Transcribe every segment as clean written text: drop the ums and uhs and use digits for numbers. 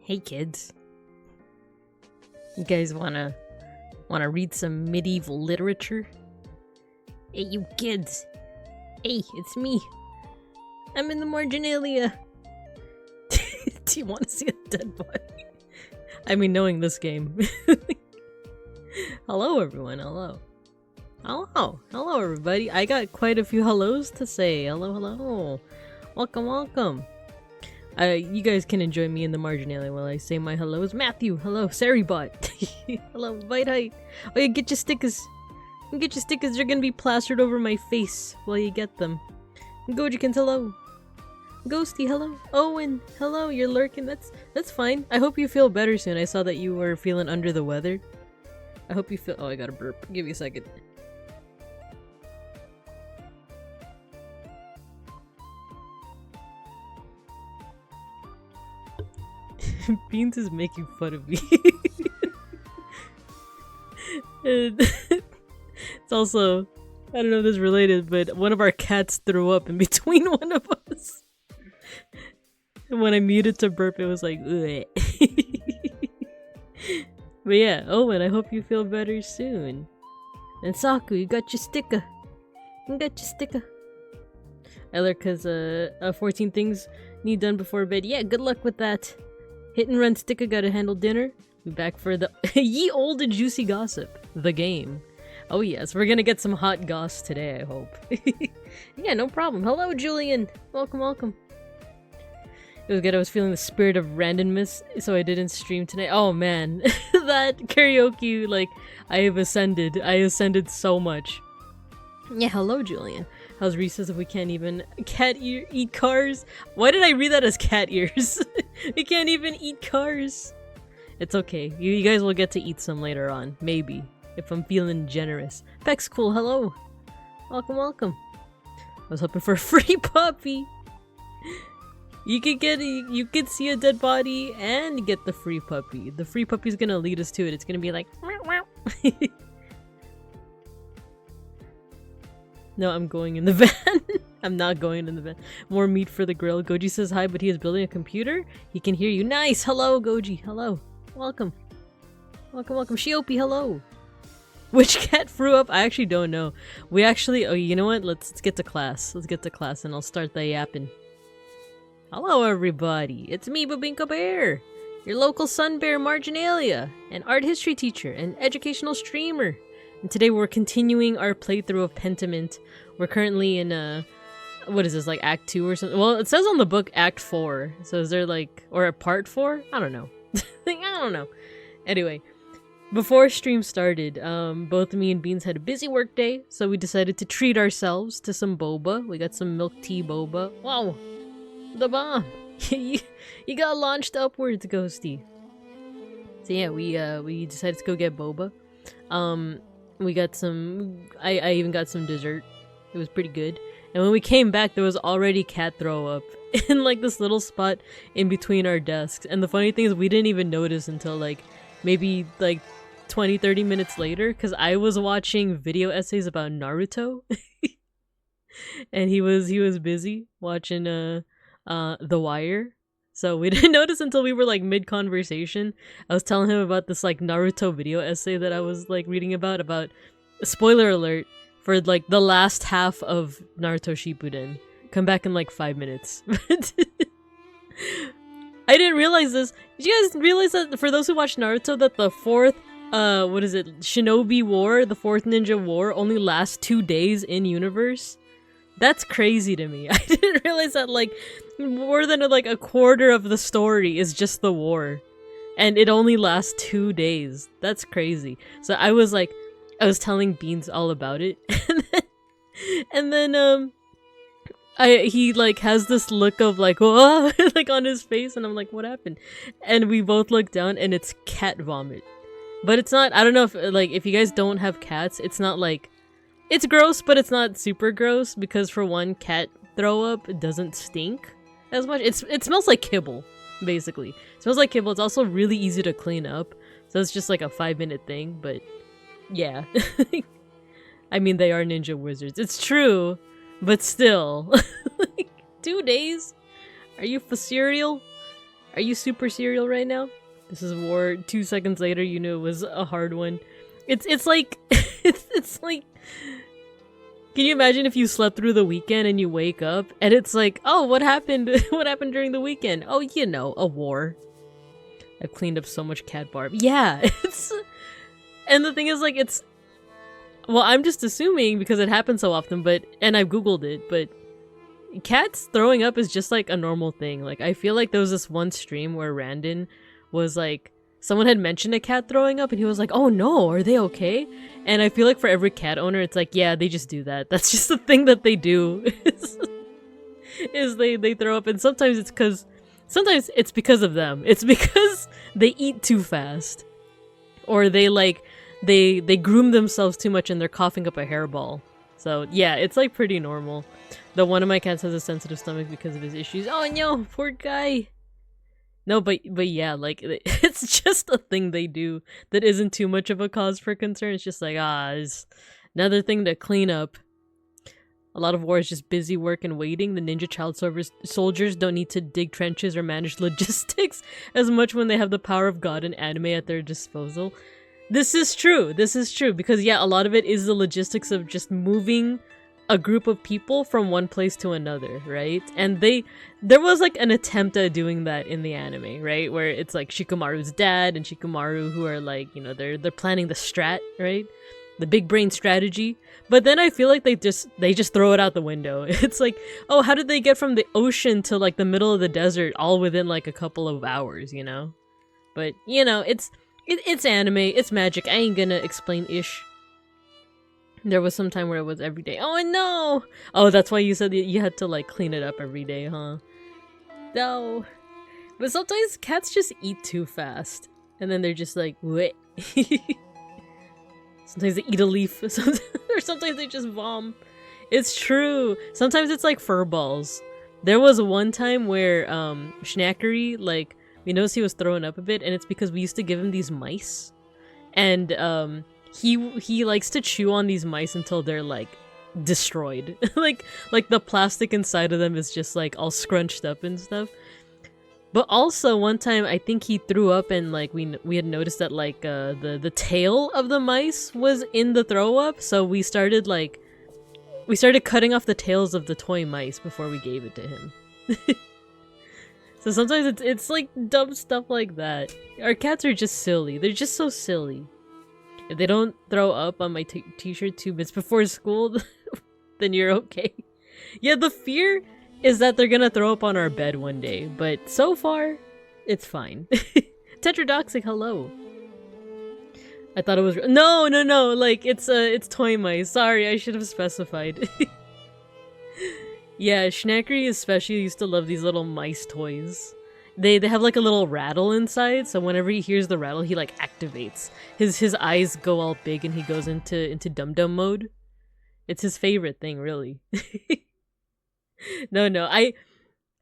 Hey kids. You guys wanna read some medieval literature? Hey you kids. Hey, it's me. I'm in the marginalia. Do you want to see a dead body? I mean, knowing this game. Hello everyone, hello. Hello everybody. I got quite a few hellos to say. Hello. Welcome. You guys can enjoy me in the marginalia while I say my hellos. Matthew, hello. Saribot, hello. Bite height. Oh yeah, get your stickers. Get your stickers. They're gonna be plastered over my face while you get them. Gojikins, hello. Ghosty, hello. Owen, hello. You're lurking. That's fine. I hope you feel better soon. I saw that you were feeling under the weather. I hope you feel. Oh, I got a burp. Give me a second. Beans is making fun of me. It's also, I don't know if this is related, but one of our cats threw up in between one of us. And when I muted to burp, it was like, ugh. But yeah, Owen, I hope you feel better soon. And Saku, you got your sticker. I learned because 14 things need done before bed. Yeah, good luck with that. Hit and run sticker, gotta handle dinner. Be back for the ye old and juicy gossip. The game. Oh yes, we're gonna get some hot goss today, I hope. Yeah, no problem. Hello, Julian. Welcome. It was good. I was feeling the spirit of randomness, so I didn't stream tonight. Oh man, that karaoke, like, I ascended so much. Yeah, hello, Julian. How's recess if we can't even eat cars? Why did I read that as cat ears? We can't even eat cars. It's okay. You guys will get to eat some later on. Maybe. If I'm feeling generous. Peck's cool. Hello. Welcome. I was hoping for a free puppy. You could see a dead body and get the free puppy. The free puppy's gonna lead us to it. It's gonna be like meow. No, I'm going in the van. I'm not going in the van. More meat for the grill. Goji says hi, but he is building a computer. He can hear you. Nice. Hello, Goji. Hello. Welcome. Shiopi, hello. Which cat threw up? I actually don't know. We actually... Oh, you know what? Let's get to class. And I'll start the yapping. Hello, everybody. It's me, Babinka Bear. Your local sun bear marginalia. An art history teacher. An educational streamer. And today we're continuing our playthrough of Pentiment. We're currently in what is this, like Act 2 or something? Well, it says on the book Act 4. So is there like, or a Part 4? I don't know. I don't know. Anyway, before stream started, both me and Beans had a busy work day, so we decided to treat ourselves to some boba. We got some milk tea boba. Wow, the bomb! you got launched upwards, Ghosty. So yeah, we decided to go get boba. We got some. I even got some dessert. It was pretty good. And when we came back, there was already cat throw up in like this little spot in between our desks. And the funny thing is, we didn't even notice until like maybe like 20-30 minutes later, because I was watching video essays about Naruto, and he was busy watching The Wire. So we didn't notice until we were like mid-conversation. I was telling him about this like Naruto video essay that I was like reading about spoiler alert for like the last half of Naruto Shippuden. Come back in like 5 minutes. I didn't realize this. Did you guys realize that for those who watch Naruto that the fourth Shinobi War, the fourth Ninja War only lasts 2 days in universe? That's crazy to me. I didn't realize that like more than like a quarter of the story is just the war. And it only lasts 2 days. That's crazy. So I was telling Beans all about it. and then he like has this look of like, oh, like on his face, and I'm like, what happened? And we both look down and it's cat vomit. But it's not, I don't know if you guys don't have cats, it's not like, it's gross, but it's not super gross, because for one, cat throw up doesn't stink as much. It smells like kibble, basically. It smells like kibble. It's also really easy to clean up, so it's just like a 5-minute thing, but yeah. I mean, they are ninja wizards. It's true, but still. 2 days? Are you for cereal? Are you super serial right now? This is war. 2 seconds later, you knew it was a hard one. It's like it's like. Can you imagine if you slept through the weekend and you wake up and it's like, oh, what happened? What happened during the weekend? Oh, you know, a war. I've cleaned up so much cat barb. Yeah, it's. And the thing is, like, it's. Well, I'm just assuming because it happens so often, and I've googled it, but cats throwing up is just like a normal thing. Like, I feel like there was this one stream where Randon was like, someone had mentioned a cat throwing up and he was like, oh no, are they okay? And I feel like for every cat owner, it's like, yeah, they just do that. That's just the thing that they do. is they throw up, and sometimes it's because of them. It's because they eat too fast. Or they groom themselves too much and they're coughing up a hairball. So yeah, it's like pretty normal. Though one of my cats has a sensitive stomach because of his issues. Oh no, poor guy. No, but yeah, like, it's just a thing they do that isn't too much of a cause for concern. It's just like, it's another thing to clean up. A lot of war is just busy work and waiting. The ninja child soldiers don't need to dig trenches or manage logistics as much when they have the power of God and anime at their disposal. This is true, because yeah, a lot of it is the logistics of just moving a group of people from one place to another, right? And there was like an attempt at doing that in the anime, right? Where it's like Shikamaru's dad and Shikamaru who are like, you know, they're planning the strat, right? The big brain strategy. But then I feel like they just throw it out the window. It's like, oh, how did they get from the ocean to like the middle of the desert all within like a couple of hours, you know? But you know, it's anime, it's magic. I ain't gonna explain ish. There was some time where it was every day. Oh no! Oh, that's why you said that you had to like clean it up every day, huh? No. But sometimes cats just eat too fast. And then they're just like, what? Sometimes they eat a leaf, or sometimes they just vom. It's true. Sometimes it's like fur balls. There was one time where Schnackery, like, we noticed he was throwing up a bit, and it's because we used to give him these mice. And he likes to chew on these mice until they're like destroyed. like the plastic inside of them is just like all scrunched up and stuff. But also one time I think he threw up, and like we had noticed that like the tail of the mice was in the throw up, so we started cutting off the tails of the toy mice before we gave it to him. So sometimes it's like dumb stuff like that. Our cats are just silly. They're just so silly. If they don't throw up on my t-shirt 2 minutes before school, then you're okay. Yeah, the fear is that they're gonna throw up on our bed one day, but so far, it's fine. Tetradoxic, hello. I thought it was no, like it's toy mice. Sorry, I should have specified. Yeah, Schnackery especially used to love these little mice toys. They have like a little rattle inside, so whenever he hears the rattle, he like activates. His eyes go all big and he goes into dum-dum mode. It's his favorite thing, really. No,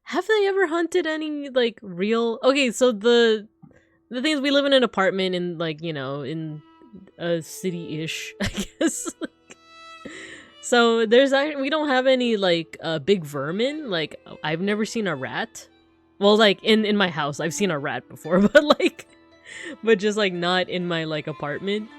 have they ever hunted any like real? Okay, so the thing is, we live in an apartment in like, you know, in a city-ish, I guess. So we don't have any like big vermin. Like, I've never seen a rat. Well, like in my house, I've seen a rat before, but just like not in my like apartment,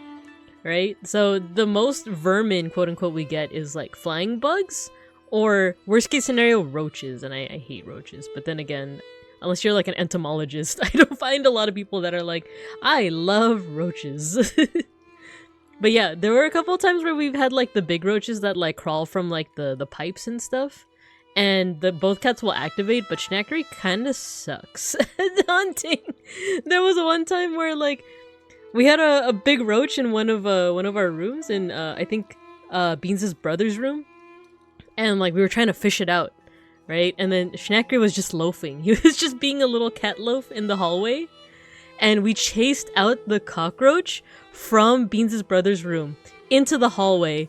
right? So the most vermin, quote unquote, we get is like flying bugs, or worst case scenario, roaches. And I hate roaches. But then again, unless you're like an entomologist, I don't find a lot of people that are like, I love roaches. But yeah, there were a couple of times where we've had like the big roaches that like crawl from like the pipes and stuff. And both cats will activate, but Schnackery kind of sucks at hunting. There was one time where like we had a big roach in one of our rooms, in I think Beans' brother's room, and like we were trying to fish it out, right? And then Schnackery was just loafing. He was just being a little cat loaf in the hallway, and we chased out the cockroach from Beans' brother's room into the hallway.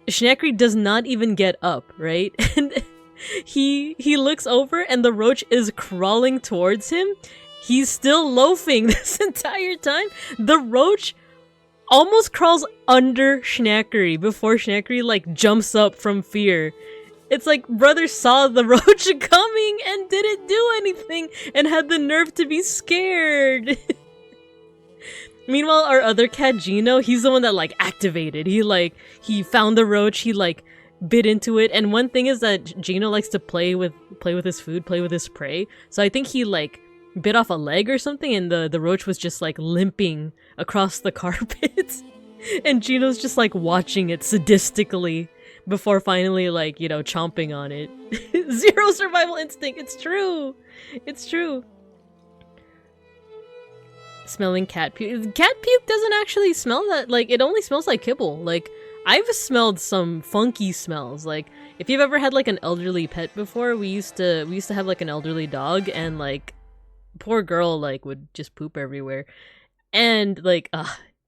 Schnackery does not even get up, right? And he looks over and the roach is crawling towards him. He's still loafing this entire time. The roach almost crawls under Schnackery before Schnackery like jumps up from fear. It's like brother saw the roach coming and didn't do anything and had the nerve to be scared. Meanwhile, our other cat, Gino, he's the one that like activated. He found the roach, he like bit into it, and one thing is that Gino likes to play with his food, play with his prey. So I think he like bit off a leg or something, and the roach was just like limping across the carpet. And Gino's just like watching it sadistically before finally like, you know, chomping on it. Zero survival instinct. It's true. It's true. Smelling cat puke. Cat puke doesn't actually smell that, like, it only smells like kibble. Like, I've smelled some funky smells. Like, if you've ever had like an elderly pet before, we used to have like an elderly dog, and like poor girl like would just poop everywhere. And like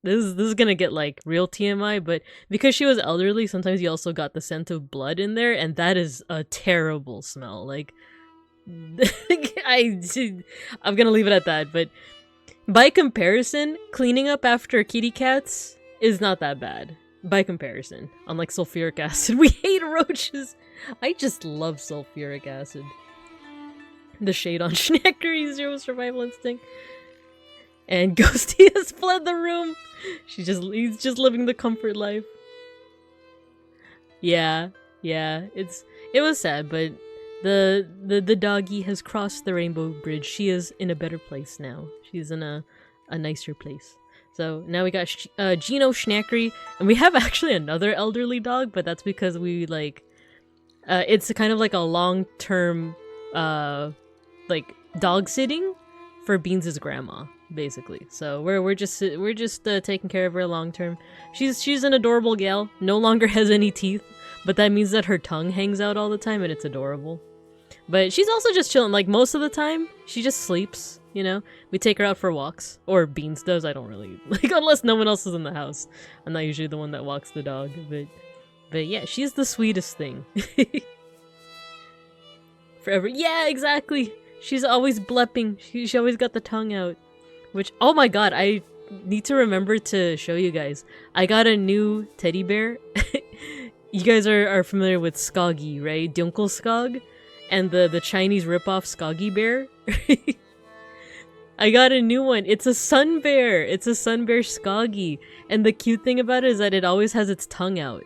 this is gonna get like real TMI, but because she was elderly, sometimes you also got the scent of blood in there, and that is a terrible smell. Like I'm gonna leave it at that, but by comparison, cleaning up after kitty cats is not that bad. By comparison, unlike sulfuric acid. We hate roaches! I just love sulfuric acid. The shade on Schneckery, zero survival instinct. And Ghosty has fled the room! He's just living the comfort life. Yeah, it was sad, but the doggy has crossed the rainbow bridge. She is in a better place now. She's in a nicer place. So now we got Gino, Schnackery, and we have actually another elderly dog, but that's because we like, it's kind of like a long-term, like dog sitting for Beans' grandma, basically. So we're just taking care of her long-term. She's an adorable gal. No longer has any teeth, but that means that her tongue hangs out all the time, and it's adorable. But she's also just chilling. Like most of the time, she just sleeps. You know, we take her out for walks, or Beans does. I don't really like, unless no one else is in the house. I'm not usually the one that walks the dog, but yeah, she's the sweetest thing. Forever, yeah, exactly. She's always blepping. She always got the tongue out. Which, oh my god, I need to remember to show you guys. I got a new teddy bear. You guys are familiar with Skoggy, right? Dunkelskog, and the Chinese ripoff Skoggy bear. I got a new one. It's a sun bear. It's a sun bear Skoggy. And the cute thing about it is that it always has its tongue out.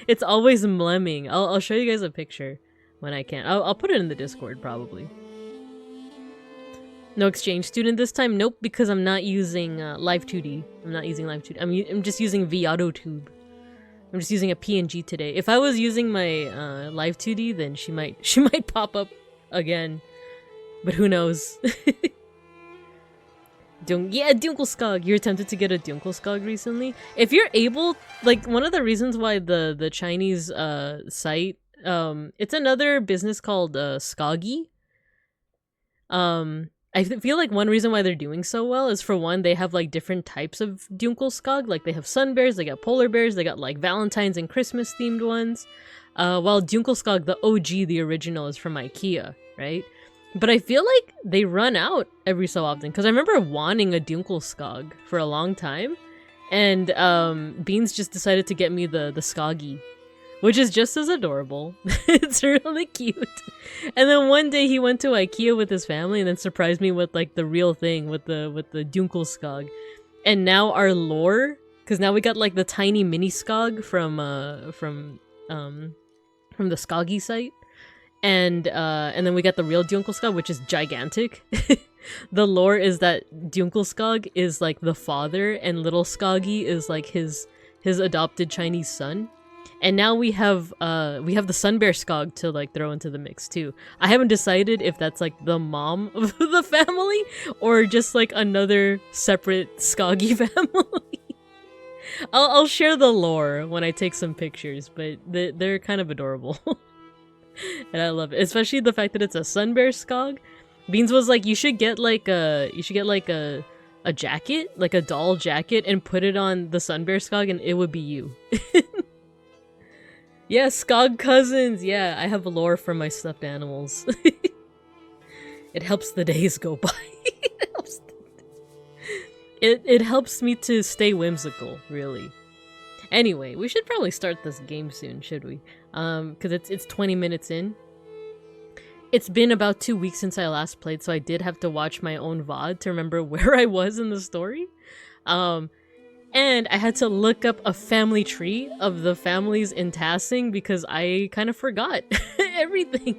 It's always mlemming. I'll show you guys a picture when I can. I'll put it in the Discord probably. No exchange student this time? Nope, because I'm not using Live 2D. I'm not using Live 2D. I'm just using VAutoTube. I'm just using a PNG today. If I was using my Live 2D, then she might pop up again. But who knows? Yeah, Dunkelskog. You're tempted to get a Dunkelskog recently? If you're able, like, one of the reasons why the Chinese site, it's another business called Skoggy. I feel like one reason why they're doing so well is, for one, they have like different types of Dunkelskog. Like they have sun bears, they got polar bears, they got like Valentine's and Christmas themed ones. While Dunkelskog, the OG, the original, is from IKEA, right? But I feel like they run out every so often, because I remember wanting a Dunkelskog for a long time, and Beans just decided to get me the Skoggy, which is just as adorable. It's really cute. And then one day he went to IKEA with his family and then surprised me with like the real thing, with the Dunkelskog. And now our lore, because now we got like the tiny mini Skog from the Skoggy site. And then we got the real Dunkelskog, which is gigantic. The lore is that Dunkelskog is like the father, and little Skoggy is like his adopted Chinese son. And now we have the Sun Bear Skog to like throw into the mix too. I haven't decided if that's like the mom of the family or just like another separate Skoggy family. I'll share the lore when I take some pictures, but they're kind of adorable. And I love it, especially the fact that it's a Sun Bear Skog. Beans was like, you should get like a jacket, like a doll jacket, and put it on the Sun Bear Skog, and it would be you. Yeah, Skog cousins. Yeah, I have lore for my stuffed animals. It helps the days go by. It helps me to stay whimsical, really. Anyway, we should probably start this game soon, should we? Because it's 20 minutes in. It's been about 2 weeks since I last played, so I did have to watch my own VOD to remember where I was in the story. And I had to look up a family tree of the families in Tassing because I kind of forgot everything.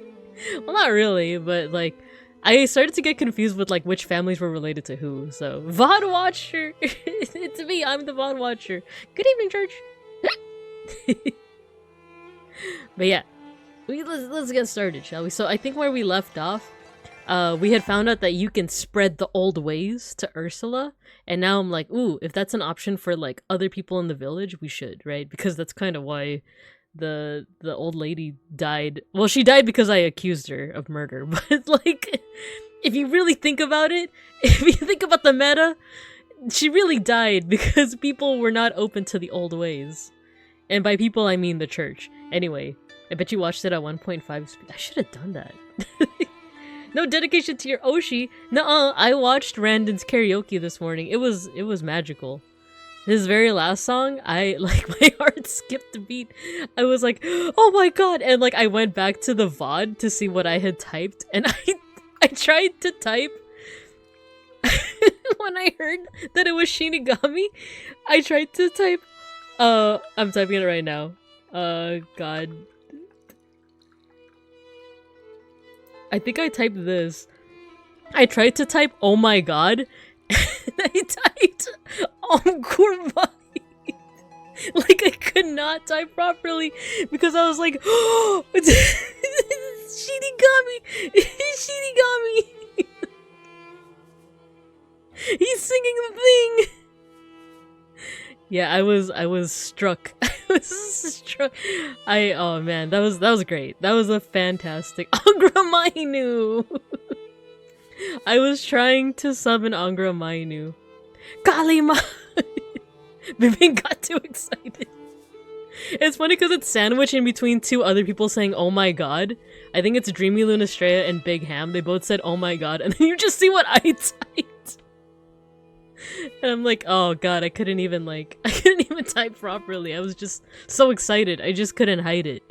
Well, not really, but like, I started to get confused with like which families were related to who. So, VOD Watcher! It's me, I'm the VOD Watcher. Good evening, church! But yeah, let's get started, shall we? So I think where we left off, we had found out that you can spread the old ways to Ursula, and now I'm like, ooh, if that's an option for like other people in the village, we should, right? Because that's kind of why the old lady died. Well, she died because I accused her of murder, but like, if you really think about it, if you think about the meta, she really died because people were not open to the old ways. And by people, I mean the church. Anyway, I bet you watched it at 1.5 speed. I should have done that. No dedication to your Oshi. Nuh-uh, I watched Randon's karaoke this morning. It was magical. His very last song, my heart skipped a beat. I was like, oh my god! And like, I went back to the VOD to see what I had typed, and I tried to type when I heard that it was Shinigami. I tried to type, I'm typing it right now. God. I think I typed this. I tried to type, oh my god. I typed, Kurmai. Like, I could not type properly because I was like, oh, Shinigami! Shinigami! He's singing the thing! Yeah, I was struck. I was struck. Oh man, that was great. That was a fantastic Angramainu. I was trying to summon Angramainu. Kalima. Bibin got too excited. It's funny because it's sandwiched in between two other people saying "Oh my god." I think it's Dreamy Lunastrea and Big Ham. They both said "Oh my god," and then you just see what I typed. And I'm like, oh god, I couldn't even type properly. I was just so excited. I just couldn't hide it.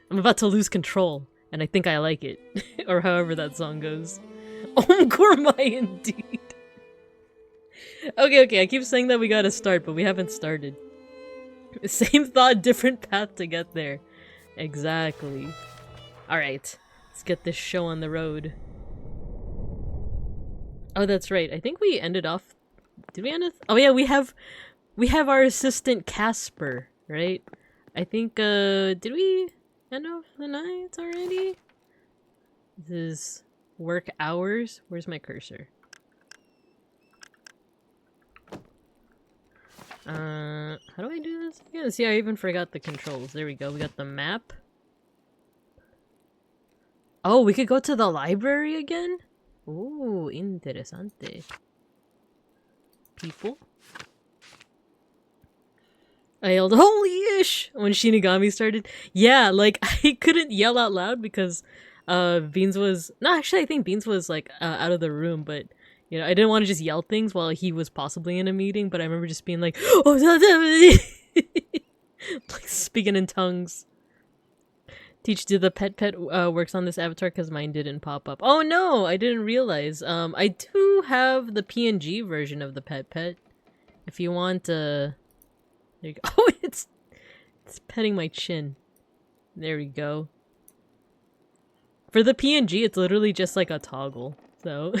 I'm about to lose control, and I think I like it. Or however that song goes. Gourmet indeed. Okay, I keep saying that we gotta start, but we haven't started. Same thought, different path to get there. Exactly. Alright, let's get this show on the road. Oh, that's right. I think we ended off... Did we end it? Oh yeah, we have our assistant Casper, right? I think, did we end off the night already? This is work hours. Where's my cursor? How do I do this? Yeah, see, I even forgot the controls. There we go. We got the map. Oh, we could go to the library again? Ooh, interesante. People. I yelled, holy-ish! When Shinigami started. Yeah, like, I couldn't yell out loud because, Beans was... No, actually, I think Beans was, like, out of the room, but, you know, I didn't want to just yell things while he was possibly in a meeting, but I remember just being like, oh, like, speaking in tongues. Teach, did the pet works on this avatar because mine didn't pop up. Oh no, I didn't realize. I do have the PNG version of the pet. If you want, there you go. Oh, it's petting my chin. There we go. For the PNG, it's literally just like a toggle. So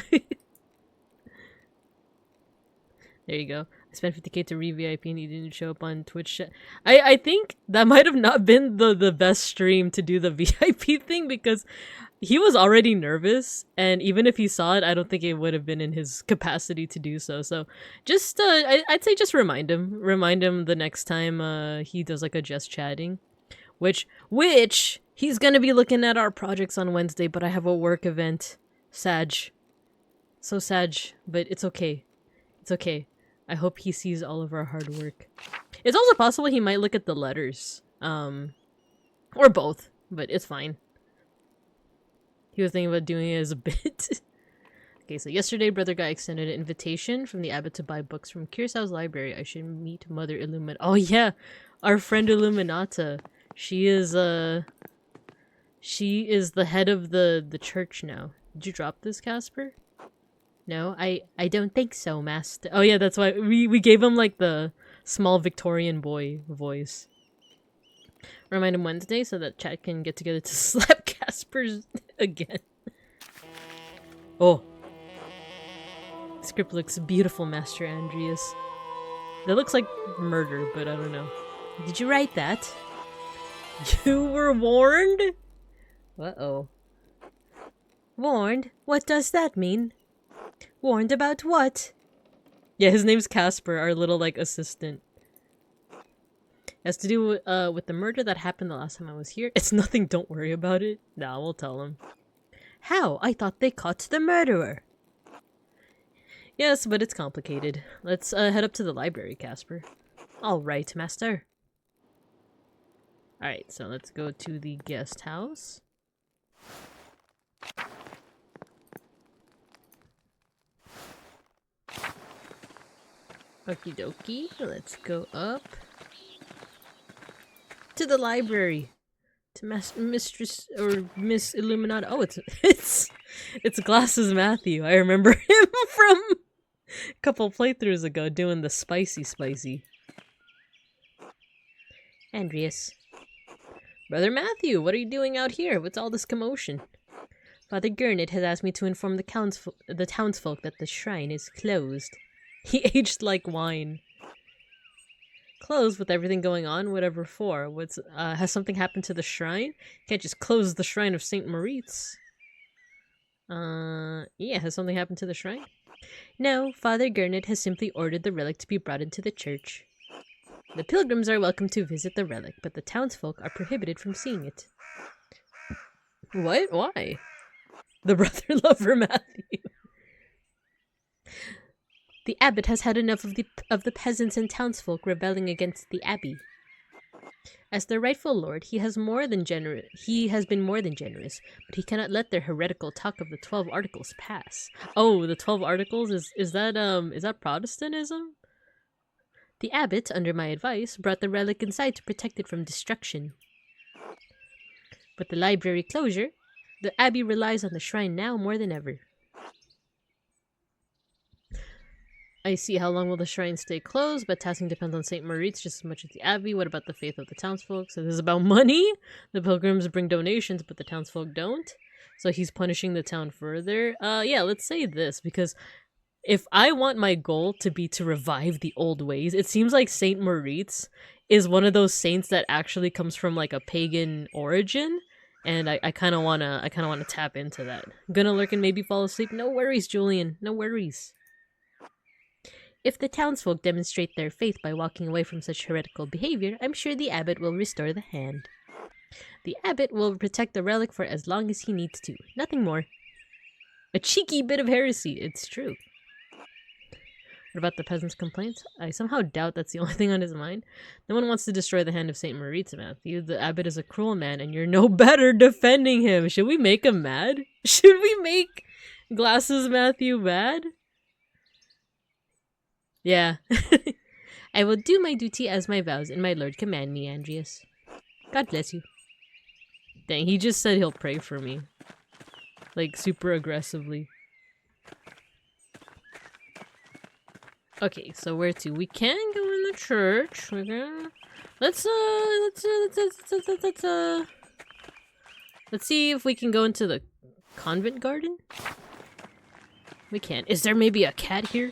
there you go. I spent 50k to re-VIP and he didn't show up on Twitch. I think that might have not been the best stream to do the VIP thing because he was already nervous, and even if he saw it, I don't think it would have been in his capacity to do so. So just, I'd say just remind him the next time he does like a just chatting. Which he's gonna be looking at our projects on Wednesday, but I have a work event. Sag. So Sag, but it's okay. It's okay. I hope he sees all of our hard work. It's also possible he might look at the letters. Or both, but it's fine. He was thinking about doing it as a bit. Okay, so yesterday, Brother Guy extended an invitation from the abbot to buy books from Kirsau's library. I should meet Mother Illuminata. Oh yeah, our friend Illuminata. She is the head of the church now. Did you drop this, Casper? No, I don't think so, Master. Oh yeah, that's why we gave him like the small Victorian boy voice. Remind him Wednesday so that chat can get together to slap Casper's again. Oh. Script looks beautiful, Master Andreas. That looks like murder, but I don't know. Did you write that? You were warned? Uh-oh. Warned? What does that mean? Warned about what? Yeah, his name's Casper, our little, like, assistant. It has to do with the murder that happened the last time I was here. It's nothing, don't worry about it. Nah, we'll tell him. How? I thought they caught the murderer. Yes, but it's complicated. Let's head up to the library, Casper. All right, Master. All right, so let's go to the guest house. Okie dokie, let's go up to the library. To Mistress or Miss Illuminata. Oh, it's Glasses Matthew. I remember him from a couple playthroughs ago doing the spicy. Andreas. Brother Matthew, what are you doing out here? What's all this commotion? Father Gurnett has asked me to inform the townsfolk that the shrine is closed. He aged like wine. Closed with everything going on? Whatever for? Has something happened to the shrine? Can't just close the shrine of St. Moritz. Yeah, has something happened to the shrine? No, Father Gurnett has simply ordered the relic to be brought into the church. The pilgrims are welcome to visit the relic, but the townsfolk are prohibited from seeing it. What? Why? The brother lover Matthew. The abbot has had enough of the peasants and townsfolk rebelling against the abbey. As the rightful lord, he has been more than generous, but he cannot let their heretical talk of the 12 Articles pass. Oh, the 12 Articles? Is that Protestantism? The abbot, under my advice, brought the relic inside to protect it from destruction. With the library closure, the abbey relies on the shrine now more than ever. I see. How long will the shrine stay closed? But tasking depends on St. Moritz just as much as the abbey. What about the faith of the townsfolk? So this is about money? The pilgrims bring donations, but the townsfolk don't? So he's punishing the town further? Yeah, let's say this, because if I want my goal to be to revive the old ways, it seems like St. Moritz is one of those saints that actually comes from like a pagan origin, and I kind of wanna tap into that. Gonna lurk and maybe fall asleep? No worries, Julian. No worries. If the townsfolk demonstrate their faith by walking away from such heretical behavior, I'm sure the abbot will restore the hand. The abbot will protect the relic for as long as he needs to. Nothing more. A cheeky bit of heresy, it's true. What about the peasants' complaints? I somehow doubt that's the only thing on his mind. No one wants to destroy the hand of St. Moritz, Matthew. The abbot is a cruel man, and you're no better defending him. Should we make him mad? Should we make Glasses Matthew mad? Yeah. I will do my duty as my vows, and my lord command me, Andreas. God bless you. Dang, he just said he'll pray for me. Like, super aggressively. Okay, so where to? We can go in the church. We're gonna... Let's see if we can go into the convent garden. We can. Is there maybe a cat here?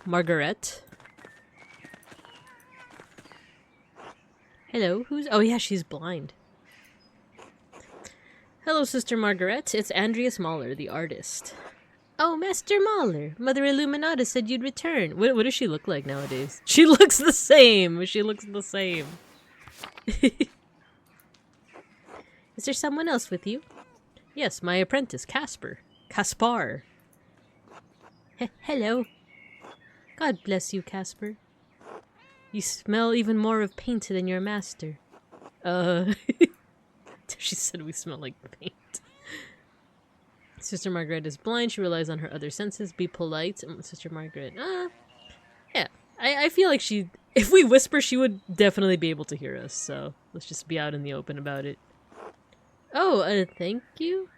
Margaret. Hello, who's... Oh yeah, she's blind. Hello, Sister Margaret. It's Andreas Mahler, the artist. Oh, Master Mahler. Mother Illuminata said you'd return. What does she look like nowadays? She looks the same. She looks the same. Is there someone else with you? Yes, my apprentice, Caspar. Hello. God bless you, Caspar. You smell even more of paint than your master. She said we smell like paint. Sister Margaret is blind. She relies on her other senses. Be polite. Sister Margaret. Yeah. I feel like if we whisper, she would definitely be able to hear us. So let's just be out in the open about it. Oh, thank you.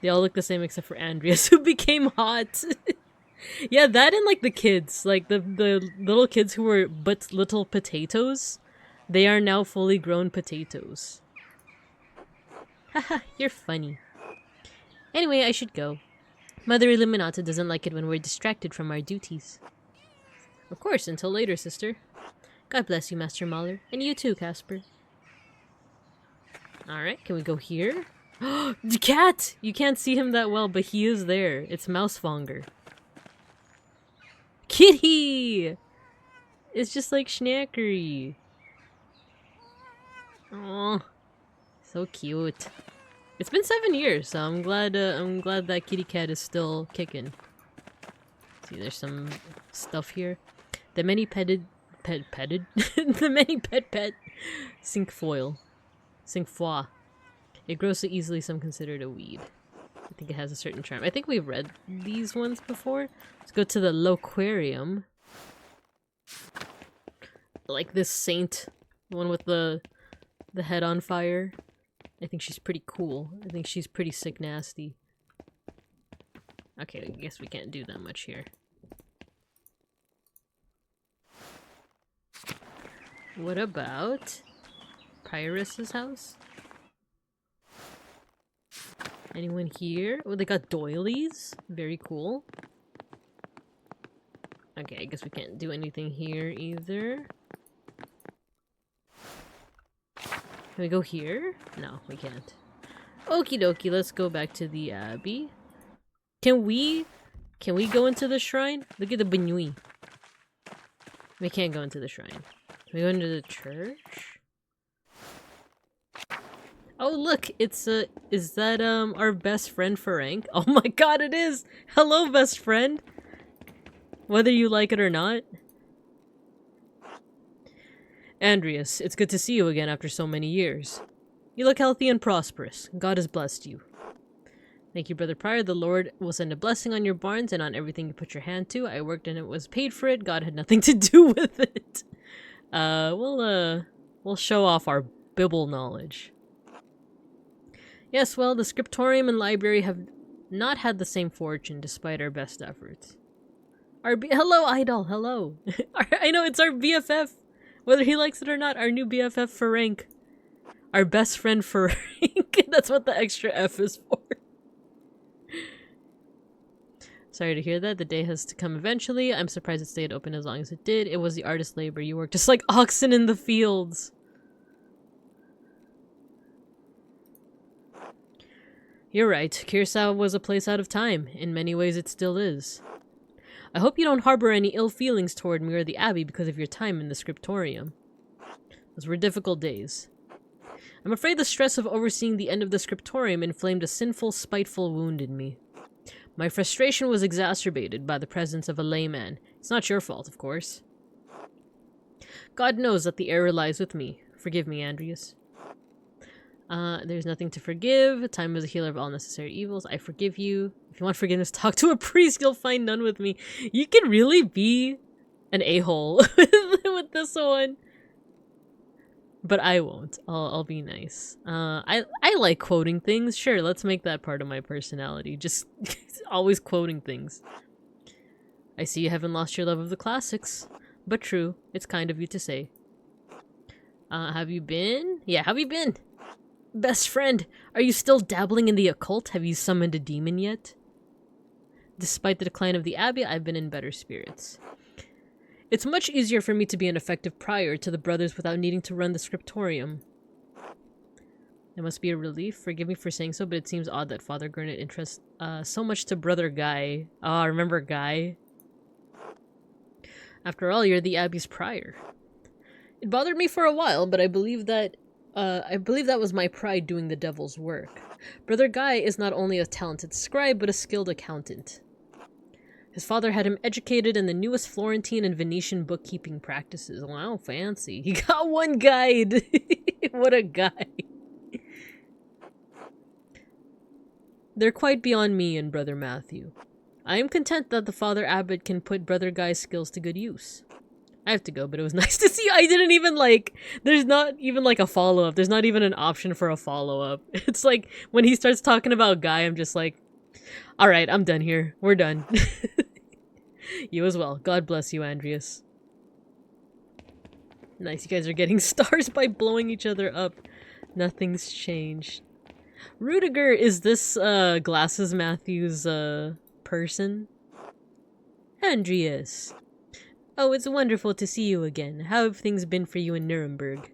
They all look the same except for Andreas, who became hot. Yeah, that and like the kids. Like the little kids who were but little potatoes. They are now fully grown potatoes. Haha, you're funny. Anyway, I should go. Mother Illuminata doesn't like it when we're distracted from our duties. Of course, until later, sister. God bless you, Master Mahler. And you too, Casper. Alright, can we go here? The cat! You can't see him that well, but he is there. It's Mousefonger. Kitty! It's just like Schnackery. Oh, so cute. It's been 7 years, so I'm glad that kitty cat is still kicking. See, there's some stuff here. The many petted the many pet cinquefoil. Cinquefoil. It grows so easily some consider it a weed. I think it has a certain charm. I think we've read these ones before. Let's go to the Loquarium. Like this saint, the one with the head on fire. I think she's pretty cool. I think she's pretty sick nasty. Okay, I guess we can't do that much here. What about Pyrrhus's house? Anyone here? Oh, they got doilies. Very cool. Okay, I guess we can't do anything here either. Can we go here? No, we can't. Okie dokie, let's go back to the Abbey. Can we go into the shrine? Look at the Benui. We can't go into the shrine. Can we go into the church? Oh look, it's is that our best friend Ferenc? Oh my god, it is! Hello, best friend! Whether you like it or not. Andreas, it's good to see you again after so many years. You look healthy and prosperous. God has blessed you. Thank you, Brother Prior. The Lord will send a blessing on your barns and on everything you put your hand to. I worked and it was paid for it. God had nothing to do with it. We'll show off our Bible knowledge. Yes, well, the scriptorium and library have not had the same fortune despite our best efforts. Hello, Idol. Hello. I know, it's our BFF. Whether he likes it or not, our new BFF Ferenc. Our best friend Ferenc. That's what the extra F is for. Sorry to hear that. The day has to come eventually. I'm surprised it stayed open as long as it did. It was the artist labor. You worked just like oxen in the fields. You're right. Kirsau was a place out of time. In many ways, it still is. I hope you don't harbor any ill feelings toward me or the Abbey because of your time in the scriptorium. Those were difficult days. I'm afraid the stress of overseeing the end of the scriptorium inflamed a sinful, spiteful wound in me. My frustration was exacerbated by the presence of a layman. It's not your fault, of course. God knows that the error lies with me. Forgive me, Andreas. There's nothing to forgive. Time is a healer of all necessary evils. I forgive you. If you want forgiveness, talk to a priest. You'll find none with me. You can really be an a-hole with this one. But I won't. I'll be nice. I like quoting things. Sure, let's make that part of my personality. Just always quoting things. I see you haven't lost your love of the classics. But true. It's kind of you to say. Have you been? Yeah, have you been? Best friend, are you still dabbling in the occult? Have you summoned a demon yet? Despite the decline of the Abbey, I've been in better spirits. It's much easier for me to be an effective prior to the brothers without needing to run the scriptorium. It must be a relief. Forgive me for saying so, but it seems odd that Father Gurnet interests so much to Brother Guy. Ah, remember Guy? After all, you're the Abbey's prior. It bothered me for a while, but I believe that was my pride doing the devil's work. Brother Guy is not only a talented scribe, but a skilled accountant. His father had him educated in the newest Florentine and Venetian bookkeeping practices. Wow, fancy. He got one guide. What a guy. They're quite beyond me and Brother Matthew. I am content that the Father Abbot can put Brother Guy's skills to good use. I have to go, but it was nice to see you. I didn't even like, there's not even like a follow-up. There's not even an option for a follow-up. It's like, when he starts talking about Guy, I'm just like, alright, I'm done here. We're done. You as well. God bless you, Andreas. Nice, you guys are getting stars by blowing each other up. Nothing's changed. Rudiger, is this, Glasses Matthew's, person? Andreas. Oh, it's wonderful to see you again. How have things been for you in Nuremberg?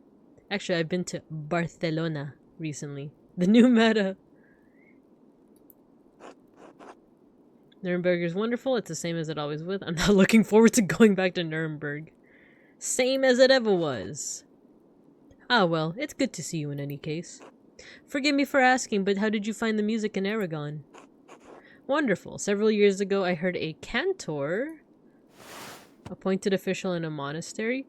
Actually, I've been to Barcelona recently. The new meta. Nuremberg is wonderful. It's the same as it always was. I'm not looking forward to going back to Nuremberg. Same as it ever was. Ah, well, it's good to see you in any case. Forgive me for asking, but how did you find the music in Aragon? Wonderful. Several years ago, I heard a cantor, appointed official in a monastery,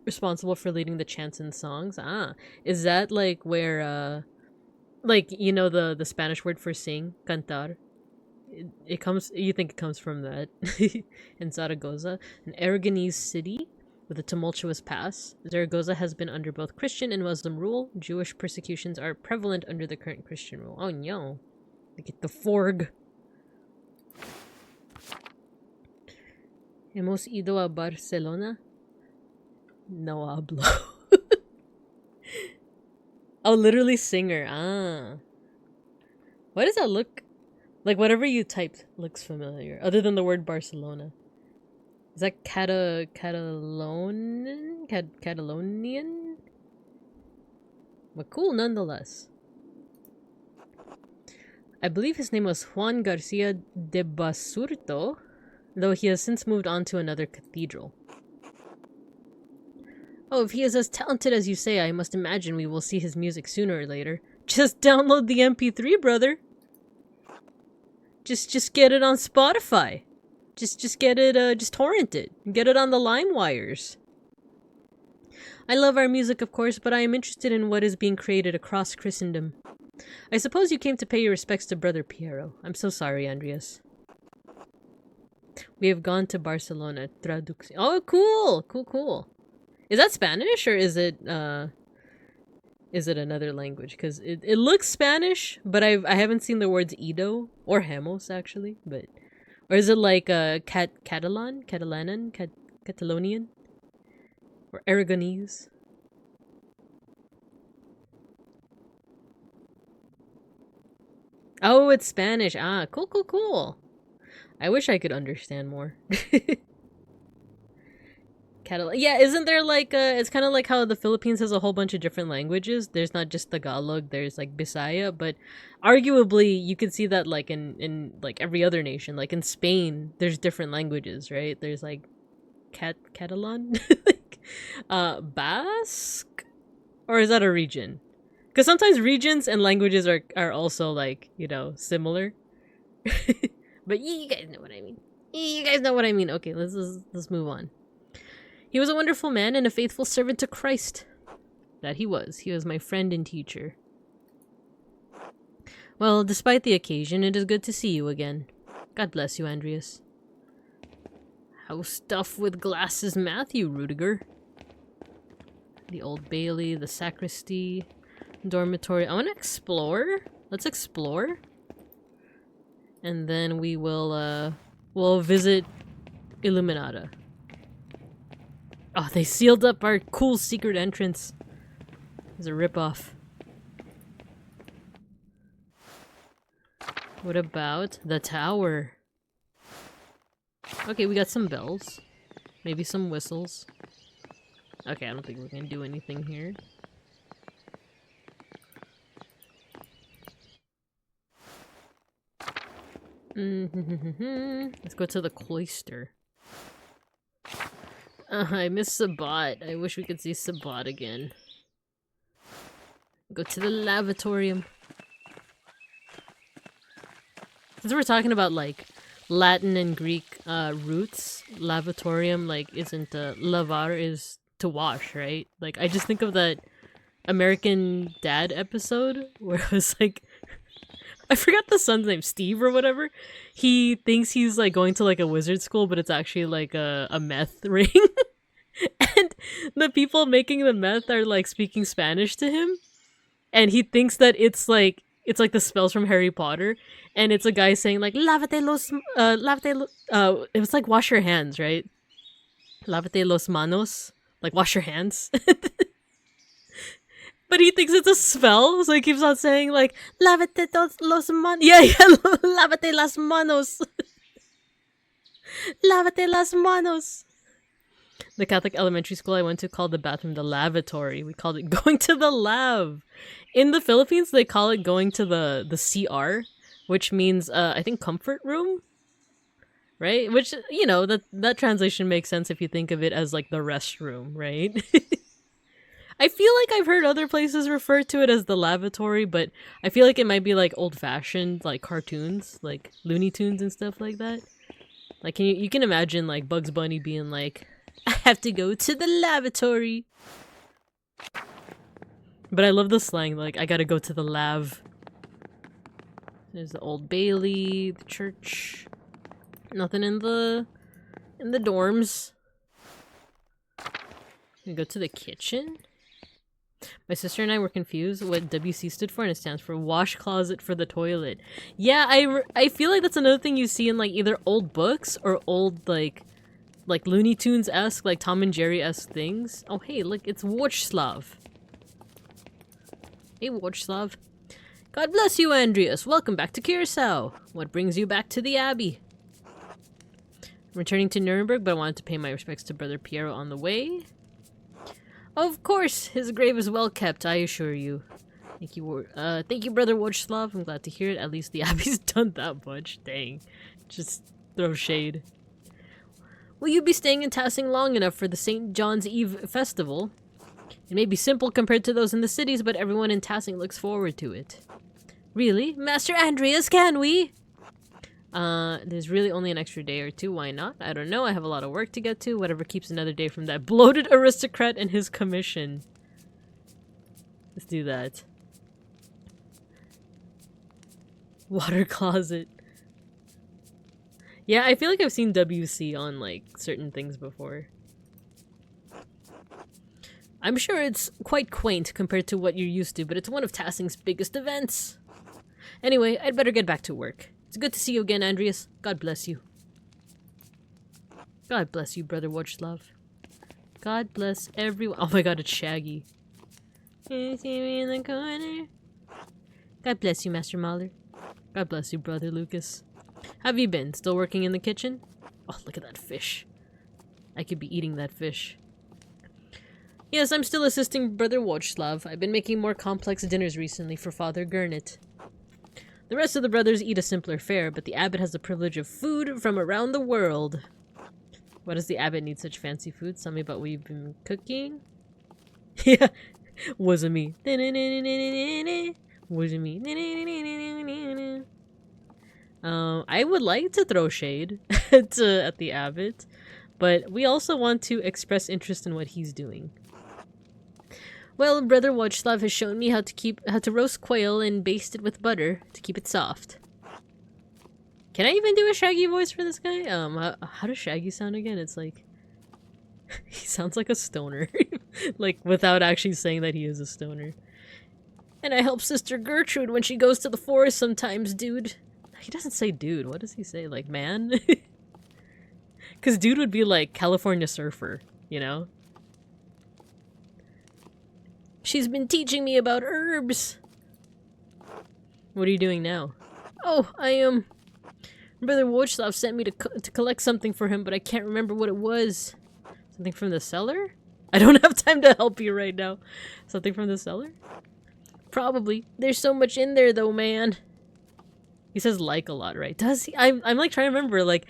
responsible for leading the chants and songs. Ah, is that like where, like, you know, the Spanish word for sing, cantar? It comes, you think it comes from that. In Zaragoza, an Aragonese city with a tumultuous past. Zaragoza has been under both Christian and Muslim rule. Jewish persecutions are prevalent under the current Christian rule. Oh no. They get the forg. Hemos ido a Barcelona? No hablo. Oh, literally singer. Ah. Why does that look... Like, whatever you typed looks familiar, other than the word Barcelona. Is that Catalonian? Catalonian? But cool nonetheless. I believe his name was Juan Garcia de Basurto, though he has since moved on to another cathedral. Oh, if he is as talented as you say, I must imagine we will see his music sooner or later. Just download the MP3, brother! Just get it on Spotify. Just get it, just torrent it. Get it on the LimeWires. I love our music, of course, but I am interested in what is being created across Christendom. I suppose you came to pay your respects to Brother Piero. I'm so sorry, Andreas. We have gone to Barcelona. Traducción. Oh, cool! Cool. Is that Spanish, or is it another language? Because it looks Spanish, but I haven't seen the words Ido or Hemos actually. But or is it like Catalan, Catalonian, or Aragonese? Oh, it's Spanish. Ah, cool. I wish I could understand more. Yeah, isn't there like it's kind of like how the Philippines has a whole bunch of different languages. There's not just Tagalog, there's like Bisaya, but arguably you could see that like in like every other nation. Like in Spain, there's different languages, right? There's like Catalan, like Basque, or is that a region? Because sometimes regions and languages are also like, you know, similar. But you guys know what I mean. You guys know what I mean. Okay, let's move on. He was a wonderful man and a faithful servant to Christ. That he was. He was my friend and teacher. Well, despite the occasion, it is good to see you again. God bless you, Andreas. How stuff with Glasses Matthew, Rudiger. The Old Bailey, the sacristy, dormitory. I want to explore. Let's explore. And then we will, we'll visit Illuminata. Oh, they sealed up our cool secret entrance. It's a ripoff. What about the tower? Okay, we got some bells. Maybe some whistles. Okay, I don't think we're gonna do anything here. Let's go to the cloister. I miss Sabat. I wish we could see Sabat again. Go to the lavatorium. Since we're talking about like Latin and Greek roots, lavatorium like isn't lavar is to wash, right? Like I just think of that American Dad episode where it was like I forgot the son's name, Steve or whatever. He thinks he's like going to like a wizard school, but it's actually like a meth ring. And the people making the meth are like speaking Spanish to him, and he thinks that it's like the spells from Harry Potter, and it's a guy saying like lavate los it was like wash your hands, right? Lavate los manos, like wash your hands. But he thinks it's a spell, so he keeps on saying like lavate los manos. Yeah, lavate las manos. Lavate las manos. The Catholic elementary school I went to called the bathroom the lavatory. We called it going to the lav. In the Philippines, they call it going to the CR, which means I think comfort room, right? Which, you know, that translation makes sense if you think of it as like the restroom, right? I feel like I've heard other places refer to it as the lavatory, but I feel like it might be like old-fashioned, like cartoons, like Looney Tunes and stuff like that. Like you can imagine like Bugs Bunny being like, I have to go to the lavatory. But I love the slang, like, I gotta go to the lav. There's the Old Bailey, the church. Nothing in the dorms. We go to the kitchen. My sister and I were confused what WC stood for, and it stands for wash closet for the toilet. Yeah, I feel like that's another thing you see in like either old books or old like Looney Tunes-esque, like Tom and Jerry-esque things. Oh hey, look, it's Watchslav. Hey Watchslav. God bless you, Andreas. Welcome back to Curacao. What brings you back to the Abbey? I'm returning to Nuremberg, but I wanted to pay my respects to Brother Piero on the way. Of course, his grave is well kept, I assure you. Thank you, Brother Watchslav. I'm glad to hear it. At least the Abbey's done that much. Dang. Just throw shade. Will you be staying in Tassing long enough for the St. John's Eve festival? It may be simple compared to those in the cities, but everyone in Tassing looks forward to it. Really? Master Andreas, can we? There's really only an extra day or two. Why not? I don't know. I have a lot of work to get to. Whatever keeps another day from that bloated aristocrat and his commission. Let's do that. Water closet. Yeah, I feel like I've seen WC on, like, certain things before. I'm sure it's quite quaint compared to what you're used to, but it's one of Tassing's biggest events. Anyway, I'd better get back to work. It's good to see you again, Andreas. God bless you. God bless you, Brother Watchslav. God bless everyone. Oh my god, it's Shaggy. Can you see me in the corner? God bless you, Master Mahler. God bless you, Brother Lucas. How have you been? Still working in the kitchen? Oh, look at that fish. I could be eating that fish. Yes, I'm still assisting Brother Watchslav. I've been making more complex dinners recently for Father Gurnet. The rest of the brothers eat a simpler fare, but the abbot has the privilege of food from around the world. Why does the abbot need such fancy food? Tell me about what you've been cooking. Yeah, wasn't me. Wasn't me. I would like to throw shade at the abbot, but we also want to express interest in what he's doing. Well, Brother Watchslav has shown me how to roast quail and baste it with butter to keep it soft. Can I even do a Shaggy voice for this guy? How does Shaggy sound again? It's like he sounds like a stoner, like without actually saying that he is a stoner. And I help Sister Gertrude when she goes to the forest sometimes, dude. He doesn't say dude. What does he say? Like man? Because dude would be like California surfer, you know? She's been teaching me about herbs. What are you doing now? Oh, Brother Watchslav sent me to collect something for him, but I can't remember what it was. Something from the cellar? I don't have time to help you right now. Something from the cellar? Probably. There's so much in there though, man. He says like a lot, right? Does he? I'm like trying to remember, like,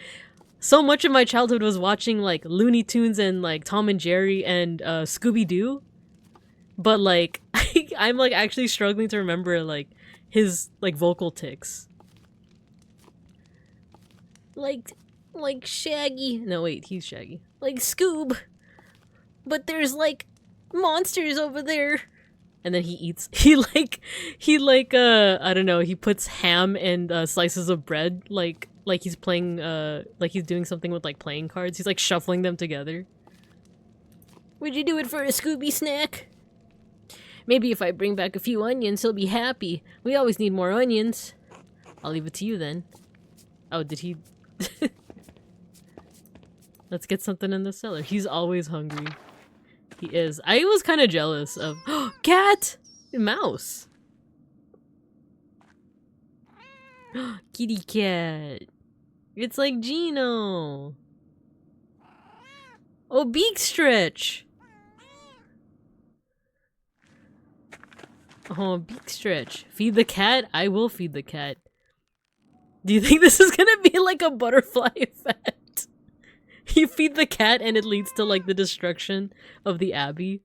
so much of my childhood was watching like Looney Tunes and like Tom and Jerry and Scooby-Doo. But like I'm like actually struggling to remember like his like vocal tics. Like Shaggy. No wait, he's Shaggy. Like Scoob. But there's like monsters over there. And then he eats, I don't know, he puts ham and slices of bread, like he's playing, like he's doing something with like playing cards. He's like shuffling them together. Would you do it for a Scooby snack? Maybe if I bring back a few onions, he'll be happy. We always need more onions. I'll leave it to you then. Oh, did he? Let's get something in the cellar. He's always hungry. He is. I was kind of jealous of... Cat! Mouse! Kitty cat! It's like Gino! Oh, beak stretch! Oh, beak stretch. Feed the cat? I will feed the cat. Do you think this is gonna be like a butterfly effect? You feed the cat and it leads to like the destruction of the abbey?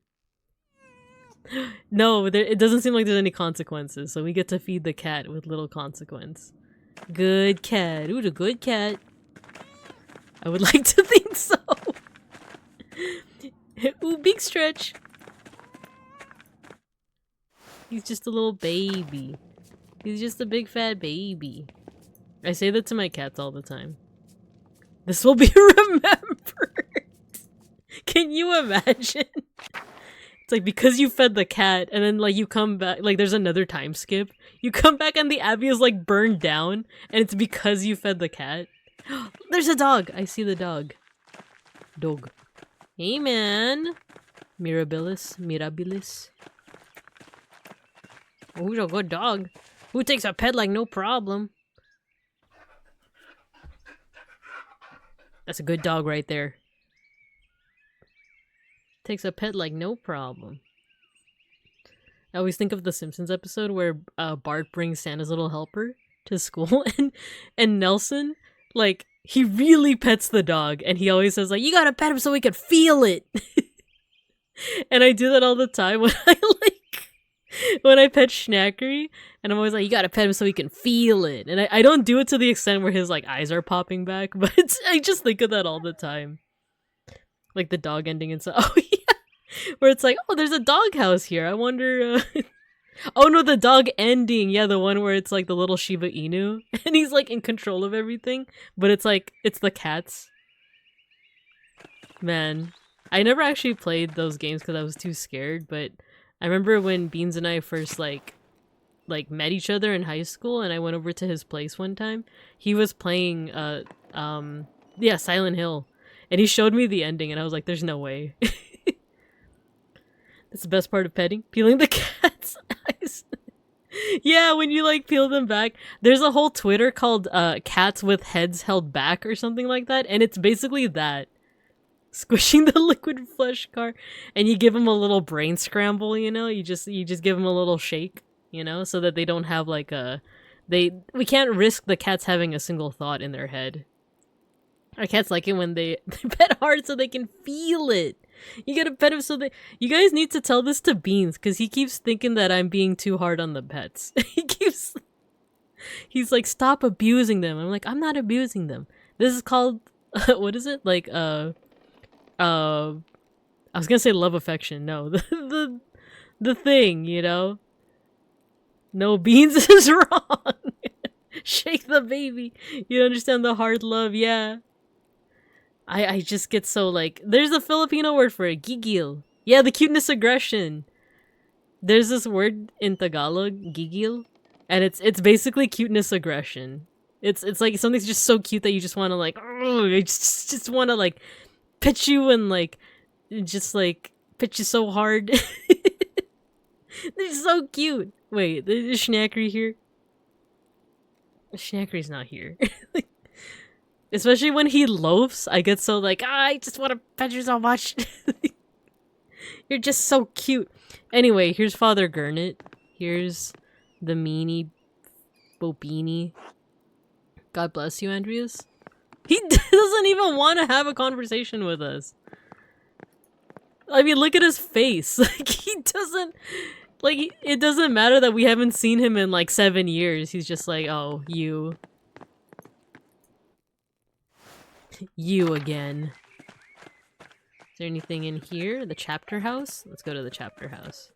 No, it doesn't seem like there's any consequences, so we get to feed the cat with little consequence. Good cat. Ooh, the good cat. I would like to think so. Ooh, big stretch. He's just a little baby. He's just a big fat baby. I say that to my cats all the time. This will be remembered. Can you imagine? It's like because you fed the cat and then like you come back, like there's another time skip. You come back and the abbey is like burned down and it's because you fed the cat. There's a dog. I see the dog. Dog. Hey man. Mirabilis. Oh, he's a good dog. Who takes a pet like no problem? That's a good dog right there. Takes a pet like no problem. I always think of the Simpsons episode where Bart brings Santa's little helper to school and Nelson, like, he really pets the dog and he always says like, you gotta pet him so we can feel it. And I do that all the time when I pet Schnackery, and I'm always like, you gotta pet him so he can feel it. And I don't do it to the extent where his like eyes are popping back, but I just think of that all the time. Like the dog ending and so oh yeah. Where it's like, oh, there's a doghouse here. I wonder oh no, the dog ending. Yeah, the one where it's like the little Shiba Inu and he's like in control of everything, but it's like it's the cats. Man, I never actually played those games because I was too scared, but I remember when Beans and I first like met each other in high school and I went over to his place one time. He was playing yeah, Silent Hill. And he showed me the ending and I was like, there's no way. That's the best part of petting. Peeling the cat's eyes. Yeah, when you like peel them back. There's a whole Twitter called cats with heads held back or something like that. And it's basically that. Squishing the liquid flesh car. And you give them a little brain scramble, you know? You just give them a little shake, you know? So that they don't have like a... We can't risk the cats having a single thought in their head. Our cats like it when they pet hard so they can feel it. You gotta pet him so they... You guys need to tell this to Beans, because he keeps thinking that I'm being too hard on the pets. He's like, stop abusing them. I'm like, I'm not abusing them. This is called... what is it? Like, I was gonna say love affection. No, the thing, you know? No, Beans is wrong. Shake the baby. You understand the hard love, yeah. I just get so like, there's a Filipino word for it, gigil. Yeah, the cuteness aggression. There's this word in Tagalog, gigil, and it's basically cuteness aggression. It's like something's just so cute that you just want to like, you just want to like pet you and like just like pet you so hard. They're so cute. Wait, is Schnackery here? Schnackery's not here. Especially when he loafs, I get so like, I just want to pet you so much. You're just so cute. Anyway, here's Father Gurnet. Here's the meanie Bobini. God bless you, Andreas. He doesn't even want to have a conversation with us. I mean, look at his face. Like, he doesn't... Like, it doesn't matter that we haven't seen him in, like, 7 years. He's just like, oh, you. You again. Is there anything in here? The chapter house? Let's go to the chapter house.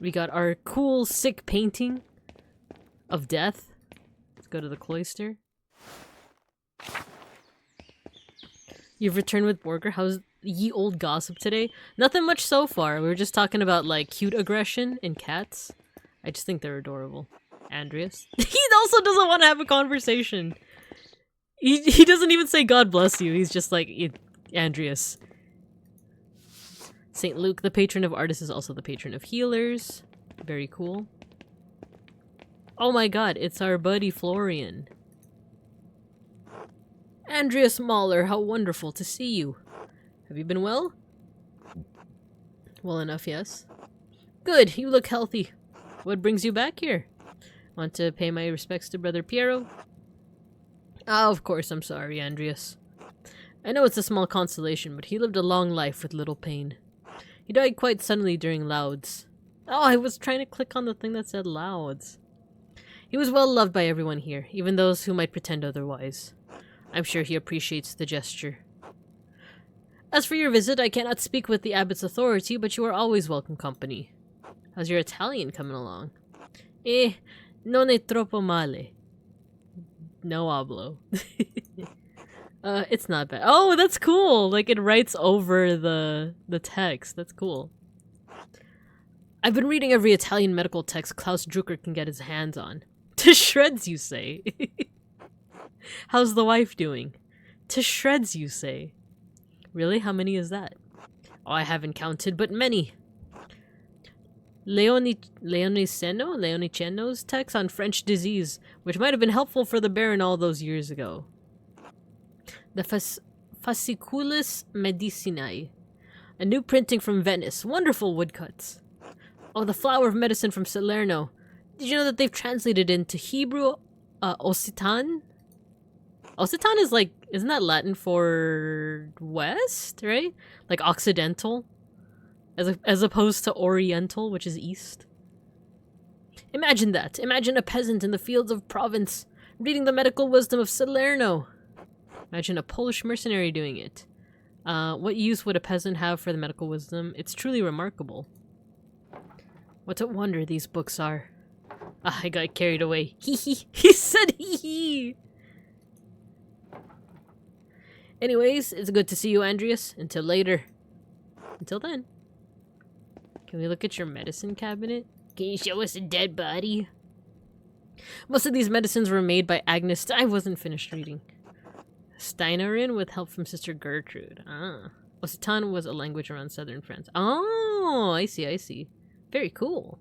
We got our cool, sick painting of death. Let's go to the cloister. You've returned with Borger. How's ye old gossip today? Nothing much so far. We were just talking about, like, cute aggression in cats. I just think they're adorable. Andreas. He also doesn't want to have a conversation. He doesn't even say God bless you. He's just like, Andreas. St. Luke, the patron of artists, is also the patron of healers. Very cool. Oh my god, it's our buddy Florian. Andreas Mahler, how wonderful to see you. Have you been well? Well enough, yes. Good, you look healthy. What brings you back here? Want to pay my respects to Brother Piero? Ah, of course, I'm sorry, Andreas. I know it's a small consolation, but he lived a long life with little pain. He died quite suddenly during Louds. Oh, I was trying to click on the thing that said Louds. He was well loved by everyone here, even those who might pretend otherwise. I'm sure he appreciates the gesture. As for your visit, I cannot speak with the abbot's authority, but you are always welcome company. How's your Italian coming along? Non è troppo male. No hablo. It's not bad. Oh, that's cool! Like, it writes over the text. That's cool. I've been reading every Italian medical text Klaus Drucker can get his hands on. To shreds, you say? How's the wife doing? To shreds, you say? Really? How many is that? Oh, I haven't counted, but many. Leoniceno's text on French disease, which might have been helpful for the Baron all those years ago. The Fasciculus Medicinae. A new printing from Venice. Wonderful woodcuts. Oh, the flower of medicine from Salerno. Did you know that they've translated into Hebrew Occitan? Occitan is like, isn't that Latin for west, right? Like occidental? As opposed to oriental, which is east. Imagine that. Imagine a peasant in the fields of Provence, reading the medical wisdom of Salerno. Imagine a Polish mercenary doing it. What use would a peasant have for the medical wisdom? It's truly remarkable. What a wonder these books are. Ah, I got carried away. Hee hee. He said hee hee. Anyways, it's good to see you, Andreas. Until later. Until then. Can we look at your medicine cabinet? Can you show us a dead body? Most of these medicines were made by Agnes. I wasn't finished reading. Steinerin with help from Sister Gertrude. Ah. Occitan was a language around southern France. Oh, I see, I see. Very cool.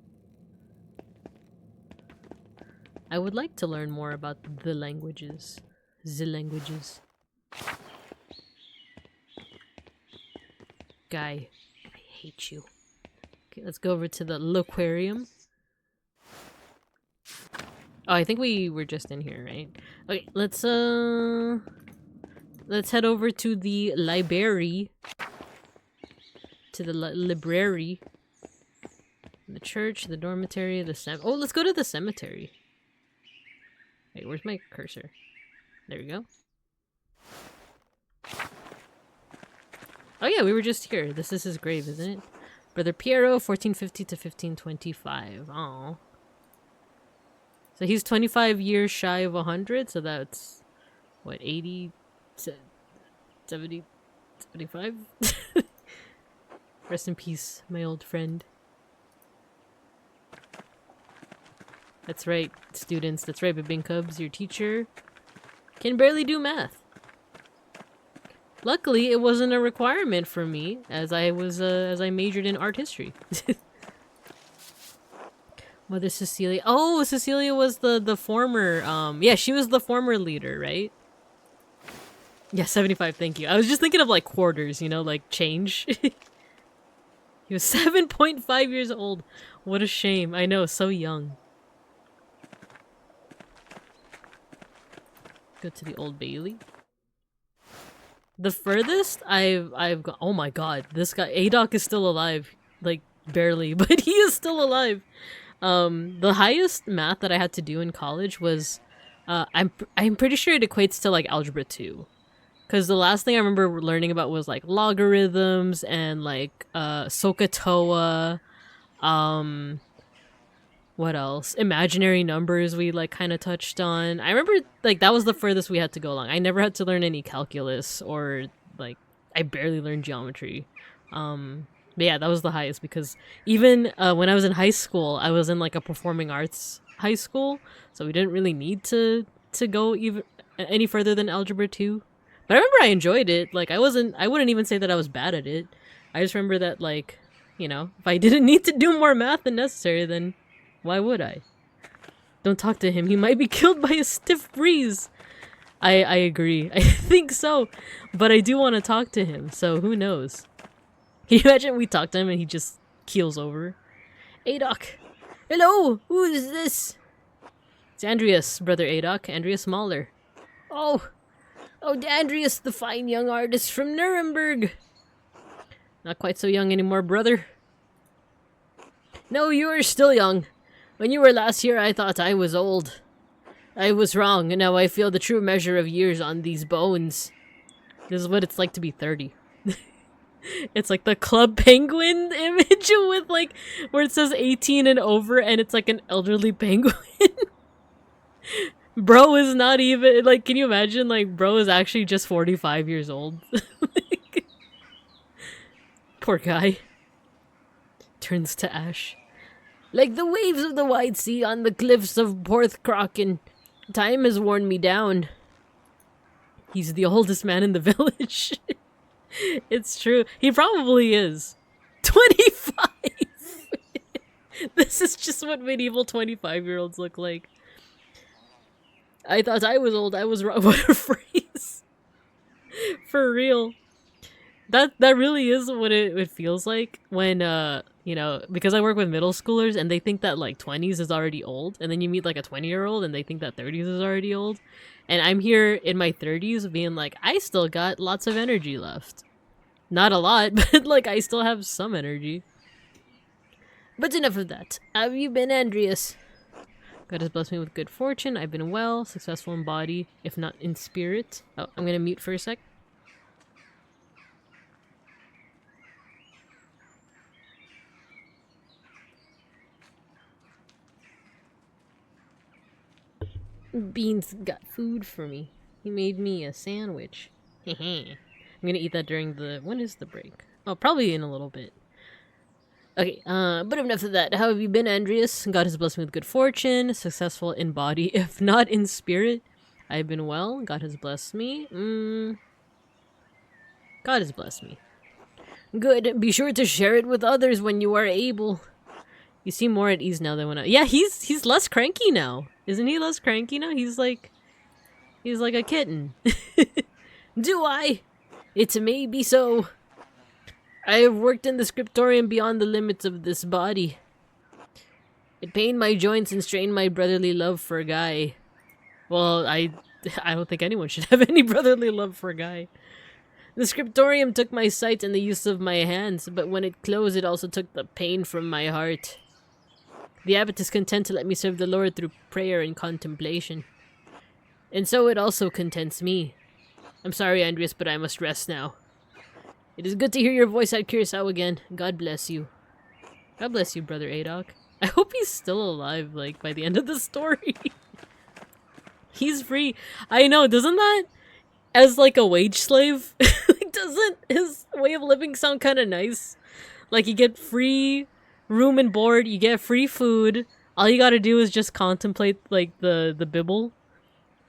I would like to learn more about the languages. The languages. Guy, I hate you. Okay, let's go over to the Loquarium. Oh, I think we were just in here, right? Okay, let's head over to the library. To the library. The church, the dormitory, the oh, let's go to the cemetery. Wait, where's my cursor? There we go. Oh yeah, we were just here. This is his grave, isn't it? Brother Piero, 1450 to 1525. Aww. So he's 25 years shy of 100, so that's, what, 80, 70, 75? Rest in peace, my old friend. That's right, students. That's right, Bibing Cubs. Your teacher can barely do math. Luckily, it wasn't a requirement for me, as I majored in art history. Mother Cecilia. Oh, Cecilia was the former, yeah, she was the former leader, right? Yeah, 75, thank you. I was just thinking of, like, quarters, you know, like, change. He was 7.5 years old. What a shame. I know, so young. Go to the Old Bailey. The furthest I've gone. Oh my god, this guy Adoc is still alive, like barely, but he is still alive. The highest math that I had to do in college was, I'm pretty sure it equates to like algebra 2, because the last thing I remember learning about was like logarithms and like SOHCAHTOA, What else? Imaginary numbers we like kind of touched on. I remember like that was the furthest we had to go along. I never had to learn any calculus or like I barely learned geometry. But yeah, that was the highest because even when I was in high school, I was in like a performing arts high school, so we didn't really need to go even any further than algebra 2. But I remember I enjoyed it. Like I wouldn't even say that I was bad at it. I just remember that like, you know, if I didn't need to do more math than necessary, then why would I? Don't talk to him. He might be killed by a stiff breeze. I agree. I think so. But I do want to talk to him, so who knows? Can you imagine we talk to him and he just keels over? Adoc! Hello! Who is this? It's Andreas, brother Adoc. Andreas Mahler. Oh! Oh, Andreas, the fine young artist from Nuremberg! Not quite so young anymore, brother. No, you are still young. When you were last here, I thought I was old. I was wrong, and now I feel the true measure of years on these bones. This is what it's like to be 30. It's like the Club Penguin image with like, where it says 18 and over, and it's like an elderly penguin. Bro is not even, like, can you imagine, like, bro is actually just 45 years old. Like, poor guy. Turns to ash. Like the waves of the wide sea on the cliffs of Porthcrocken, time has worn me down. He's the oldest man in the village. It's true. He probably is. 25! This is just what medieval 25-year-olds look like. I thought I was old. I was wrong. What a phrase. For real. That really is what it feels like when, you know, because I work with middle schoolers and they think that like 20s is already old. And then you meet like a 20-year-old and they think that 30s is already old. And I'm here in my 30s being like, I still got lots of energy left. Not a lot, but like I still have some energy. But enough of that. How have you been, Andreas? God has blessed me with good fortune. I've been well, successful in body, if not in spirit. Oh, I'm gonna mute for a sec. Beans got food for me. He made me a sandwich. I'm gonna eat that during the... When is the break? Oh, probably in a little bit. Okay, but enough of that. How have you been, Andreas? God has blessed me with good fortune, successful in body, if not in spirit. I've been well. God has blessed me. God has blessed me. Good. Be sure to share it with others when you are able. You seem more at ease now than when I... Yeah, he's less cranky now. Isn't he less cranky now? He's like a kitten. Do I? It may be so. I have worked in the scriptorium beyond the limits of this body. It pained my joints and strained my brotherly love for a guy. Well, I don't think anyone should have any brotherly love for a guy. The scriptorium took my sight and the use of my hands, but when it closed, it also took the pain from my heart. The abbot is content to let me serve the Lord through prayer and contemplation. And so it also contents me. I'm sorry, Andreas, but I must rest now. It is good to hear your voice at Curacao again. God bless you. God bless you, Brother Adoc. I hope he's still alive, like, by the end of the story. He's free. I know, doesn't that, as, like, a wage slave, doesn't his way of living sound kind of nice? Like, you get free room and board, you get free food. All you gotta do is just contemplate, like, the Bible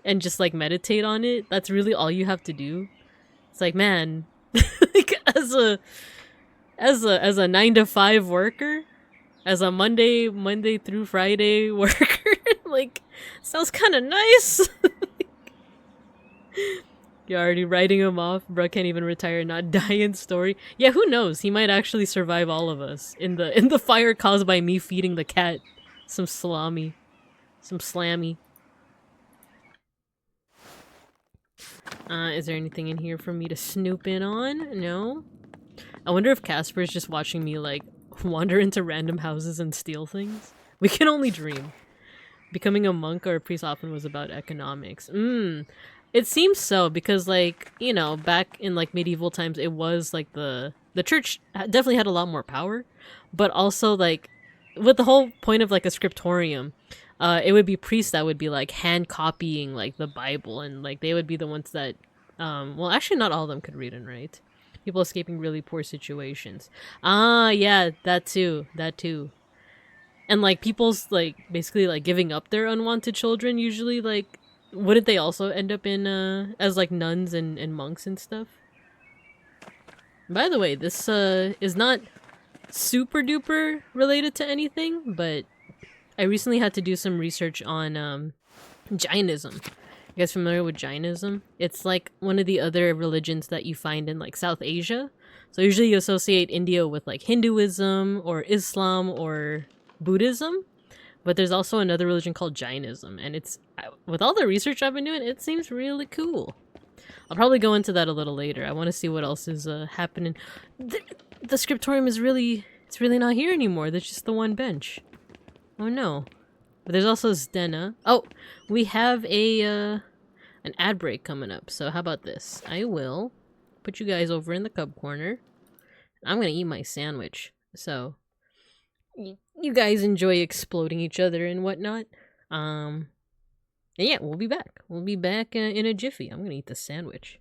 and just, like, meditate on it. That's really all you have to do. It's like, man, like, as a 9-to-5 worker, as a Monday through Friday worker, like, sounds kind of nice. You're already writing him off. Bro can't even retire and not die in story. Yeah, who knows? He might actually survive all of us in the fire caused by me feeding the cat some salami, some slammy. Is there anything in here for me to snoop in on? No. I wonder if Casper's just watching me, like, wander into random houses and steal things. We can only dream. Becoming a monk or a priest often was about economics. It seems so, because, like, you know, back in, like, medieval times, it was, like, the church definitely had a lot more power, but also, like, with the whole point of like a scriptorium, it would be priests that would be like hand copying like the Bible, and like they would be the ones that, well, actually, not all of them could read and write. People escaping really poor situations. Ah, yeah, that too. That too. And like people's like basically like giving up their unwanted children usually like wouldn't they also end up in as like nuns and monks and stuff? By the way, this is not super duper related to anything, but I recently had to do some research on Jainism. You guys familiar with Jainism? It's like one of the other religions that you find in like South Asia. So usually you associate India with like Hinduism or Islam or Buddhism, but there's also another religion called Jainism, and it's with all the research I've been doing, it seems really cool. I'll probably go into that a little later. I want to see what else is happening. The scriptorium is really, it's really not here anymore. There's just the one bench. Oh no. But there's also Zdena. Oh, we have a an ad break coming up. So how about this? I will put you guys over in the cub corner. I'm gonna eat my sandwich. So you guys enjoy exploding each other and whatnot. And yeah, we'll be back. We'll be back in a jiffy. I'm gonna eat the sandwich.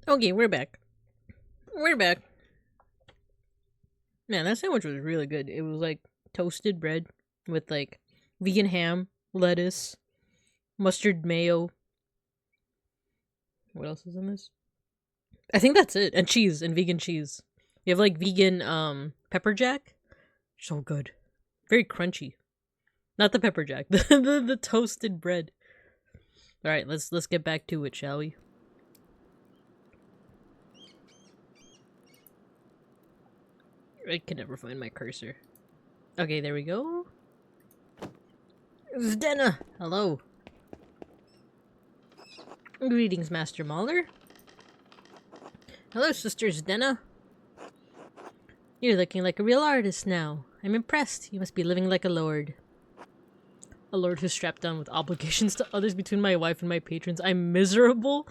Okay, we're back. We're back. Man, that sandwich was really good. It was like toasted bread with like vegan ham, lettuce, mustard mayo. What else is in this? I think that's it. And cheese and vegan cheese. You have like vegan pepper jack. So good. Very crunchy. Not the pepper jack. The toasted bread. Alright, let's get back to it, shall we? I can never find my cursor. Okay, there we go. Zdena! Hello. Greetings, Master Mahler. Hello, Sister Zdena. You're looking like a real artist now. I'm impressed. You must be living like a lord. A lord who's strapped down with obligations to others between my wife and my patrons. I'm miserable.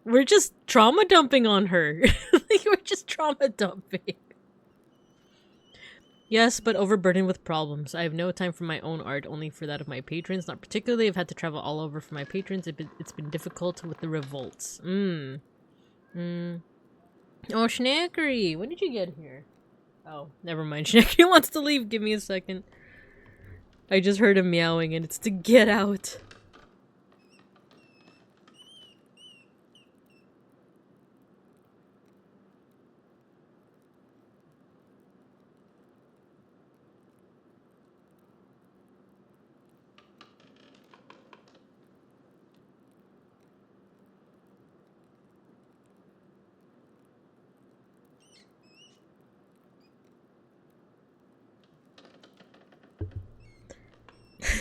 We're just trauma dumping on her. Like, we're just trauma dumping. Yes, but overburdened with problems. I have no time for my own art, only for that of my patrons. Not particularly. I've had to travel all over for my patrons. It's been difficult with the revolts. Oh, Schnackery! When did you get here? Oh, never mind. Schnackery wants to leave. Give me a second. I just heard him meowing and it's to get out.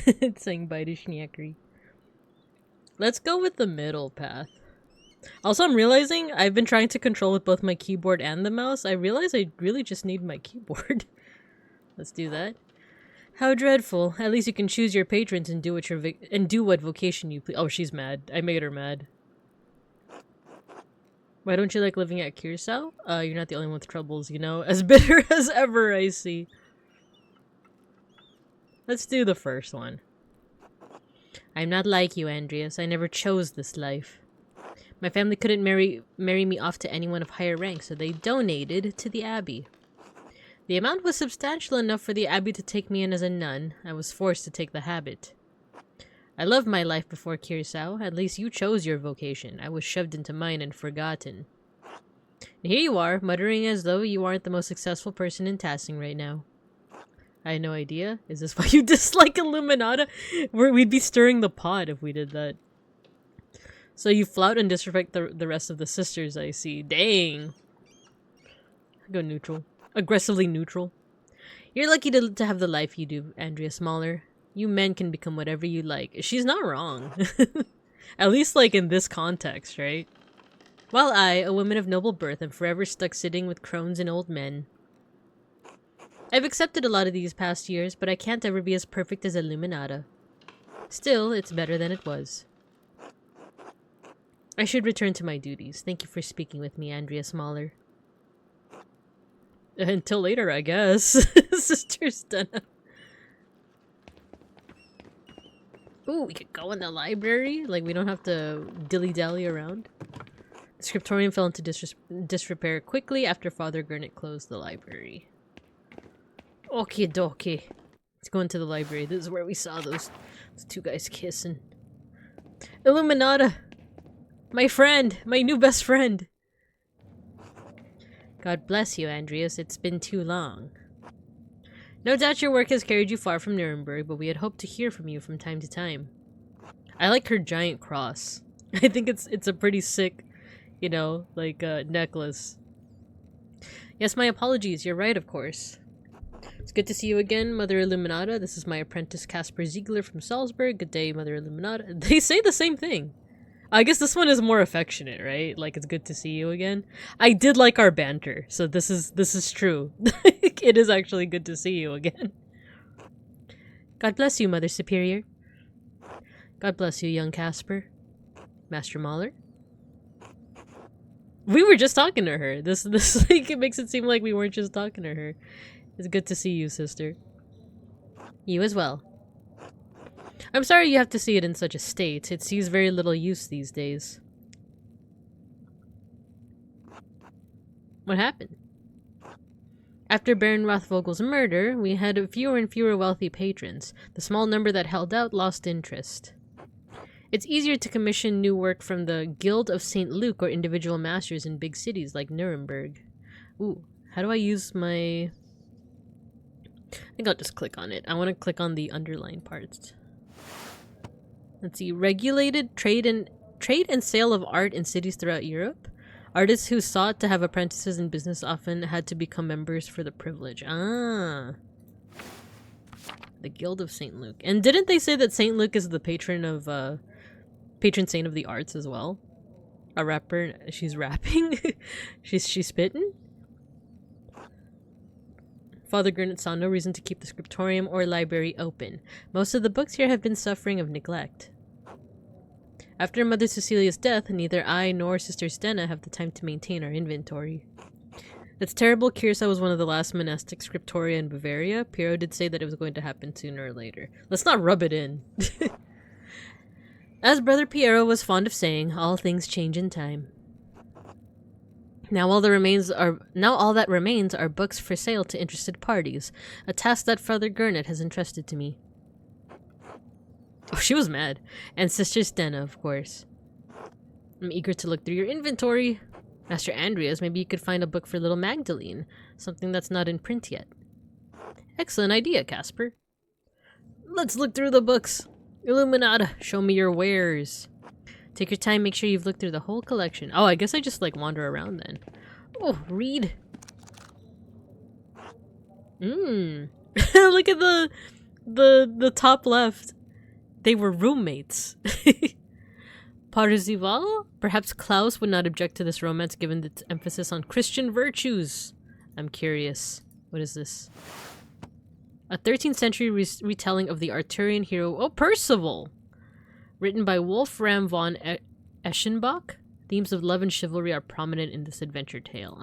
It's saying bye to Schnackery. Let's go with the middle path. Also, I'm realizing I've been trying to control with both my keyboard and the mouse. I realize I really just need my keyboard. Let's do that. How dreadful. At least you can choose your patrons and do what vocation you please. Oh, she's mad. I made her mad. Why don't you like living at Curacao? You're not the only one with troubles, you know? As bitter as ever, I see. Let's do the first one. I'm not like you, Andreas. I never chose this life. My family couldn't marry me off to anyone of higher rank, so they donated to the Abbey. The amount was substantial enough for the Abbey to take me in as a nun. I was forced to take the habit. I loved my life before Curacao. At least you chose your vocation. I was shoved into mine and forgotten. And here you are, muttering as though you aren't the most successful person in Tassing right now. I had no idea. Is this why you dislike Illuminata? We'd be stirring the pot if we did that. So you flout and disrespect the rest of the sisters, I see. Dang. Go neutral. Aggressively neutral. You're lucky to have the life you do, Andrea Smaller. You men can become whatever you like. She's not wrong. At least, like, in this context, right? While I, a woman of noble birth, am forever stuck sitting with crones and old men. I've accepted a lot of these past years, but I can't ever be as perfect as Illuminata. Still, it's better than it was. I should return to my duties. Thank you for speaking with me, Andrea Smaller. Until later, I guess. Sister Stena. Ooh, we could go in the library? Like, we don't have to dilly-dally around? The scriptorium fell into disrepair quickly after Father Gurnet closed the library. Okie dokie. Let's go into the library. This is where we saw those two guys kissing. Illuminata! My friend! My new best friend! God bless you, Andreas. It's been too long. No doubt your work has carried you far from Nuremberg, but we had hoped to hear from you from time to time. I like her giant cross. I think it's a pretty sick, you know, like, necklace. Yes, my apologies. You're right, of course. It's good to see you again, Mother Illuminata. This is my apprentice, Caspar Ziegler from Salzburg. Good day, Mother Illuminata. They say the same thing. I guess this one is more affectionate, right? Like, it's good to see you again. I did like our banter, so this is true. It is actually good to see you again. God bless you, Mother Superior. God bless you, young Caspar. Master Mahler. We were just talking to her. This like, it makes it seem like we weren't just talking to her. It's good to see you, sister. You as well. I'm sorry you have to see it in such a state. It sees very little use these days. What happened? After Baron Rothvogel's murder, we had fewer and fewer wealthy patrons. The small number that held out lost interest. It's easier to commission new work from the Guild of St. Luke or individual masters in big cities like Nuremberg. Ooh, how do I use my... I think I'll just click on it. I want to click on the underline parts. Let's see. Regulated trade and sale of art in cities throughout Europe. Artists who sought to have apprentices in business often had to become members for the privilege. Ah. The Guild of St. Luke. And didn't they say that St. Luke is the patron saint of the arts as well? A rapper. She's rapping? she's spitting? Father Gurnett saw no reason to keep the scriptorium or library open. Most of the books here have been suffering of neglect. After Mother Cecilia's death, neither I nor Sister Stena have the time to maintain our inventory. It's terrible. Kirsa was one of the last monastic scriptoria in Bavaria. Piero did say that it was going to happen sooner or later. Let's not rub it in. As Brother Piero was fond of saying, all things change in time. Now all that remains are books for sale to interested parties, a task that Father Gurnett has entrusted to me. Oh, she was mad. And Sister Stena, of course. I'm eager to look through your inventory. Master Andreas, maybe you could find a book for little Magdalene, something that's not in print yet. Excellent idea, Casper. Let's look through the books. Illuminata, show me your wares. Take your time, make sure you've looked through the whole collection. Oh, I guess I just like wander around then. Oh, read. Look at the top left. They were roommates. Parzival? Perhaps Klaus would not object to this romance given its emphasis on Christian virtues. I'm curious. What is this? A 13th century retelling of the Arthurian hero, Percival! Written by Wolfram von Eschenbach. Themes of love and chivalry are prominent in this adventure tale.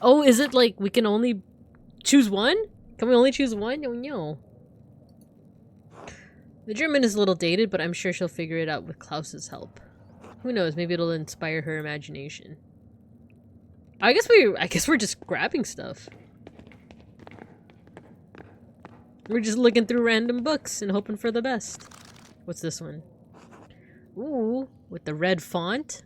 Oh, is it like we can only choose one? Can we only choose one? Oh no. The German is a little dated, but I'm sure she'll figure it out with Klaus's help. Who knows? Maybe it'll inspire her imagination. I guess we're just grabbing stuff. We're just looking through random books and hoping for the best. What's this one? Ooh, with the red font.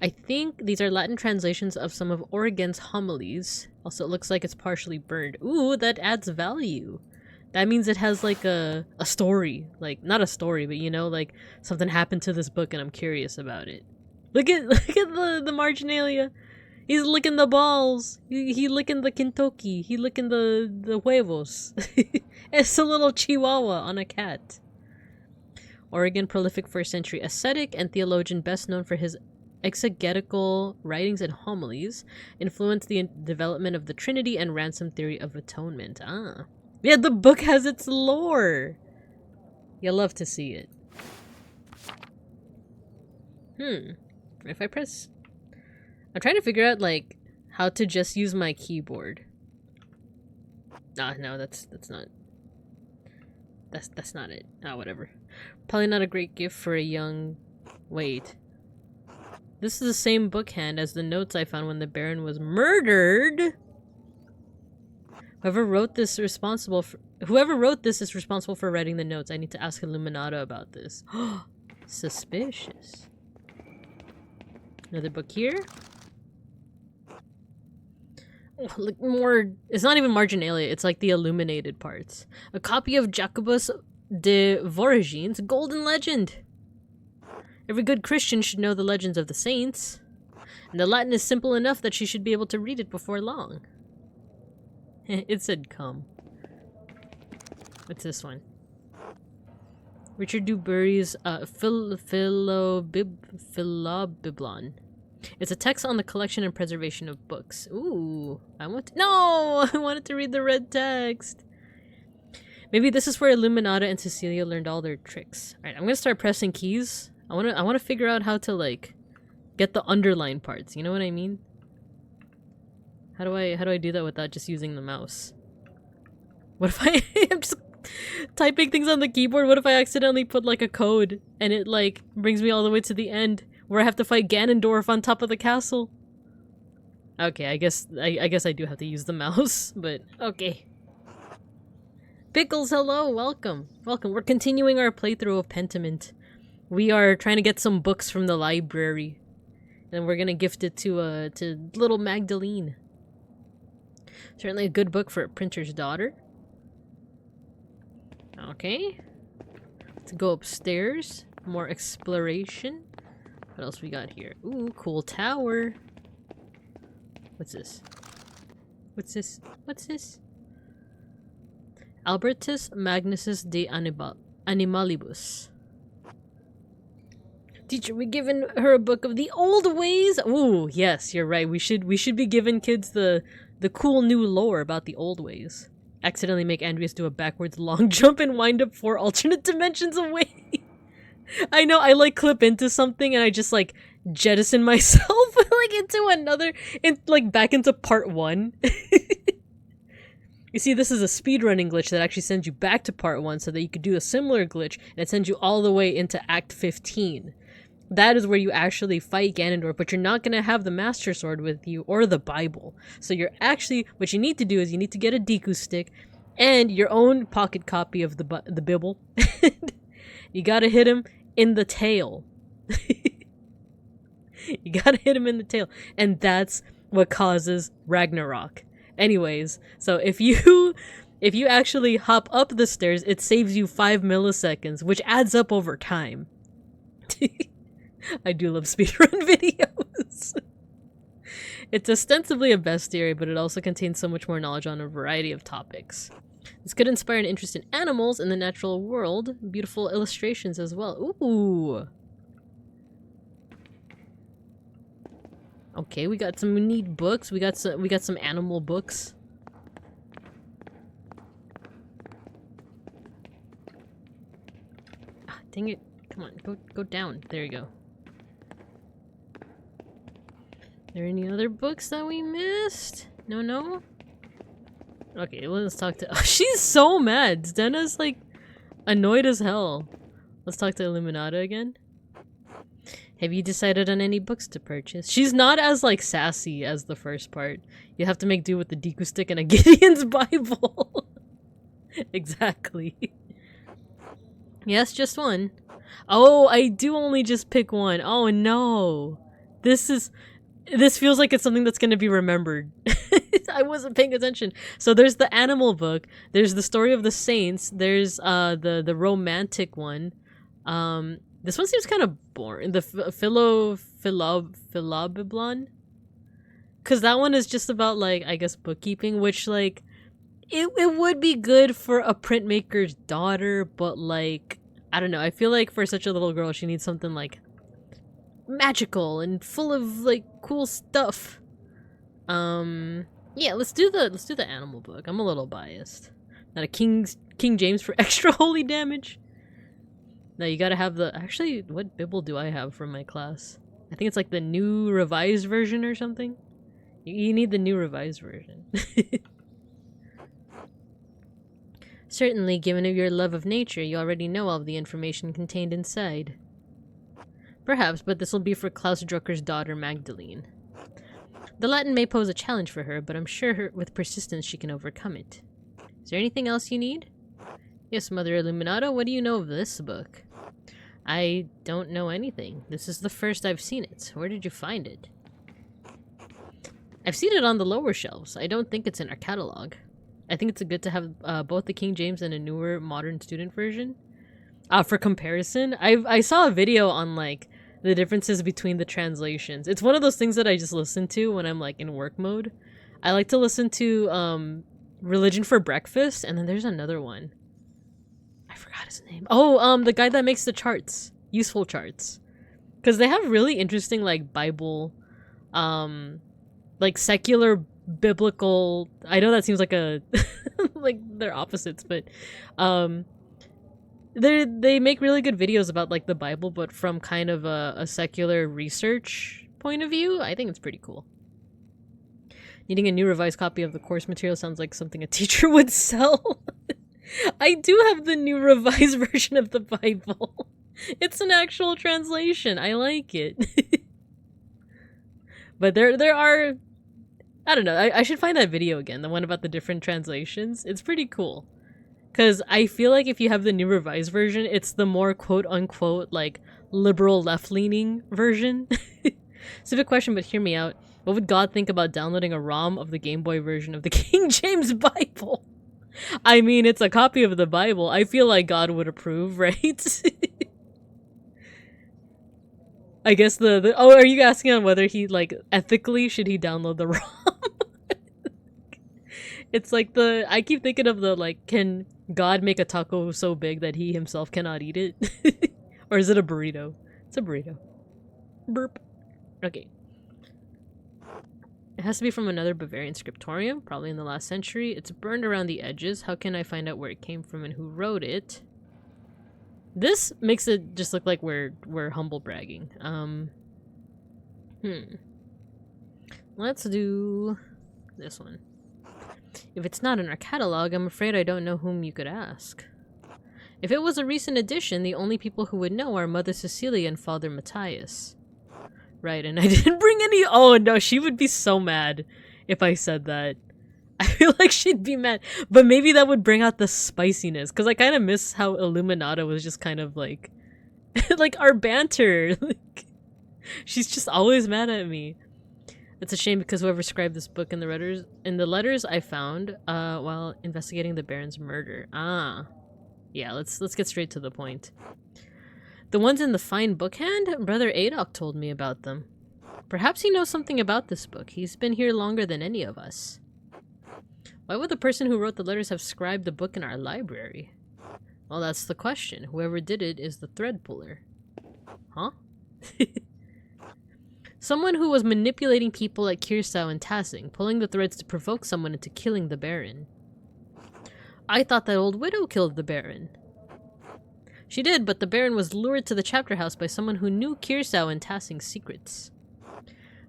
I think these are Latin translations of some of Origen's homilies. Also, it looks like it's partially burned. Ooh, that adds value. That means it has like a story. Like, not a story, but you know, like something happened to this book and I'm curious about it. Look at the marginalia. He's licking the balls. He licking the Kentucky. He licking the huevos. It's a little chihuahua on a cat. Origen, prolific 1st century ascetic and theologian best known for his exegetical writings and homilies, influenced the development of the Trinity and ransom theory of atonement. Yeah, the book has its lore. You'll love to see it. If I press... I'm trying to figure out, like, how to just use my keyboard. No, that's not... That's not it. Whatever. Probably not a great gift for a young... Wait. This is the same bookhand as the notes I found when the Baron was murdered! Whoever wrote this is responsible for writing the notes. I need to ask Illuminata about this. Suspicious. Another book here. Oh, look more. It's not even marginalia. It's like the illuminated parts. A copy of Jacobus de Voragine's Golden Legend. Every good Christian should know the legends of the saints. And the Latin is simple enough that she should be able to read it before long. It said come. What's this one? Richard Dubury's Philobiblon. It's a text on the collection and preservation of books. Ooh, I wanted to read the red text. Maybe this is where Illuminata and Cecilia learned all their tricks. Alright, I'm gonna start pressing keys. I wanna figure out how to like get the underline parts, you know what I mean? How do I do that without just using the mouse? What if I'm just typing things on the keyboard? What if I accidentally put like a code and it like brings me all the way to the end where I have to fight Ganondorf on top of the castle? Okay, I guess I do have to use the mouse, but okay. Pickles, hello, welcome. Welcome. We're continuing our playthrough of Pentiment. We are trying to get some books from the library. And we're gonna gift it to little Magdalene. Certainly a good book for a printer's daughter. Okay. Let's go upstairs. More exploration. What else we got here? Ooh, cool tower. What's this? What's this? What's this? Albertus Magnusus de Animalibus. Teacher, we given her a book of the old ways. Ooh, yes, you're right. We should be giving kids the cool new lore about the old ways. Accidentally make Andreas do a backwards long jump and wind up 4 alternate dimensions away. I know, I like clip into something and I just like jettison myself like into another, like back into part 1. You see, this is a speedrunning glitch that actually sends you back to part 1 so that you could do a similar glitch and it sends you all the way into Act 15. That is where you actually fight Ganondorf, but you're not going to have the Master Sword with you or the Bible. So you're actually, what you need to do is you need to get a Deku stick and your own pocket copy of the Bible. You gotta hit him in the tail. You gotta hit him in the tail. And that's what causes Ragnarok. Anyways, so if you actually hop up the stairs, it saves you 5 milliseconds, which adds up over time. I do love speedrun videos. It's ostensibly a bestiary, but it also contains so much more knowledge on a variety of topics. This could inspire an interest in animals in the natural world. Beautiful illustrations as well. Ooh. Okay, we got some neat books. We got some animal books. Ah, dang it. Come on, go down. There you go. Are there any other books that we missed? No? Okay, let's talk to... Oh, she's so mad! Stenna's, like, annoyed as hell. Let's talk to Illuminata again. Have you decided on any books to purchase? She's not as, like, sassy as the first part. You have to make do with the Deku stick and a Gideon's Bible. Exactly. Yes, just one. Oh, I do only just pick one. Oh, no. This feels like it's something that's going to be remembered. I wasn't paying attention. So there's the animal book. There's the story of the saints. There's the romantic one. This one seems kind of boring. The Philobiblon. Because that one is just about, like, I guess bookkeeping, which, like, it would be good for a printmaker's daughter, but, like, I don't know. I feel like for such a little girl, she needs something, like, magical and full of, like, cool stuff. Yeah, let's do the animal book. I'm a little biased. Not a King James for extra holy damage. No, you gotta have the... Actually, what Bible do I have from my class? I think it's like the new revised version or something. You need the new revised version. Certainly, given your love of nature, you already know all of the information contained inside. Perhaps, but this will be for Klaus Drucker's daughter, Magdalene. The Latin may pose a challenge for her, but I'm sure with persistence she can overcome it. Is there anything else you need? Yes, Mother Illuminata, what do you know of this book? I don't know anything. This is the first I've seen it. Where did you find it? I've seen it on the lower shelves. I don't think it's in our catalog. I think it's good to have both the King James and a newer modern student version. For comparison, I saw a video on, like, the differences between the translations. It's one of those things that I just listen to when I'm, like, in work mode. I like to listen to Religion for Breakfast, and then there's another one. I forgot his name. Oh, the guy that makes the charts. Useful charts. Because they have really interesting, like, Bible, like, secular, biblical... I know that seems like a... like, they're opposites, but... They make really good videos about, like, the Bible, but from kind of a secular research point of view. I think it's pretty cool. Needing a new revised copy of the course material sounds like something a teacher would sell. I do have the new revised version of the Bible. It's an actual translation. I like it. But there are I don't know. I should find that video again, the one about the different translations. It's pretty cool. Because I feel like if you have the New Revised Version, it's the more quote-unquote, like, liberal left-leaning version. Stupid question, but hear me out. What would God think about downloading a ROM of the Game Boy version of the King James Bible? I mean, it's a copy of the Bible. I feel like God would approve, right? I guess oh, are you asking on whether he, like, ethically should he download the ROM? It's like I keep thinking of like, can God make a taco so big that he himself cannot eat it? Or is it a burrito? It's a burrito. Burp. Okay. It has to be from another Bavarian scriptorium, probably in the last century. It's burned around the edges. How can I find out where it came from and who wrote it? This makes it just look like we're humble bragging. Let's do this one. If it's not in our catalog, I'm afraid I don't know whom you could ask. If it was a recent addition, the only people who would know are Mother Cecilia and Father Matthias. Right, and I didn't bring any- Oh no, she would be so mad if I said that. I feel like she'd be mad. But maybe that would bring out the spiciness, because I kind of miss how Illuminata was just kind of like... like our banter. Like, she's just always mad at me. It's a shame because whoever scribed this book in the letters I found while investigating the Baron's murder. Yeah, let's get straight to the point. The ones in the fine bookhand? Brother Adok told me about them. Perhaps he knows something about this book. He's been here longer than any of us. Why would the person who wrote the letters have scribed the book in our library? Well, that's the question. Whoever did it is the thread puller. Huh? Someone who was manipulating people like Kirsau and Tassing, pulling the threads to provoke someone into killing the Baron. I thought that old widow killed the Baron. She did, but the Baron was lured to the chapter house by someone who knew Kirsau and Tassing's secrets.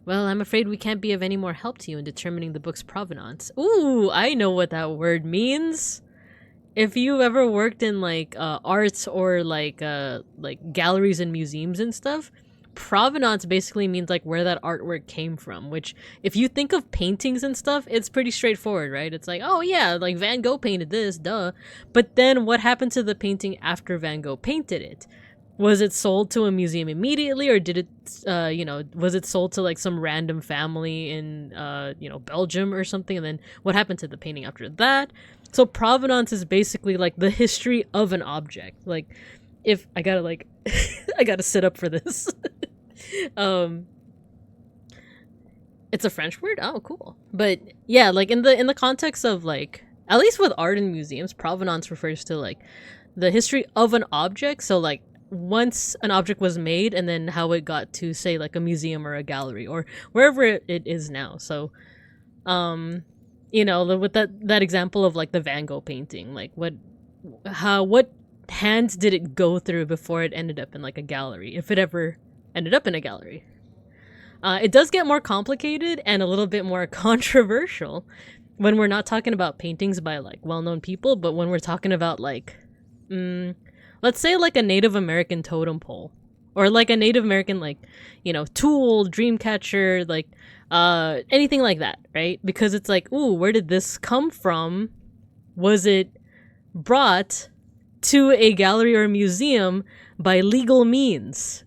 Well, I'm afraid we can't be of any more help to you in determining the book's provenance. Ooh, I know what that word means! If you've ever worked in, like, arts or, like galleries and museums and stuff, provenance basically means like where that artwork came from, which if you think of paintings and stuff, it's pretty straightforward, right? It's like, oh yeah, like Van Gogh painted this, duh. But then what happened to the painting after Van Gogh painted it? Was it sold to a museum immediately, or did it, was it sold to like some random family in, Belgium or something? And then what happened to the painting after that? So provenance is basically like the history of an object. Like, if I gotta like, I gotta sit up for this. It's a French word? Oh, cool. But yeah, like in the context of like, at least with art and museums, provenance refers to like the history of an object. So like once an object was made and then how it got to say like a museum or a gallery or wherever it is now. So, with that example of like the Van Gogh painting, like what hands did it go through before it ended up in like a gallery, if it ever ended up in a gallery. It does get more complicated and a little bit more controversial when we're not talking about paintings by like well-known people, but when we're talking about like let's say like a Native American totem pole, or like a Native American like tool, dream catcher, like anything like that, right? Because it's like, ooh, where did this come from? Was it brought to a gallery or a museum by legal means?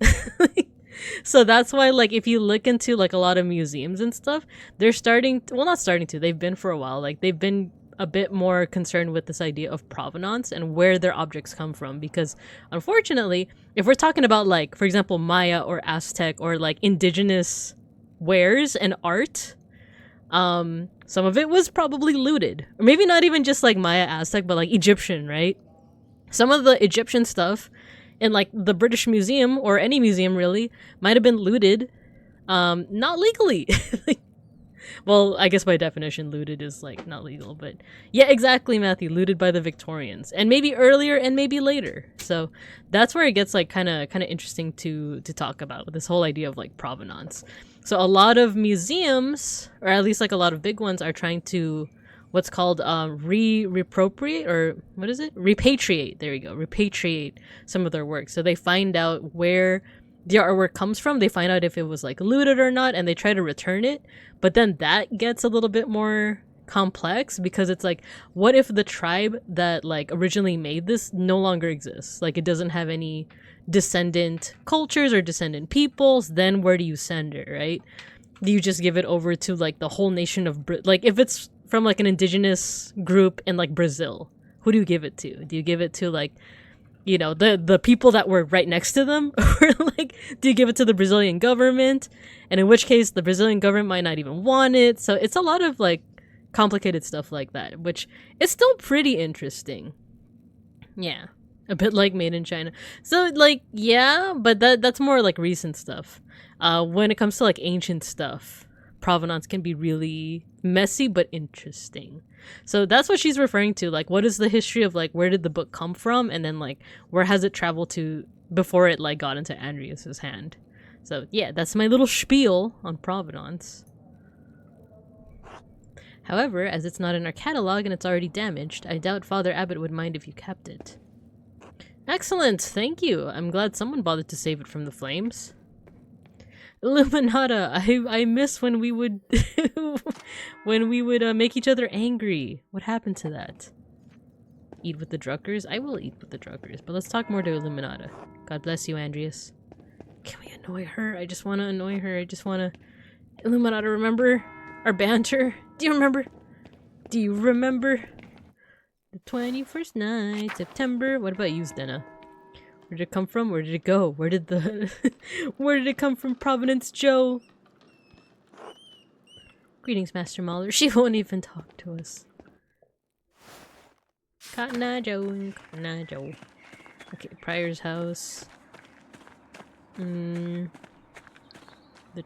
So that's why, like, if you look into like a lot of museums and stuff, they're they've been for a while, like they've been a bit more concerned with this idea of provenance and where their objects come from, because unfortunately, if we're talking about like, for example, Maya or Aztec or like indigenous wares and art, some of it was probably looted, or maybe not even just like Maya, Aztec, but like Egyptian, right? Some of the Egyptian stuff in like the British Museum or any museum really might have been looted, not legally. Well, I guess by definition looted is like not legal, but yeah, exactly, Matthew, looted by the Victorians, and maybe earlier and maybe later. So that's where it gets like kind of interesting to talk about this whole idea of like provenance. So a lot of museums, or at least like a lot of big ones, are trying to what's called reappropriate, or what is it? Repatriate. There you go. Repatriate some of their work. So they find out where the artwork comes from. They find out if it was like looted or not, and they try to return it. But then that gets a little bit more complex because it's like, what if the tribe that like originally made this no longer exists? Like it doesn't have any descendant cultures or descendant peoples. Then where do you send it, right? Do you just give it over to like the whole nation of like if it's from like an indigenous group in like Brazil, who do you give it to? Do you give it to like, you know, the people that were right next to them? Or like, do you give it to the Brazilian government? And in which case the Brazilian government might not even want it. So it's a lot of like complicated stuff like that, which is still pretty interesting. Yeah. A bit like Made in China. So like, yeah, but that's more like recent stuff. When it comes to like ancient stuff, provenance can be really messy but interesting. So that's what she's referring to. Like, what is the history of like where did the book come from, and then like where has it traveled to before it like got into Andreas's hand. So yeah, that's my little spiel on provenance. However, as it's not in our catalog and it's already damaged, I doubt Father Abbot would mind if you kept it. Excellent, thank you. I'm glad someone bothered to save it from the flames. Illuminata, I miss when we would make each other angry. What happened to that? Eat with the Druckers? I will eat with the Druckers, but let's talk more to Illuminata. God bless you, Andreas. Can we annoy her? I just want to annoy her. I just want to... Illuminata, remember our banter? Do you remember? Do you remember? The 21st night, September. What about you, Stena? Where did it come from? Where did it go? Where did the... Where did it come from, Providence Joe? Greetings, Master Mahler. She won't even talk to us. Cotton Eye Joe, Cotton Eye Joe. Okay, Prior's house. The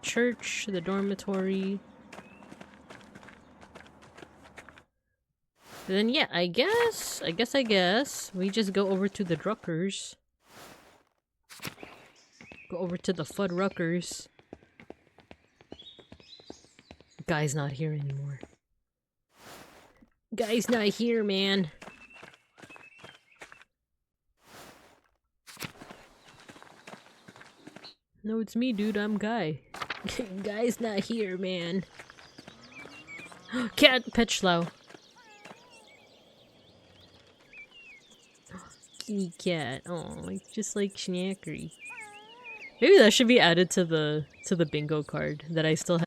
church, the dormitory. Then yeah, I guess we just go over to the Druckers. Go over to the Fuddruckers. Guy's not here anymore. Guy's not here, man. No, it's me, dude. I'm Guy. Guy's not here, man. Cat Petschlau. Kitty cat. Oh, just like Schnackery. Maybe that should be added to the bingo card that I still have.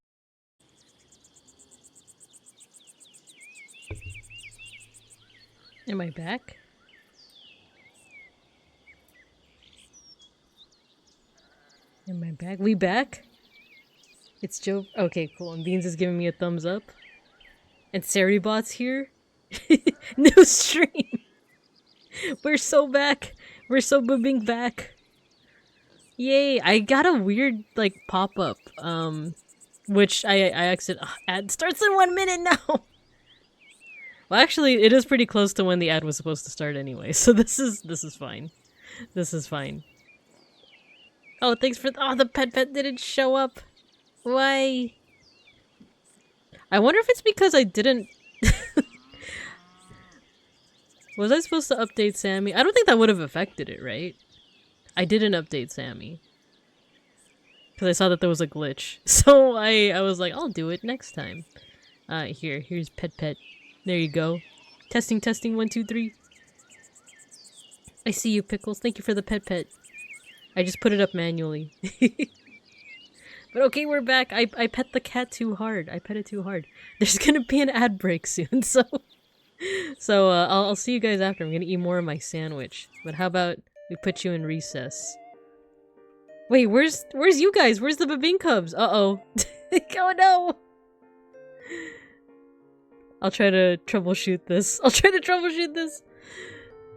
Am I back? Am I back? We back? It's Joe. Okay, cool. And Beans is giving me a thumbs up. And Saribot's here. New stream. We're so back. We're so booming back. Yay! I got a weird like pop up. Which I exited. Ad starts in 1 minute now. Well, actually, it is pretty close to when the ad was supposed to start anyway. So this is fine. This is fine. Oh, thanks for the pet didn't show up. Why? I wonder if it's because I didn't... Was I supposed to update Sammy? I don't think that would have affected it, right? I didn't update Sammy. Because I saw that there was a glitch. So I was like, I'll do it next time. Here's Pet. There you go. Testing, 1, 2, 3. I see you, Pickles. Thank you for the pet. I just put it up manually. But okay, we're back. I pet the cat too hard. I pet it too hard. There's gonna be an ad break soon, so... I'll see you guys after. I'm gonna eat more of my sandwich. But how about we put you in recess? Wait, where's you guys? Where's the Babine Cubs? Uh-oh. Oh no! I'll try to troubleshoot this.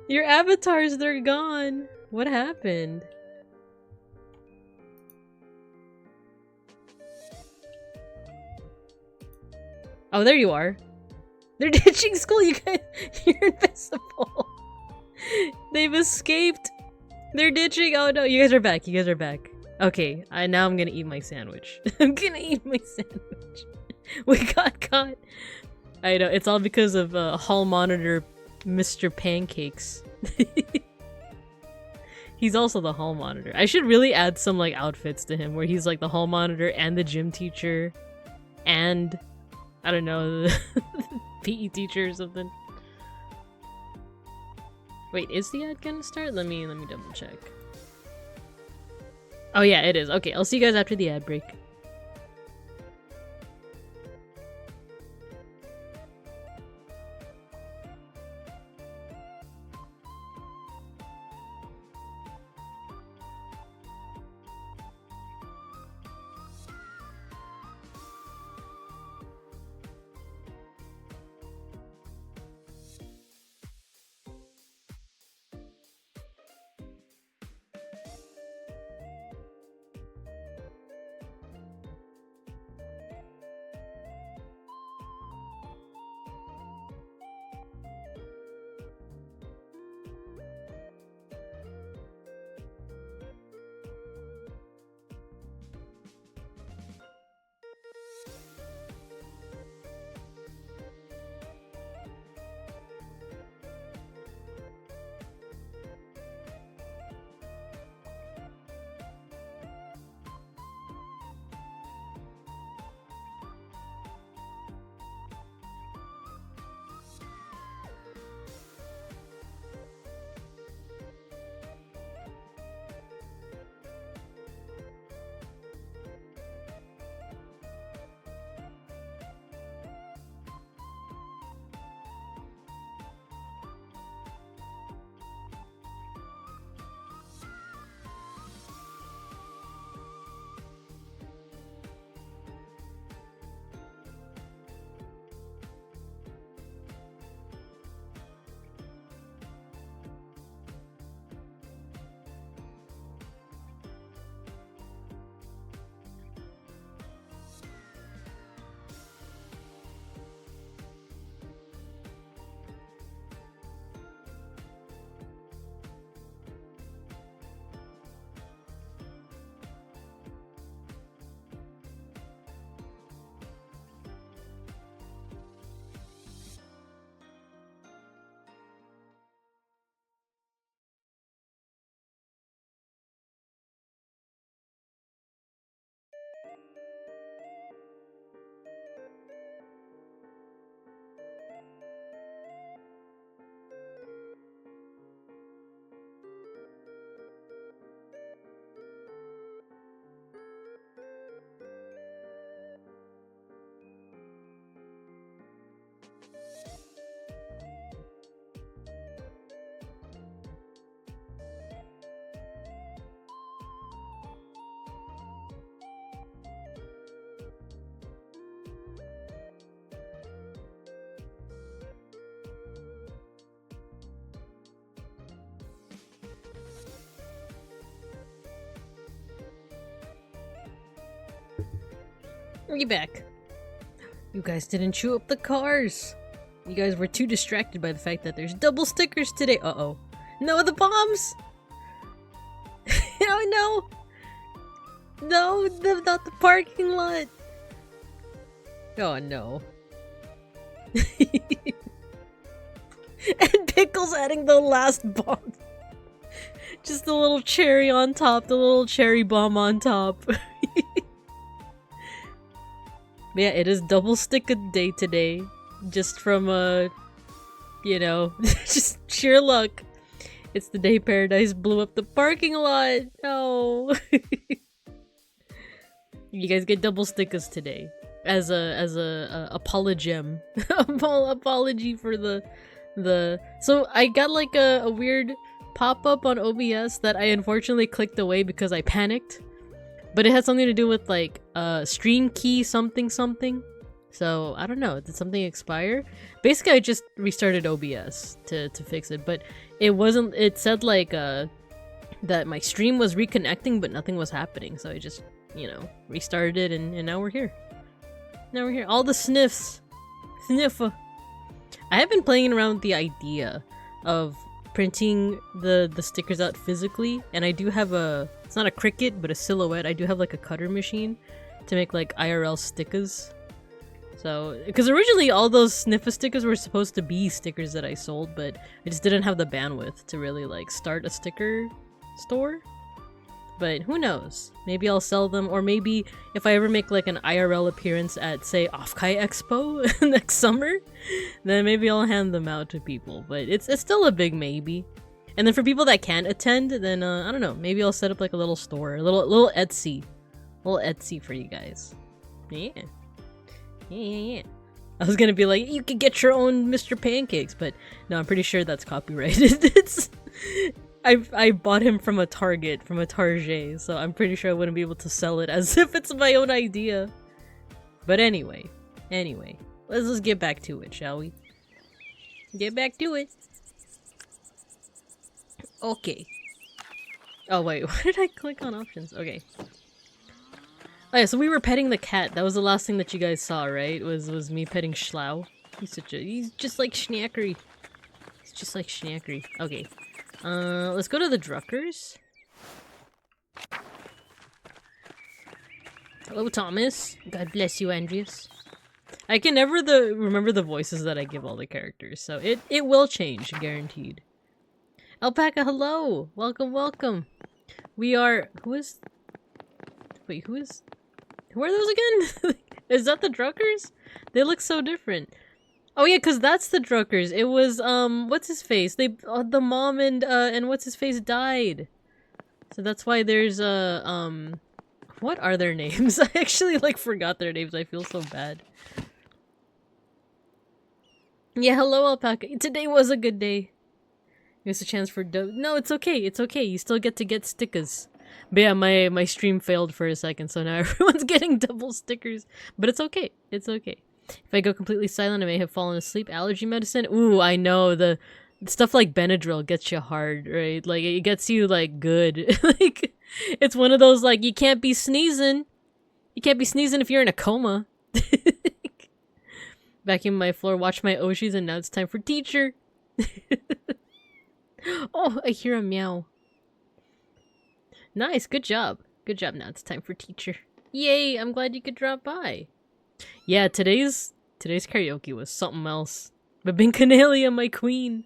Your avatars, they're gone. What happened? Oh, there you are. They're ditching school, you guys. You're invisible. They've escaped. They're ditching. Oh no, you guys are back. Okay, now I'm gonna eat my sandwich. We got caught. I know, it's all because of hall monitor Mr. Pancakes. He's also the hall monitor. I should really add some like outfits to him where he's like the hall monitor and the gym teacher and I don't know, the PE teacher or something. Wait, is the ad gonna start? Let me double check. Oh yeah, it is. Okay, I'll see you guys after the ad break. We're back. You guys didn't chew up the cars. You guys were too distracted by the fact that there's double stickers today. Uh-oh. No, the bombs! Oh no! No, not the parking lot! Oh no. And Pickle's adding the last bomb. Just the little cherry on top, the little cherry bomb on top. Yeah, it is double sticker day today. Just from, you know, just sheer luck. It's the day Paradise blew up the parking lot. No. You guys get double stickers today. As a apologem. Apology for the... So I got like a weird pop-up on OBS that I unfortunately clicked away because I panicked. But it had something to do with like stream key something something. So I don't know, did something expire? Basically I just restarted OBS to fix it, but it wasn't, it said like that my stream was reconnecting but nothing was happening, so I just, you know, restarted it and now we're here. Now we're here. All the sniffs. Sniffa. I have been playing around with the idea of printing the stickers out physically, and I do have a, it's not a Cricut, but a Silhouette. I do have like a cutter machine to make like IRL stickers. So, because originally all those Sniffa stickers were supposed to be stickers that I sold, but I just didn't have the bandwidth to really like start a sticker store. But who knows? Maybe I'll sell them, or maybe if I ever make like an IRL appearance at, say, Offkai Expo next summer, then maybe I'll hand them out to people. But it's still a big maybe. And then for people that can't attend, then I don't know, maybe I'll set up like a little store, a little Etsy for you guys. Yeah. I was gonna be like, you could get your own Mr. Pancakes, but no, I'm pretty sure that's copyrighted. I bought him from a Target, from a Target, so I'm pretty sure I wouldn't be able to sell it as if it's my own idea. But anyway, let's just get back to it, shall we? Get back to it. Okay. Oh wait, why did I click on options? Okay. Oh yeah, so we were petting the cat. That was the last thing that you guys saw, right? Was me petting Schlau. He's just like Schnackery. He's just like Schnackery. Okay. Let's go to the Druckers. Hello, Thomas. God bless you, Andreas. I can never remember the voices that I give all the characters, so it will change, guaranteed. Alpaca, hello! Welcome. We are... Who are those again? Is that the Druckers? They look so different. Oh yeah, because that's the Druckers. It was, what's his face? The mom and what's his face died. So that's why there's, what are their names? I actually, like, forgot their names. I feel so bad. Yeah, hello, Alpaca. Today was a good day. Here's a chance for no, it's okay. You still get to get stickers. But yeah, my stream failed for a second, so now everyone's getting double stickers. But it's okay. If I go completely silent, I may have fallen asleep. Allergy medicine? Ooh, I know. The stuff like Benadryl gets you hard, right? Like, it gets you, like, good. Like, it's one of those, like, you can't be sneezing. You can't be sneezing if you're in a coma. Vacuum my floor, watch my Oshis, and now it's time for teacher. Oh, I hear a meow. Nice, good job. Good job, now it's time for teacher. Yay, I'm glad you could drop by. Yeah, today's karaoke was something else. Babinkanelia, my queen.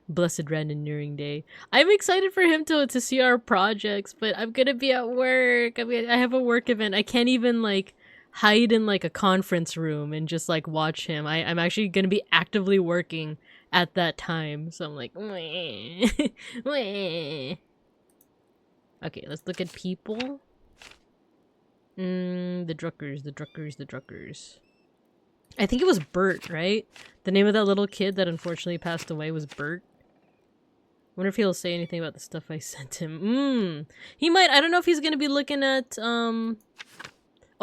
Blessed randoneering day. I'm excited for him to see our projects, but I'm gonna be at work. I have a work event. I can't even, like, hide in, like, a conference room and just, like, watch him. I'm actually gonna be actively working at that time. So I'm like, wah, wah. Okay, let's look at people. The Druckers. I think it was Bert, right? The name of that little kid that unfortunately passed away was Bert. Wonder if he'll say anything about the stuff I sent him. He might. I don't know if he's gonna be looking at, Oh,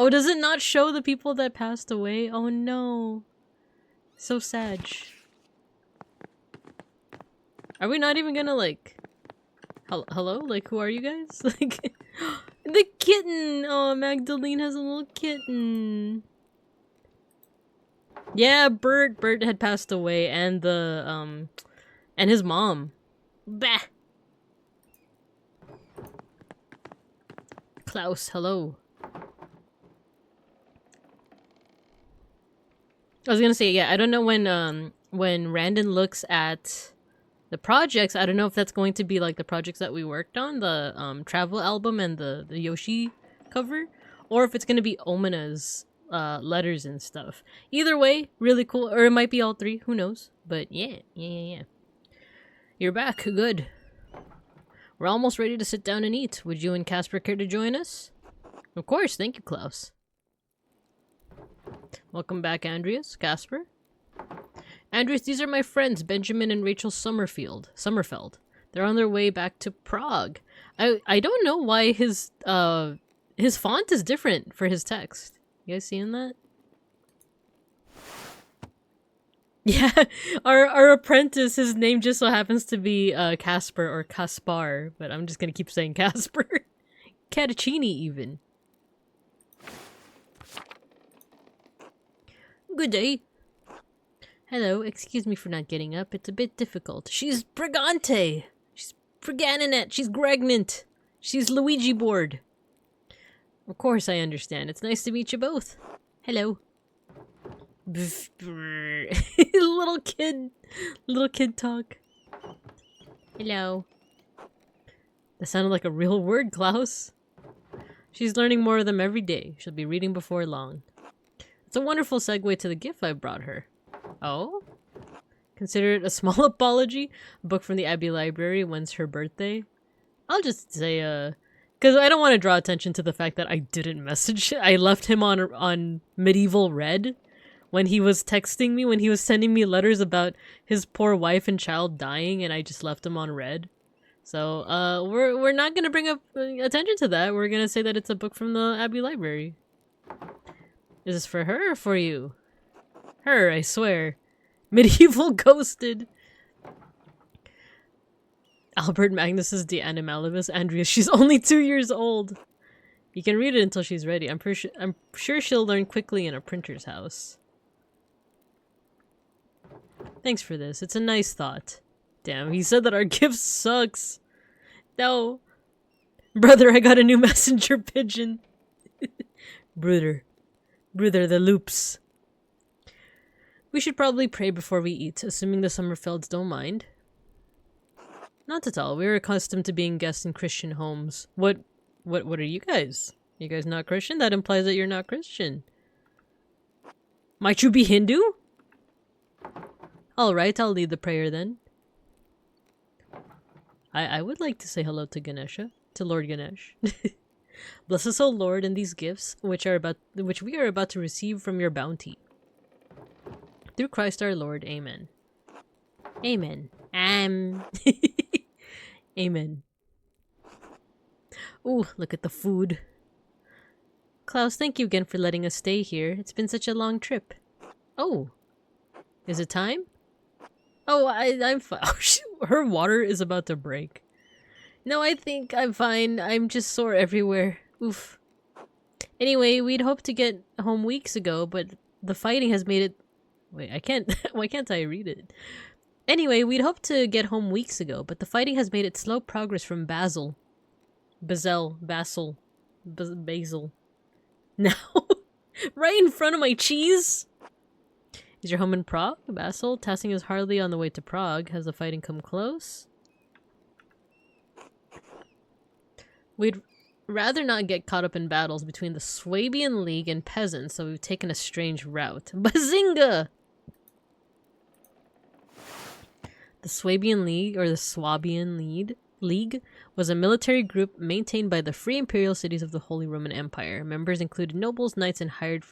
does it not show the people that passed away? Oh no. So sad. Are we not even gonna, like... Hello? Like, who are you guys? Like... The kitten! Oh, Magdalene has a little kitten. Yeah, Bert had passed away, and the, and his mom. Bah! Klaus, hello. I was gonna say, yeah, I don't know when Randon looks at the projects, I don't know if that's going to be like the projects that we worked on, the travel album and the Yoshi cover, or if it's gonna be Omina's letters and stuff. Either way, really cool, or it might be all three, who knows? But yeah. You're back, good. We're almost ready to sit down and eat. Would you and Casper care to join us? Of course, thank you, Klaus. Welcome back, Andreas, Casper. Andreas, these are my friends, Benjamin and Rachel Sommerfeld. They're on their way back to Prague. I don't know why his font is different for his text. You guys seeing that? Yeah, our apprentice, his name just so happens to be Casper or Kaspar, but I'm just gonna keep saying Casper. Cattuccini, even. Good day. Hello, excuse me for not getting up. It's a bit difficult. She's Brigante. She's Briganinet. She's Gregnant. She's Luigi board. Of course I understand. It's nice to meet you both. Hello. Little kid talk. Hello. That sounded like a real word, Klaus. She's learning more of them every day. She'll be reading before long. It's a wonderful segue to the gift I brought her. Oh? Consider it a small apology. A book from the Abbey Library. When's her birthday? I'll just say, because I don't want to draw attention to the fact that I didn't message. I left him on medieval red when he was texting me, when he was sending me letters about his poor wife and child dying, and I just left him on red. So, we're not gonna bring up attention to that. We're gonna say that it's a book from the Abbey Library. Is this for her or for you? Her, I swear. Medieval ghosted. Albert Magnus's De Animalibus. Andrea, she's only 2 years old. You can read it until she's ready. I'm sure she'll learn quickly in a printer's house. Thanks for this. It's a nice thought. Damn, he said that our gift sucks. No. Brother, I got a new messenger pigeon. Brother, the loops. We should probably pray before we eat, assuming the Sommerfelds don't mind. Not at all. We're accustomed to being guests in Christian homes. What are you guys? You guys not Christian? That implies that you're not Christian. Might you be Hindu? Alright, I'll lead the prayer then. I would like to say hello to Ganesha, to Lord Ganesh. Bless us, O Lord, in these gifts which we are about to receive from your bounty. Through Christ our Lord, amen. Amen. Amen. Ooh, look at the food. Klaus, thank you again for letting us stay here. It's been such a long trip. Oh. Is it time? Oh, I'm fine. Oh, her water is about to break. No, I think I'm fine. I'm just sore everywhere. Oof. Anyway, we'd hoped to get home weeks ago, but the fighting has made it... Wait, I can't... Why can't I read it? Anyway, we'd hoped to get home weeks ago, but the fighting has made it slow progress from Basil. Basil. Now, right in front of my cheese? Is your home in Prague? Basil, Tassing is hardly on the way to Prague. Has the fighting come close? We'd rather not get caught up in battles between the Swabian League and peasants, so we've taken a strange route. Bazinga! The Swabian League, or the Swabian League, was a military group maintained by the free imperial cities of the Holy Roman Empire. Members included nobles, knights, and hired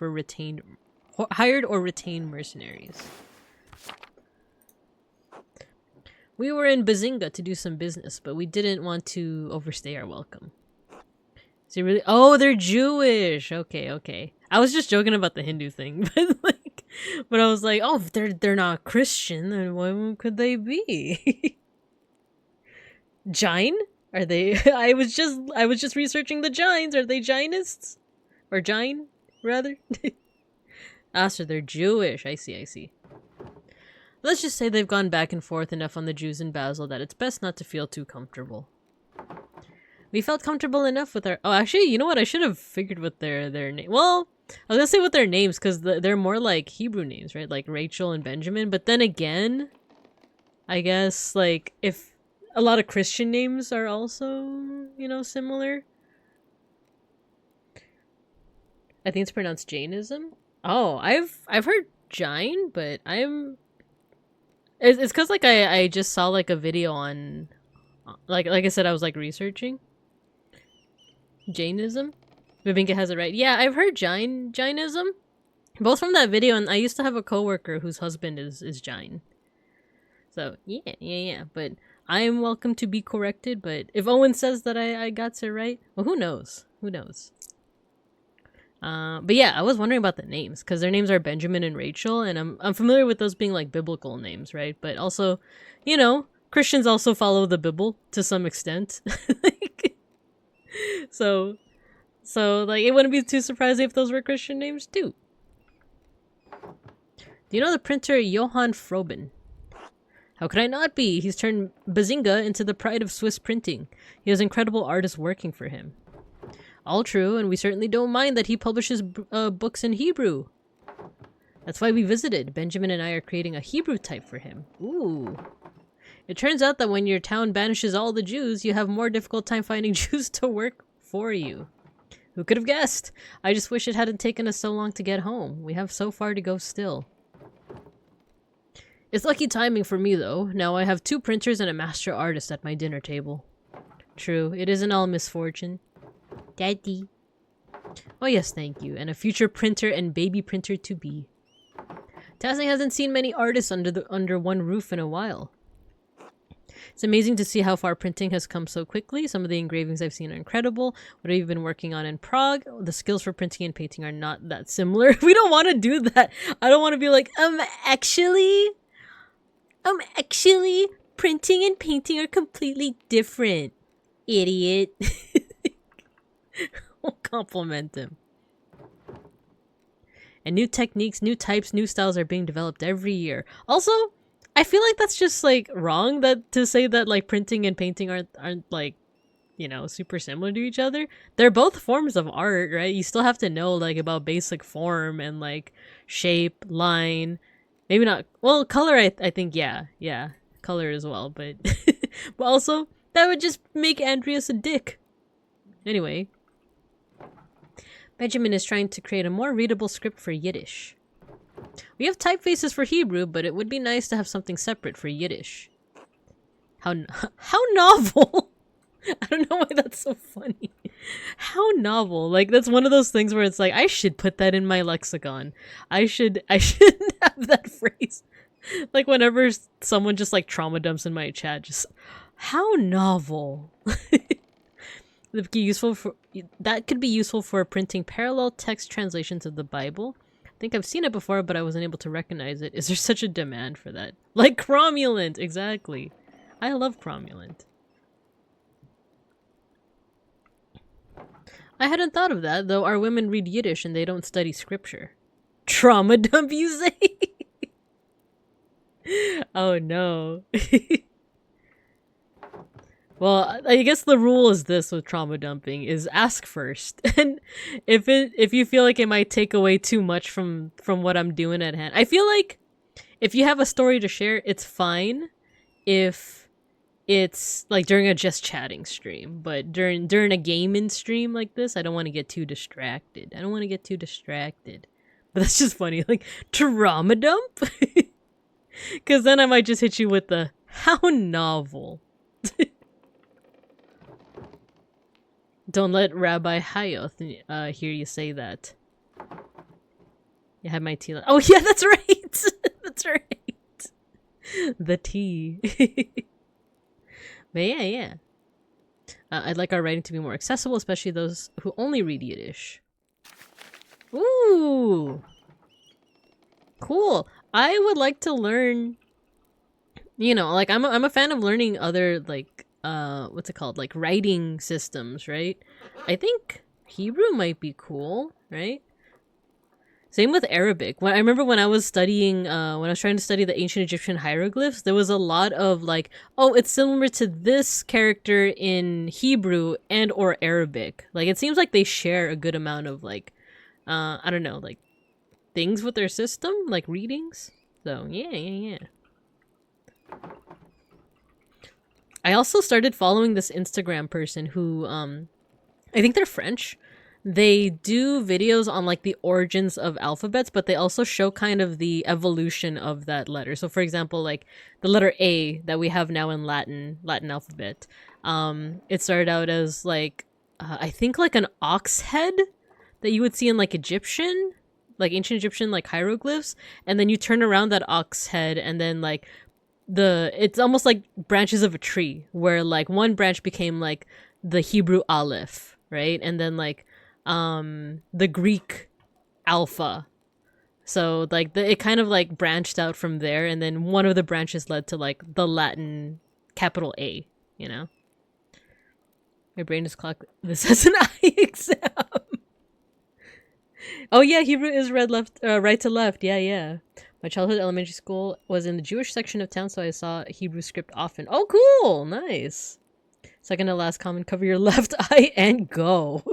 or retained mercenaries. We were in Bazinga to do some business, but we didn't want to overstay our welcome. Is it really? Oh, they're Jewish. Okay. I was just joking about the Hindu thing, but I was like, oh, if they're not Christian, then what could they be? Jain? Are they? I was just researching the Jains. Are they Jainists? Or Jain, rather? Ah, so they're Jewish. I see. Let's just say they've gone back and forth enough on the Jews in Basel that it's best not to feel too comfortable. We felt comfortable enough with our... Oh, actually, you know what? I should have figured what their name... Well, I was gonna say what their names, because they're more like Hebrew names, right? Like Rachel and Benjamin. But then again, I guess, like, if a lot of Christian names are also, you know, similar. I think it's pronounced Jainism. Oh, I've heard Jain, but it's because like I just saw like a video on like I said, I was like researching Jainism. Babinka has it right. Yeah, I've heard Jainism, both from that video, and I used to have a coworker whose husband is Jain. So yeah. But I am welcome to be corrected. But if Owen says that I got it right, well, who knows? But yeah, I was wondering about the names, because their names are Benjamin and Rachel, and I'm familiar with those being like biblical names, right? But also, you know, Christians also follow the Bible to some extent. So like it wouldn't be too surprising if those were Christian names too. Do you know the printer Johann Froben? How could I not be? He's turned Bazinga into the pride of Swiss printing. He has incredible artists working for him. All true, and we certainly don't mind that he publishes books in Hebrew. That's why we visited. Benjamin and I are creating a Hebrew type for him. Ooh. It turns out that when your town banishes all the Jews, you have more difficult time finding Jews to work for you. Who could have guessed? I just wish it hadn't taken us so long to get home. We have so far to go still. It's lucky timing for me, though. Now I have 2 printers and a master artist at my dinner table. True, it isn't all misfortune. Daddy. Oh yes, thank you. And a future printer and baby printer to be. Tassie hasn't seen many artists under one roof in a while. It's amazing to see how far printing has come so quickly. Some of the engravings I've seen are incredible. What I've been working on in Prague, the skills for printing and painting are not that similar. We don't want to do that. I don't want to be like, actually, printing and painting are completely different. Idiot. We'll compliment him. And new techniques, new types, new styles are being developed every year. Also, I feel like that's just like wrong to say that like printing and painting aren't like, you know, super similar to each other. They're both forms of art, right? You still have to know like about basic form and like shape, line. Maybe not, well, color I think yeah, color as well, but but also that would just make Andreas a dick. Anyway, Benjamin is trying to create a more readable script for Yiddish. We have typefaces for Hebrew, but it would be nice to have something separate for Yiddish. How novel! I don't know why that's so funny. How novel. Like, that's one of those things where it's like, I should put that in my lexicon. I should have that phrase. Like, whenever someone just, like, trauma dumps in my chat, just, how novel. That could be useful for printing parallel text translations of the Bible. I think I've seen it before, but I wasn't able to recognize it. Is there such a demand for that? Like Cromulent, exactly. I love Cromulent. I hadn't thought of that, though our women read Yiddish and they don't study scripture. Trauma dump, you say? Oh no. Well, I guess the rule is this with trauma dumping is ask first. And if you feel like it might take away too much from what I'm doing at hand. I feel like if you have a story to share, it's fine if it's like during a just chatting stream, but during a gaming stream like this, I don't want to get too distracted. But that's just funny, like trauma dump? Cuz then I might just hit you with the how novel. Don't let Rabbi Hayoth hear you say that. You have my tea. Oh yeah, that's right. That's right. The tea. But yeah. I'd like our writing to be more accessible, especially those who only read Yiddish. Ooh. Cool. I would like to learn, you know, like I'm a fan of learning other like what's it called, like writing systems, right? I think Hebrew might be cool, right? Same with Arabic. I remember when I was studying, when I was trying to study the ancient Egyptian hieroglyphs, there was a lot of like, oh, it's similar to this character in Hebrew and or Arabic. Like, it seems like they share a good amount of like, I don't know, like things with their system, like readings. So yeah. I also started following this Instagram person who, I think they're French. They do videos on like the origins of alphabets, but they also show kind of the evolution of that letter. So for example, like the letter A that we have now in Latin alphabet, it started out as like, I think like an ox head that you would see in like Egyptian, like ancient Egyptian, like hieroglyphs. And then you turn around that ox head and then like it's almost like branches of a tree where like one branch became like the Hebrew aleph, right? And then like the Greek alpha. So like it kind of like branched out from there, and then one of the branches led to like the Latin capital A, you know? My brain is clocked. This has an eye exam. Oh yeah, Hebrew is right to left. Yeah. My childhood elementary school was in the Jewish section of town, so I saw Hebrew script often. Oh, cool! Nice. Second to last comment, cover your left eye and go.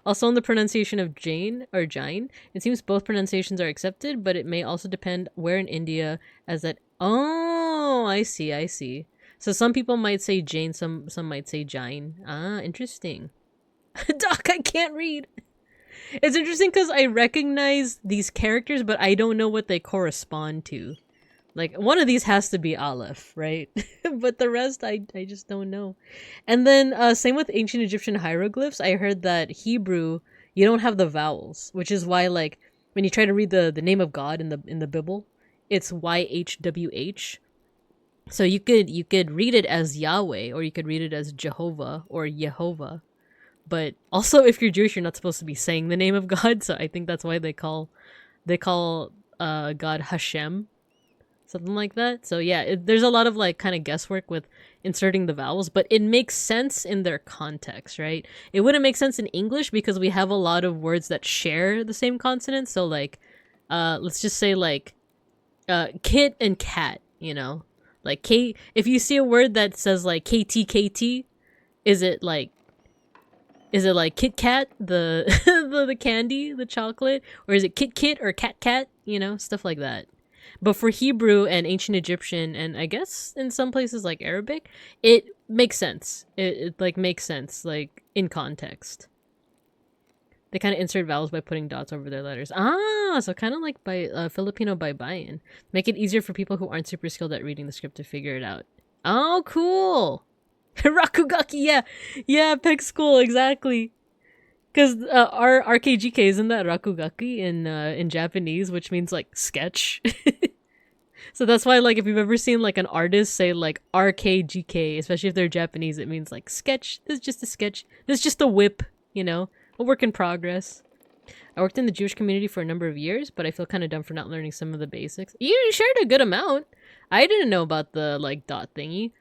Also on the pronunciation of Jain, it seems both pronunciations are accepted, but it may also depend where in India, as that... Oh! Oh, I see, I see. So some people might say Jane, some might say Jine. Ah, interesting. Doc, I can't read. It's interesting because I recognize these characters, but I don't know what they correspond to. Like, one of these has to be Aleph, right? But the rest, I just don't know. And then, same with ancient Egyptian hieroglyphs. I heard that Hebrew, you don't have the vowels, which is why, like, when you try to read the name of God in the Bible, it's YHWH. So you could read it as Yahweh, or you could read it as Jehovah or Yehovah. But also, if you're Jewish, you're not supposed to be saying the name of God. So I think that's why they call God Hashem, something like that. So yeah, there's a lot of like kind of guesswork with inserting the vowels, but it makes sense in their context, right? It wouldn't make sense in English because we have a lot of words that share the same consonant. So like, let's just say like, kit and cat, you know, like K. If you see a word that says like KT, is it like Kit Kat, the the candy, the chocolate, or is it Kit or Cat, you know, stuff like that. But for Hebrew and ancient Egyptian, and I guess in some places like Arabic, it makes sense. It like makes sense, like in context. They kind of insert vowels by putting dots over their letters. Ah, so kind of like by Filipino baybayin. Make it easier for people who aren't super skilled at reading the script to figure it out. Oh, cool! Rakugaki, yeah, Peg School, exactly. Because our RKGK isn't that Rakugaki in Japanese, which means like sketch. So that's why, like, if you've ever seen like an artist say like RKGK, especially if they're Japanese, it means like sketch. This is just a sketch. This is just a whip, you know, a work in progress. I worked in the Jewish community for a number of years, but I feel kind of dumb for not learning some of the basics. You shared a good amount. I didn't know about the like dot thingy.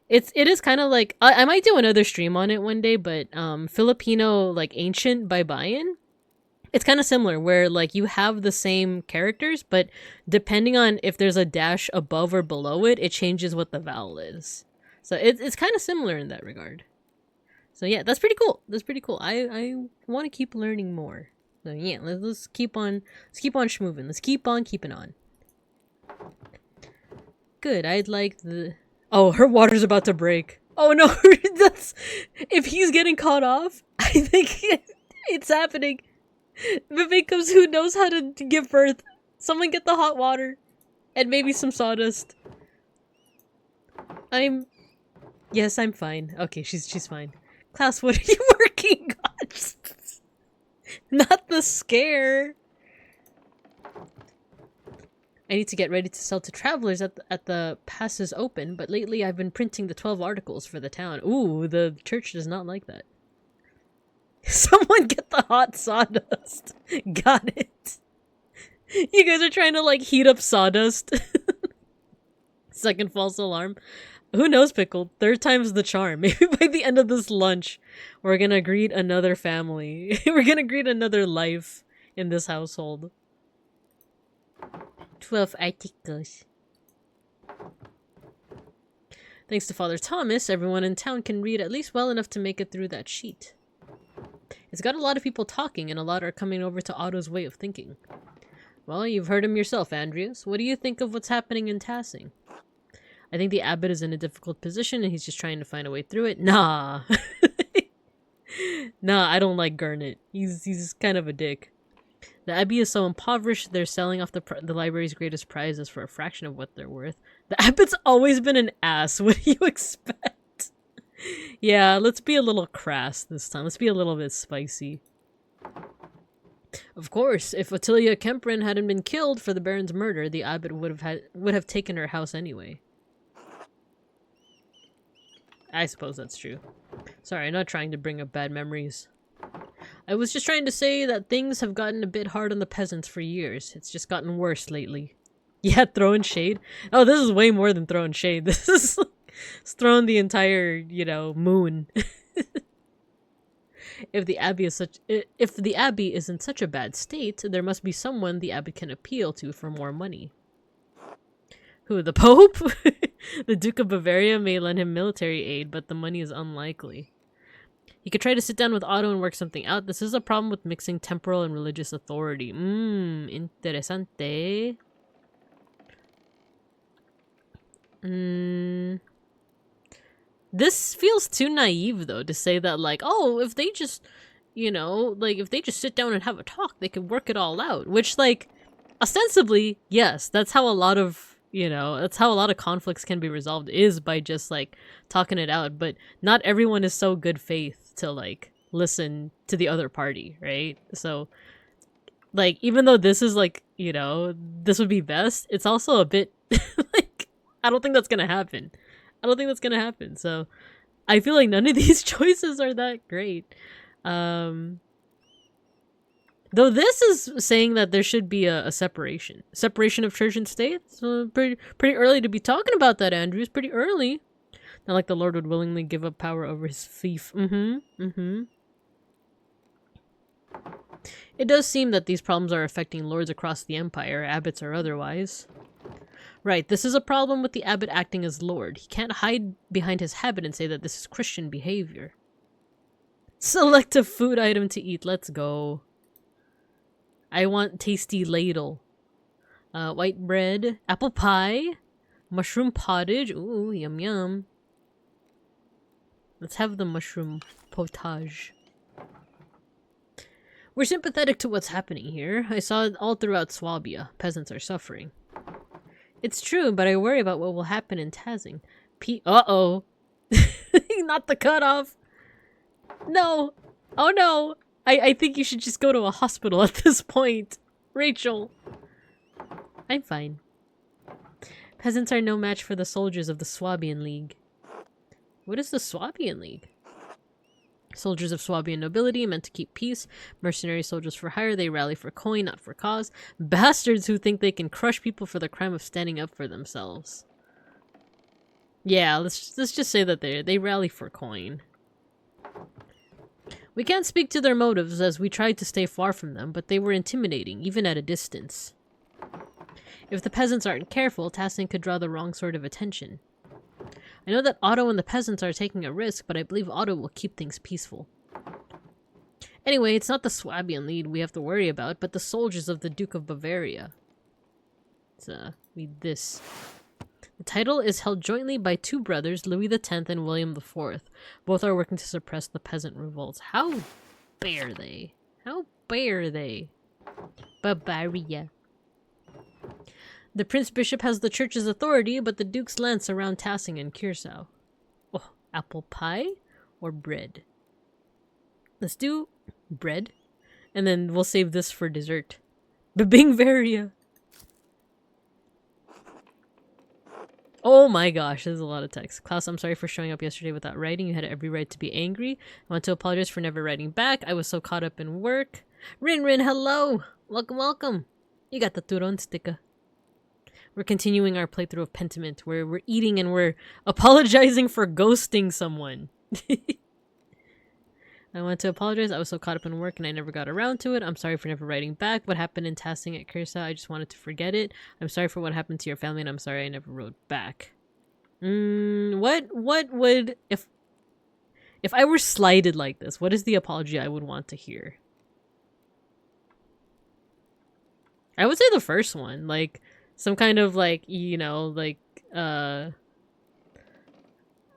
It is kind of like I might do another stream on it one day, but Filipino like ancient baybayin, it's kind of similar where like you have the same characters, but depending on if there's a dash above or below it, it changes what the vowel is. So it's kind of similar in that regard. So yeah, that's pretty cool. That's pretty cool. I want to keep learning more. So yeah, let's keep on schmoving. Let's keep on keeping on. Good. I'd like the. Oh, her water's about to break. Oh no, that's if he's getting caught off. I think it's happening. Because who knows how to give birth? Someone get the hot water and maybe some sawdust. Yes, I'm fine. Okay, she's fine. Klaus, what are you working on? Not the scare. I need to get ready to sell to travelers at the passes open, but lately I've been printing the 12 articles for the town. Ooh, the church does not like that. Someone get the hot sawdust. Got it. You guys are trying to like heat up sawdust. Second false alarm. Who knows, Pickle? Third time's the charm. Maybe by the end of this lunch, we're gonna greet another family. We're gonna greet another life in this household. 12 articles. Thanks to Father Thomas, everyone in town can read at least well enough to make it through that sheet. It's got a lot of people talking, and a lot are coming over to Otto's way of thinking. Well, you've heard him yourself, Andreas. What do you think of what's happening in Tassing? I think the abbot is in a difficult position, and he's just trying to find a way through it. Nah. Nah, I don't like Gurnet. He's kind of a dick. The abbey is so impoverished, they're selling off the library's greatest prizes for a fraction of what they're worth. The abbot's always been an ass. What do you expect? Yeah, let's be a little crass this time. Let's be a little bit spicy. Of course, if Ottilia Kemprin hadn't been killed for the Baron's murder, the abbot would have taken her house anyway. I suppose that's true. Sorry, I'm not trying to bring up bad memories. I was just trying to say that things have gotten a bit hard on the peasants for years. It's just gotten worse lately. Yeah, throwing shade? Oh, this is way more than throwing shade. This is it's throwing the entire, you know, moon. If the abbey is in such a bad state, there must be someone the abbot can appeal to for more money. Who, the Pope? The Duke of Bavaria may lend him military aid, but the money is unlikely. He could try to sit down with Otto and work something out. This is a problem with mixing temporal and religious authority. Interesante. This feels too naive, though, to say that, like, oh, if they just, if they just sit down and have a talk, they could work it all out. Which, like, ostensibly, yes, that's how a lot of, that's how a lot of conflicts can be resolved, is by just, like, talking it out. But not everyone is so good faith to, like, listen to the other party, right? So, like, even though this is, like, this would be best, it's also a bit, like, I don't think that's gonna happen. So I feel like none of these choices are that great. Though this is saying that there should be a separation of church and state. So pretty early to be talking about that, Andrew. It's pretty early. Not like the Lord would willingly give up power over his fief. It does seem that these problems are affecting lords across the empire, abbots or otherwise. Right, this is a problem with the abbot acting as lord. He can't hide behind his habit and say that this is Christian behavior. Select a food item to eat. Let's go. I want tasty ladle. White bread, apple pie, mushroom pottage. Ooh, yum yum. Let's have the mushroom potage. We're sympathetic to what's happening here. I saw it all throughout Swabia. Peasants are suffering. It's true, but I worry about what will happen in Tazing. Uh-oh. Not the cutoff. No. Oh no. I think you should just go to a hospital at this point. Rachel. I'm fine. Peasants are no match for the soldiers of the Swabian League. What is the Swabian League? Soldiers of Swabian nobility meant to keep peace. Mercenary soldiers for hire, they rally for coin, not for cause. Bastards who think they can crush people for the crime of standing up for themselves. Yeah, let's just say that they rally for coin. We can't speak to their motives as we tried to stay far from them, but they were intimidating, even at a distance. If the peasants aren't careful, Tassin could draw the wrong sort of attention. I know that Otto and the peasants are taking a risk, but I believe Otto will keep things peaceful. Anyway, it's not the Swabian League we have to worry about, but the soldiers of the Duke of Bavaria. Let's read this. The title is held jointly by two brothers, Louis X and William IV. Both are working to suppress the peasant revolts. How dare they? How dare they? Bavaria. The Prince Bishop has the church's authority, but the Duke's lands surround Tassing and Kirsau. Oh, apple pie or bread? Let's do bread, and then we'll save this for dessert. Bibingvaria. Oh my gosh, there's a lot of text. Klaus, I'm sorry for showing up yesterday without writing. You had every right to be angry. I want to apologize for never writing back. I was so caught up in work. Rin, hello! Welcome, welcome. You got the Turon sticker. We're continuing our playthrough of Pentiment, where we're eating and we're apologizing for ghosting someone. I want to apologize. I was so caught up in work and I never got around to it. I'm sorry for never writing back. What happened in Tassing at Kirsa? I just wanted to forget it. I'm sorry for what happened to your family and I'm sorry I never wrote back. What would... If I were slighted like this, what is the apology I would want to hear? I would say the first one. Like... Some kind of like,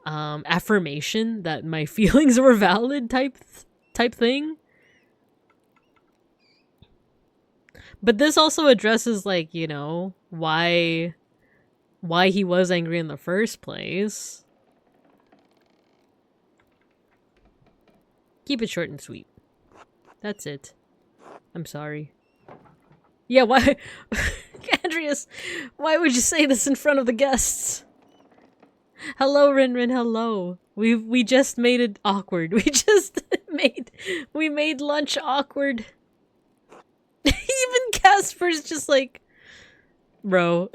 affirmation that my feelings were valid type thing. But this also addresses like, why he was angry in the first place. Keep it short and sweet. That's it. I'm sorry. Yeah, why... Andreas, why would you say this in front of the guests? Hello, Rin, hello. We just made it awkward. We made lunch awkward. Even Casper's just like, bro.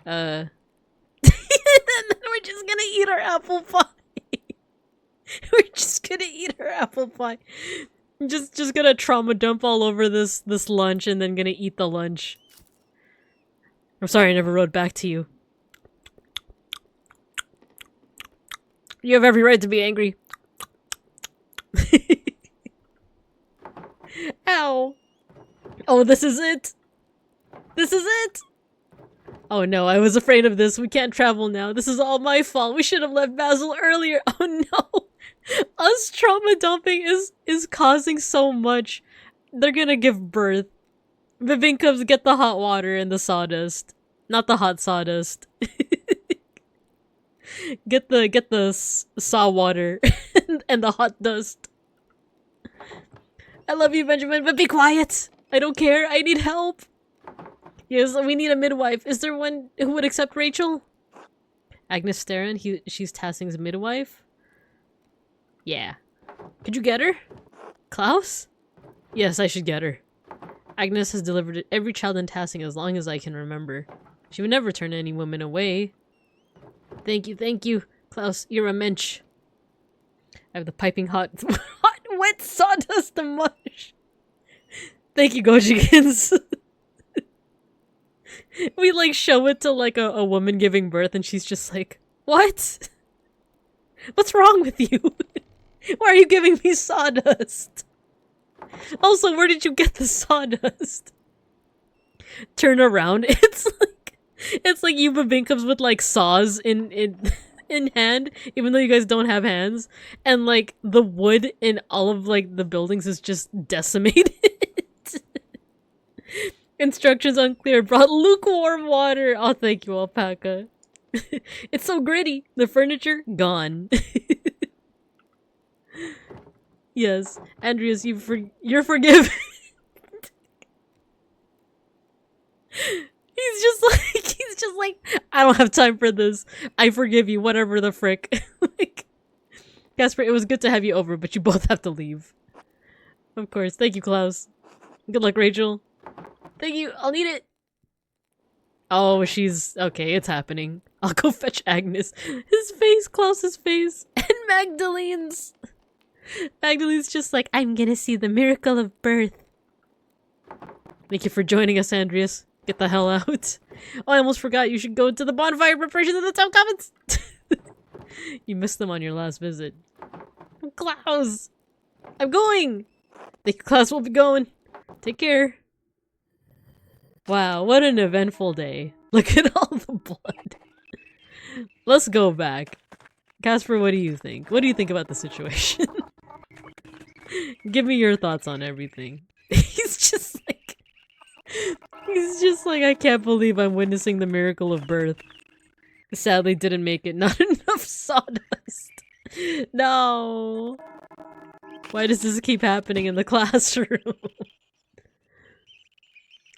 And then we're just gonna eat our apple pie. We're just gonna eat our apple pie. Just gonna trauma dump all over this lunch and then gonna eat the lunch. I'm sorry I never wrote back to you. You have every right to be angry. Ow. Oh, this is it. This is it. Oh no, I was afraid of this. We can't travel now. This is all my fault. We should have left Basil earlier. Oh no. Us trauma dumping is causing so much. They're gonna give birth. Babinkums, get the hot water and the sawdust. Not the hot sawdust. get the saw water and the hot dust. I love you, Benjamin, but be quiet. I don't care. I need help. Yes, we need a midwife. Is there one who would accept Rachel? Agnes Starin, she's Tassing's midwife. Yeah. Could you get her? Klaus? Yes, I should get her. Agnes has delivered every child in Tassing as long as I can remember. She would never turn any woman away. Thank you. Klaus, you're a mensch. I have the piping hot wet sawdust and mush. Thank you, Gojikins. We like show it to like a woman giving birth and she's just like, what? What's wrong with you? Why are you giving me sawdust? Also, where did you get the sawdust? Turn around. It's like you Babinkums with like saws in hand, even though you guys don't have hands, and like the wood in all of like the buildings is just decimated. Instructions unclear. Brought lukewarm water. Oh, thank you, Alpaca. It's so gritty. The furniture gone. Yes, Andreas, you're forgiven. He's just like, I don't have time for this. I forgive you, whatever the frick. Like, Casper, it was good to have you over, but you both have to leave. Of course. Thank you, Klaus. Good luck, Rachel. Thank you. I'll need it. Oh, she's... Okay, it's happening. I'll go fetch Agnes. His face, Klaus's face. And Magdalene's. Magdalene's just like, I'm gonna see the miracle of birth. Thank you for joining us, Andreas. Get the hell out. Oh, I almost forgot. You should go to the bonfire preparation in the town comments. You missed them on your last visit. Klaus! I'm going! Thank you, Klaus. We'll be going. Take care. Wow, what an eventful day. Look at all the blood. Let's go back. Casper, what do you think? What do you think about the situation? Give me your thoughts on everything. He's just like, I can't believe I'm witnessing the miracle of birth. Sadly didn't make it. Not enough sawdust. No. Why does this keep happening in the classroom?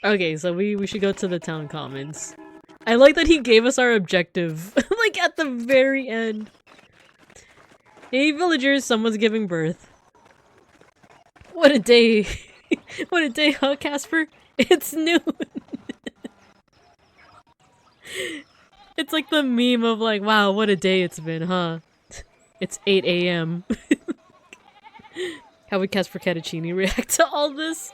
Okay, so we should go to the town commons. I like that he gave us our objective, like at the very end. Hey villagers, someone's giving birth. What a day. What a day, huh, Casper? It's noon. It's like the meme of like, wow, what a day it's been, huh? It's 8 a.m. How would Casper Cattuccini react to all this?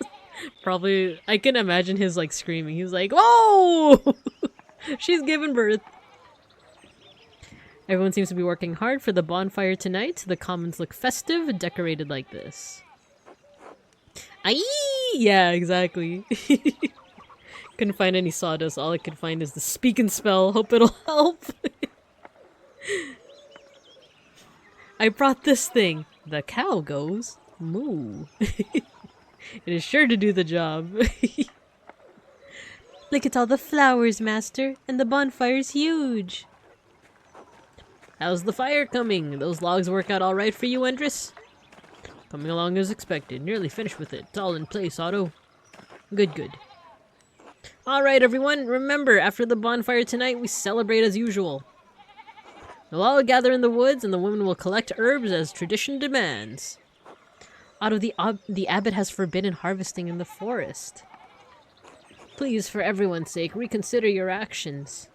Probably, I can imagine his like screaming. He's like, whoa! She's giving birth. Everyone seems to be working hard for the bonfire tonight. The commons look festive, decorated like this. Aye! Yeah, exactly. Couldn't find any sawdust. All I could find is the speak and spell. Hope it'll help. I brought this thing. The cow goes moo. It is sure to do the job. Look at all the flowers, Master, and the bonfire's huge. How's the fire coming? Those logs work out all right for you, Endris? Coming along as expected. Nearly finished with it. It's all in place, Otto. Good, good. Alright, everyone. Remember, after the bonfire tonight, we celebrate as usual. We'll all gather in the woods, and the women will collect herbs as tradition demands. Otto, the abbot has forbidden harvesting in the forest. Please, for everyone's sake, reconsider your actions.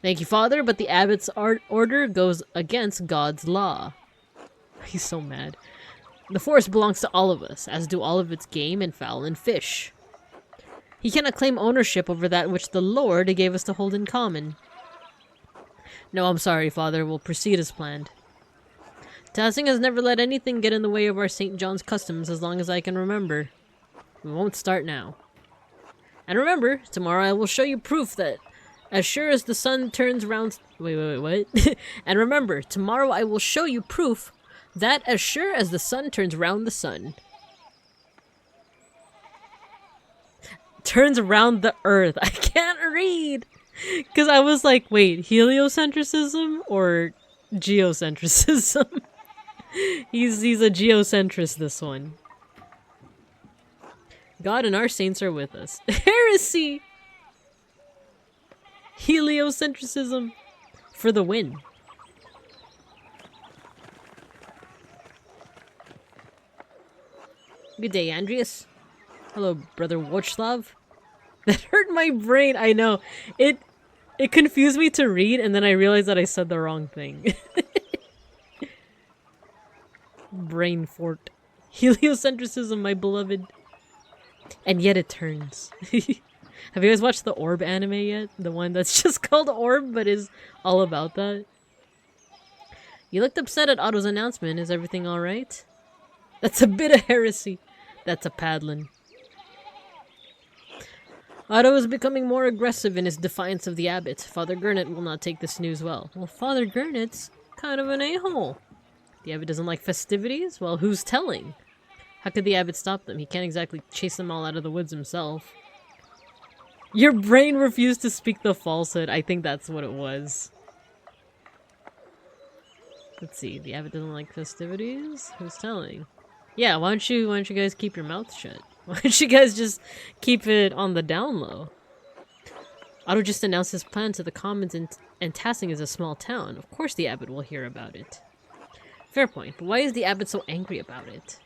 Thank you, Father, but the abbot's order goes against God's law. He's so mad. The forest belongs to all of us, as do all of its game and fowl and fish. He cannot claim ownership over that which the Lord gave us to hold in common. No, I'm sorry, Father. We'll proceed as planned. Tassing has never let anything get in the way of our St. John's customs as long as I can remember. We won't start now. And remember, tomorrow I will show you proof that As sure as the sun turns round... Wait, what? And remember, tomorrow I will show you proof that as sure as the sun turns round the sun. Turns around the earth. I can't read! Because I was like, wait, heliocentrism or geocentrism? He's a geocentrist, this one. God and our saints are with us. Heresy! Heliocentrism for the win. Good day, Andreas. Hello, brother Watchlav. That hurt my brain, I know. It confused me to read, and then I realized that I said the wrong thing. Brain fort. Heliocentrism, my beloved. And yet it turns. Have you guys watched the Orb anime yet? The one that's just called Orb, but is all about that? You looked upset at Otto's announcement. Is everything alright? That's a bit of heresy. That's a paddlin'. Otto is becoming more aggressive in his defiance of the abbot. Father Gurnet will not take this news well. Well, Father Gurnet's kind of an a-hole. The abbot doesn't like festivities? Well, who's telling? How could the abbot stop them? He can't exactly chase them all out of the woods himself. Your brain refused to speak the falsehood. I think that's what it was. Let's see. The abbot doesn't like festivities? Who's telling? Yeah, why don't you guys keep your mouth shut? Why don't you guys just keep it on the down low? Otto just announced his plan to the commons, and Tassing is a small town. Of course the abbot will hear about it. Fair point, but why is the abbot so angry about it?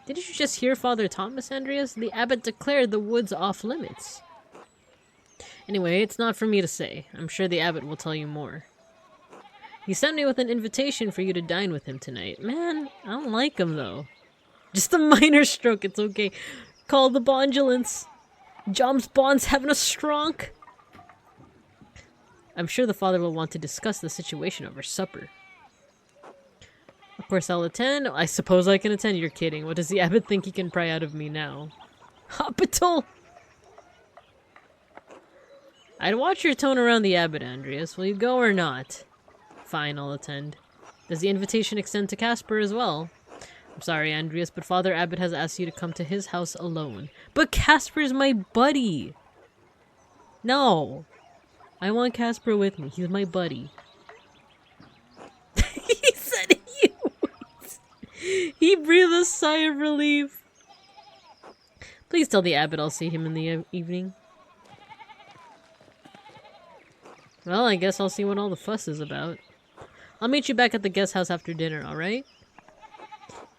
Didn't you just hear Father Thomas, Andreas? The abbot declared the woods off limits. Anyway, it's not for me to say. I'm sure the abbot will tell you more. He sent me with an invitation for you to dine with him tonight. Man, I don't like him though. Just a minor stroke, it's okay. Call the bondulance. Jom's Bond's having a stronk. I'm sure the father will want to discuss the situation over supper. Of course I'll attend. I suppose I can attend. You're kidding. What does the abbot think he can pry out of me now? Hospital! I'd watch your tone around the abbot, Andreas. Will you go or not? Fine, I'll attend. Does the invitation extend to Casper as well? I'm sorry, Andreas, but Father Abbot has asked you to come to his house alone. But Casper's my buddy! No! I want Casper with me. He's my buddy. He said you! He breathed a sigh of relief. Please tell the abbot I'll see him in the evening. Well, I guess I'll see what all the fuss is about. I'll meet you back at the guest house after dinner, alright?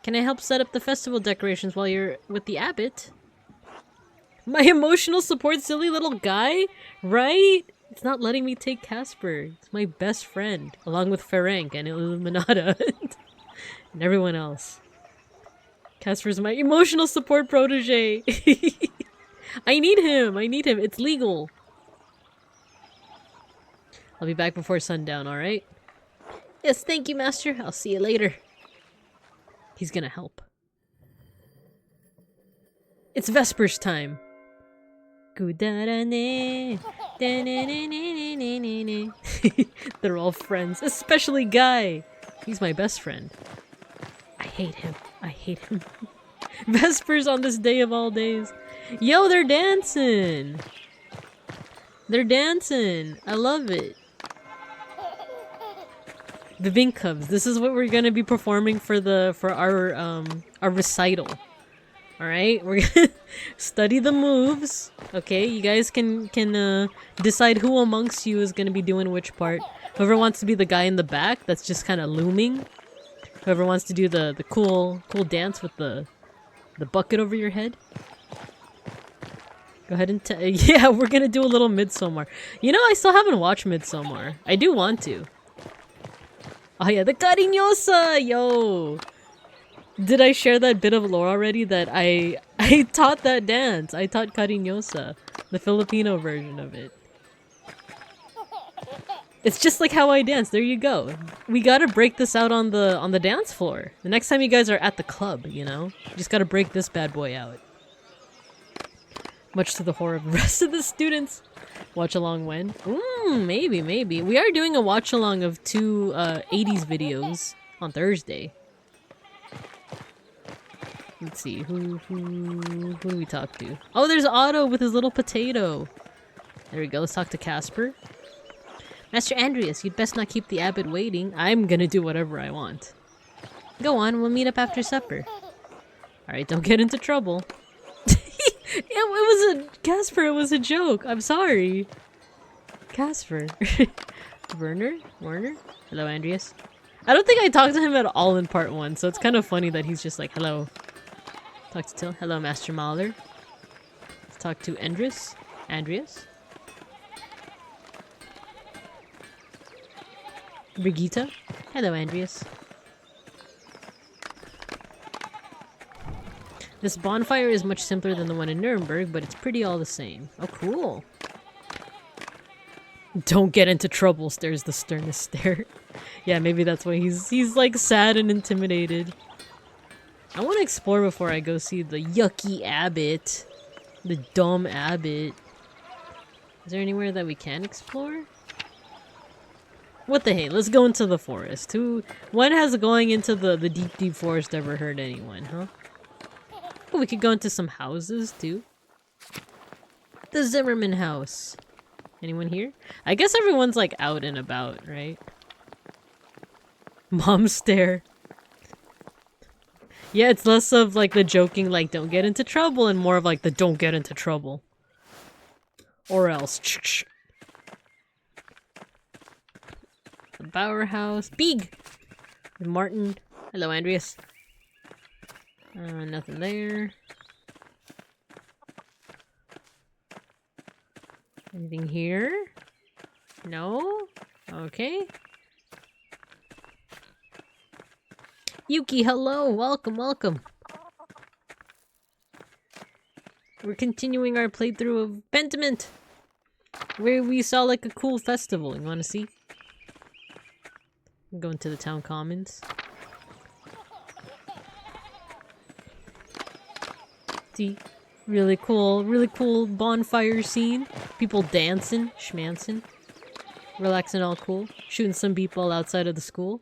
Can I help set up the festival decorations while you're with the abbot? My emotional support, silly little guy? Right? It's not letting me take Casper. It's my best friend, along with Ferenc and Illuminata. And everyone else. Casper's my emotional support protege. I need him. It's legal. I'll be back before sundown, alright? Yes, thank you, Master. I'll see you later. He's gonna help. It's Vespers time. They're all friends, especially Guy. He's my best friend. I hate him. Vespers on this day of all days. Yo, they're dancing. I love it. The Bink Cubs. This is what we're gonna be performing for our recital. Alright? We're gonna study the moves. Okay, you guys can decide who amongst you is gonna be doing which part. Whoever wants to be the guy in the back that's just kinda looming. Whoever wants to do the cool dance with the bucket over your head. Go ahead and yeah, we're gonna do a little Midsommar. You know, I still haven't watched Midsommar. I do want to. Oh yeah, the cariñosa! Yo! Did I share that bit of lore already that I taught that dance? I taught cariñosa, the Filipino version of it. It's just like how I dance. There you go. We gotta break this out on the dance floor. The next time you guys are at the club, you know? You just gotta break this bad boy out. Much to the horror of the rest of the students. Watch along when? Maybe. We are doing a watch along of two 80s videos on Thursday. Let's see, who do we talk to? Oh, there's Otto with his little potato. There we go, let's talk to Casper. Master Andreas, you'd best not keep the abbot waiting. I'm gonna do whatever I want. Go on, we'll meet up after supper. Alright, don't get into trouble. It was a... Casper, it was a joke. I'm sorry. Casper. Werner? Hello, Andreas. I don't think I talked to him at all in part 1, so it's kind of funny that he's just like, hello. Talk to Till. Hello, Master Mahler. Let's talk to Andreas. Brigitte. Hello, Andreas. This bonfire is much simpler than the one in Nuremberg, but it's pretty all the same. Oh, cool. Don't get into trouble, stares the sternest stare. Yeah, maybe that's why he's like sad and intimidated. I want to explore before I go see the yucky abbot. The dumb abbot. Is there anywhere that we can explore? What the hey, let's go into the forest. When has going into the deep forest ever hurt anyone, huh? Oh, we could go into some houses too. The Zimmerman house. Anyone here? I guess everyone's like out and about, right? Mom stare. Yeah, it's less of like the joking like don't get into trouble and more of like the don't get into trouble. Or else. The Bauer house. Big! Martin. Hello, Andreas. Nothing there. Anything here? No? Okay. Yuki, hello! Welcome! We're continuing our playthrough of Pentiment! Where we saw like a cool festival. You wanna see? I'm going to the town commons. See? Really cool bonfire scene. People dancing, schmancing. Relaxing all cool. Shooting some people outside of the school.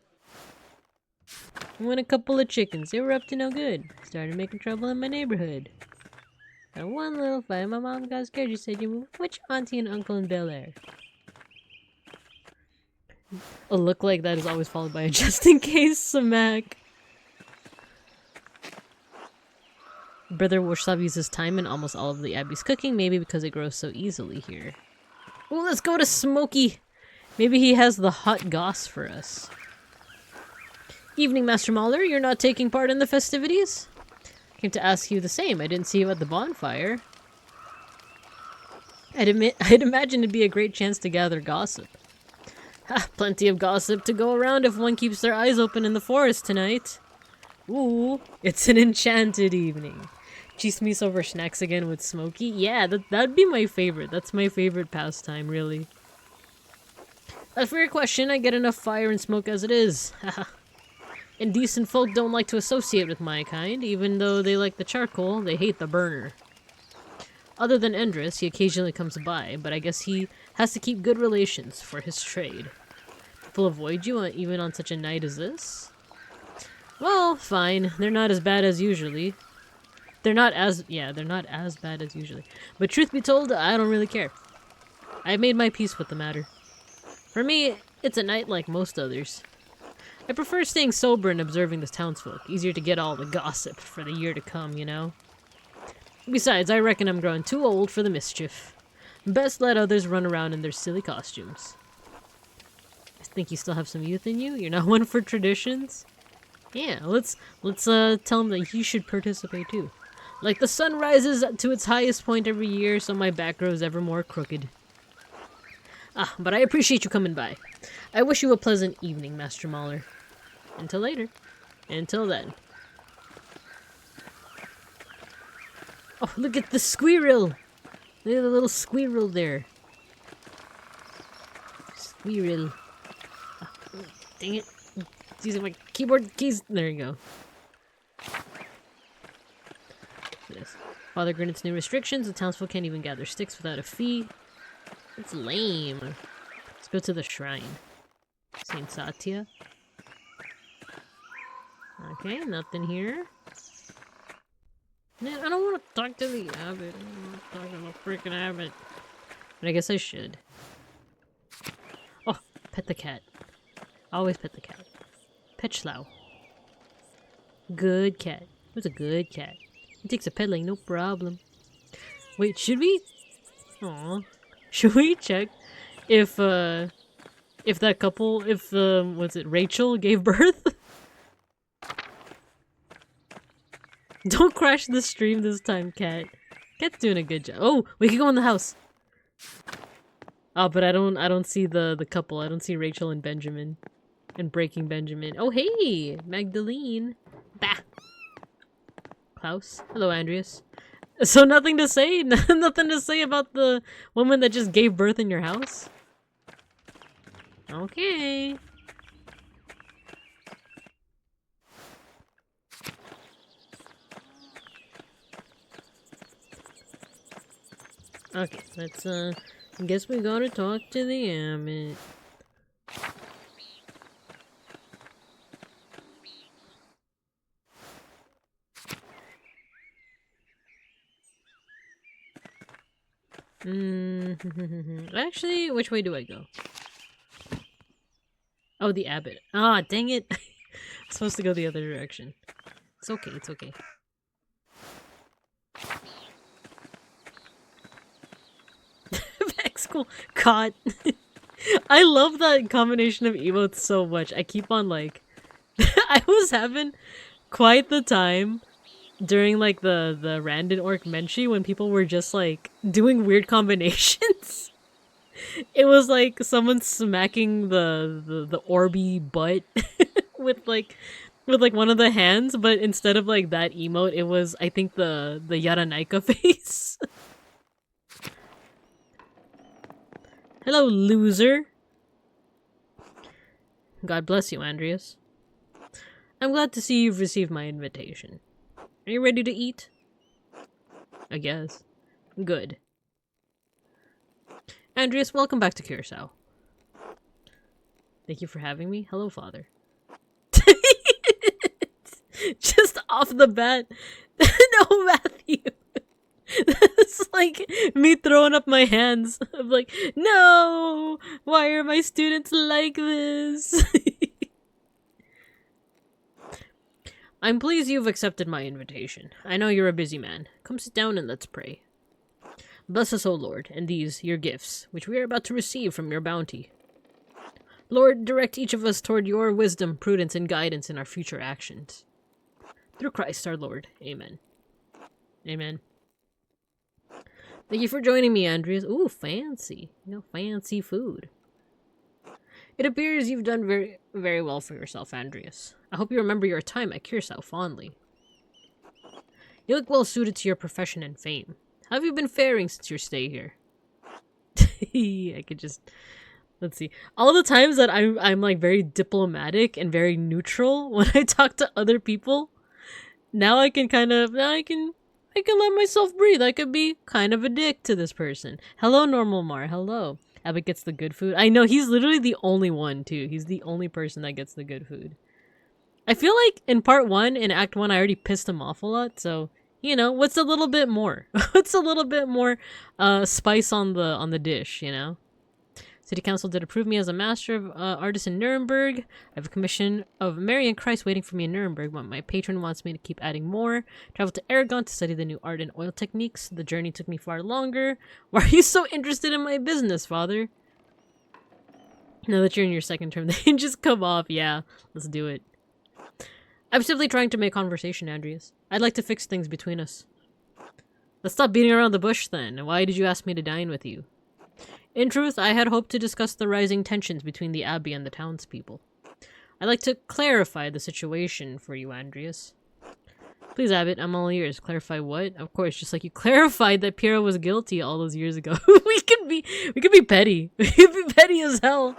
And when a couple of chickens, they were up to no good. Started making trouble in my neighborhood. Got one little fight, my mom got scared. She said, you moved which auntie and uncle in Bel Air? A look like that is always followed by a just in case smack. Brother Warsaw uses time in almost all of the Abbey's cooking, maybe because it grows so easily here. Oh, let's go to Smokey! Maybe he has the hot goss for us. Evening, Master Mahler. You're not taking part in the festivities? Came to ask you the same. I didn't see you at the bonfire. I'd imagine it'd be a great chance to gather gossip. Ha! Plenty of gossip to go around if one keeps their eyes open in the forest tonight. Ooh, it's an enchanted evening. Chismis over snacks again with Smokey? Yeah, that'd be my favorite. That's my favorite pastime, really. As for your question, I get enough fire and smoke as it is. Haha. Indecent folk don't like to associate with my kind. Even though they like the charcoal, they hate the burner. Other than Endris, he occasionally comes by, but I guess he has to keep good relations for his trade. People avoid you even on such a night as this? Well, fine. They're not as bad as usually. They're not as bad as usually. But truth be told, I don't really care. I've made my peace with the matter. For me, it's a night like most others. I prefer staying sober and observing the townsfolk. Easier to get all the gossip for the year to come, you know? Besides, I reckon I'm growing too old for the mischief. Best let others run around in their silly costumes. I think you still have some youth in you? You're not one for traditions? Yeah, let's tell him that he should participate too. Like the sun rises to its highest point every year, so my back grows ever more crooked. Ah, but I appreciate you coming by. I wish you a pleasant evening, Master Mahler. Until later. Until then. Oh, look at the squirrel! Look at the little squirrel there. Squirrel. Oh, dang it. Using my keyboard keys. There you go. This. Father granted new restrictions. The townsfolk can't even gather sticks without a fee. It's lame. Let's go to the shrine. Saint Satya. Okay, nothing here. Man, I don't want to talk to the abbot. I don't want to talk to the freaking abbot. But I guess I should. Oh, pet the cat. Always pet the cat. Pet Schlau. Good cat. Who's a good cat? He takes a peddling, no problem. Wait, should we? Aw. Should we check if that couple, was it Rachel gave birth? Don't crash the stream this time, cat. Cat's doing a good job. Oh, we can go in the house. Oh, but I don't see the couple. I don't see Rachel and Benjamin. And Breaking Benjamin. Oh, hey! Magdalene. Bah! Klaus. Hello, Andreas. So nothing to say? Nothing to say about the woman that just gave birth in your house? Okay. Okay, let's, I guess we gotta talk to the abbot. Actually, which way do I go? Oh, the abbot. Ah, dang it. I'm supposed to go the other direction. It's okay, it's okay. Back school. Caught. I love that combination of emotes so much. I keep on, like... I was having quite the time during like the Randon Orc Menchie when people were just like doing weird combinations. It was like someone smacking the Orby butt with like one of the hands, but instead of like that emote, it was I think the Yaranaika face. Hello, loser. God bless you, Andreas. I'm glad to see you've received my invitation. Are you ready to eat? I guess. Good. Andreas, welcome back to Curacao. Thank you for having me. Hello, Father. Just off the bat. No, Matthew. That's like me throwing up my hands. I'm like, no! Why are my students like this? I'm pleased you've accepted my invitation. I know you're a busy man. Come sit down and let's pray. Bless us, O Lord, and these, your gifts, which we are about to receive from your bounty. Lord, direct each of us toward your wisdom, prudence, and guidance in our future actions. Through Christ our Lord. Amen. Amen. Thank you for joining me, Andreas. Ooh, fancy. You know, fancy food. It appears you've done very, very well for yourself, Andreas. I hope you remember your time at Curacao fondly. You look well suited to your profession and fame. How have you been faring since your stay here? I could just... Let's see. All the times that I'm like very diplomatic and very neutral when I talk to other people, now I can kind of... I can let myself breathe. I could be kind of a dick to this person. Hello, Normal Mar. Hello. Abbott gets the good food. I know, he's literally the only one, too. He's the only person that gets the good food. I feel like in part 1, in Act 1, I already pissed him off a lot, so, you know, what's a little bit more? What's a little bit more spice on the dish, you know? City Council did approve me as a master of artist in Nuremberg. I have a commission of Marian Christ waiting for me in Nuremberg, but my patron wants me to keep adding more. Traveled to Aragon to study the new art and oil techniques. The journey took me far longer. Why are you so interested in my business, Father? Now that you're in your second term, they can just come off. Yeah, let's do it. I'm simply trying to make conversation, Andreas. I'd like to fix things between us. Let's stop beating around the bush, then. Why did you ask me to dine with you? In truth, I had hoped to discuss the rising tensions between the Abbey and the townspeople. I'd like to clarify the situation for you, Andreas. Please, Abbot, I'm all ears. Clarify what? Of course, just like you clarified that Piero was guilty all those years ago. we could be petty. We could be petty as hell.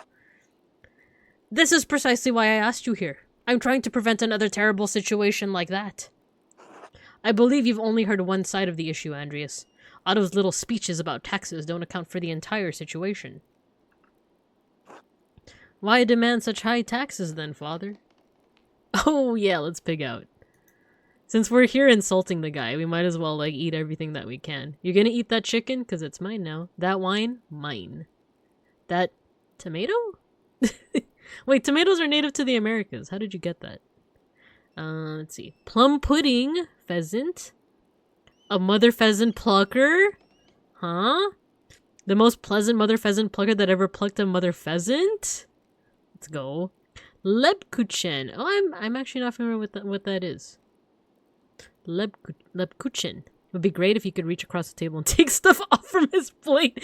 This is precisely why I asked you here. I'm trying to prevent another terrible situation like that. I believe you've only heard one side of the issue, Andreas. Otto's little speeches about taxes don't account for the entire situation. Why demand such high taxes then, father? Oh yeah, let's pig out. Since we're here insulting the guy, we might as well, like, eat everything that we can. You're gonna eat that chicken? Because it's mine now. That wine? Mine. That tomato? Wait, tomatoes are native to the Americas. How did you get that? Let's see. Plum pudding. Pheasant. A mother pheasant plucker? Huh? The most pleasant mother pheasant plucker that ever plucked a mother pheasant? Let's go. Lebkuchen. Oh, I'm actually not familiar with what that is. Lebkuchen. It would be great if you could reach across the table and take stuff off from his plate.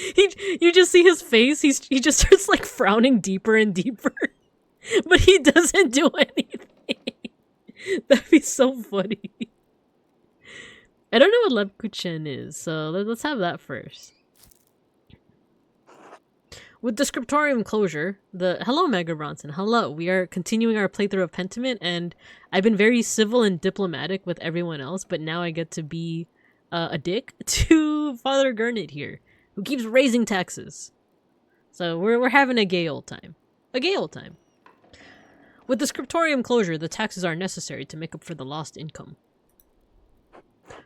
You just see his face. He just starts like frowning deeper and deeper, but he doesn't do anything. That'd be so funny. I don't know what Lebkuchen is, so let's have that first. With the scriptorium closure, hello Mega Bronson, hello. We are continuing our playthrough of Pentiment, and I've been very civil and diplomatic with everyone else, but now I get to be a dick to Father Gurnet here, who keeps raising taxes. So we're having a gay old time. A gay old time. With the scriptorium closure, the taxes are necessary to make up for the lost income.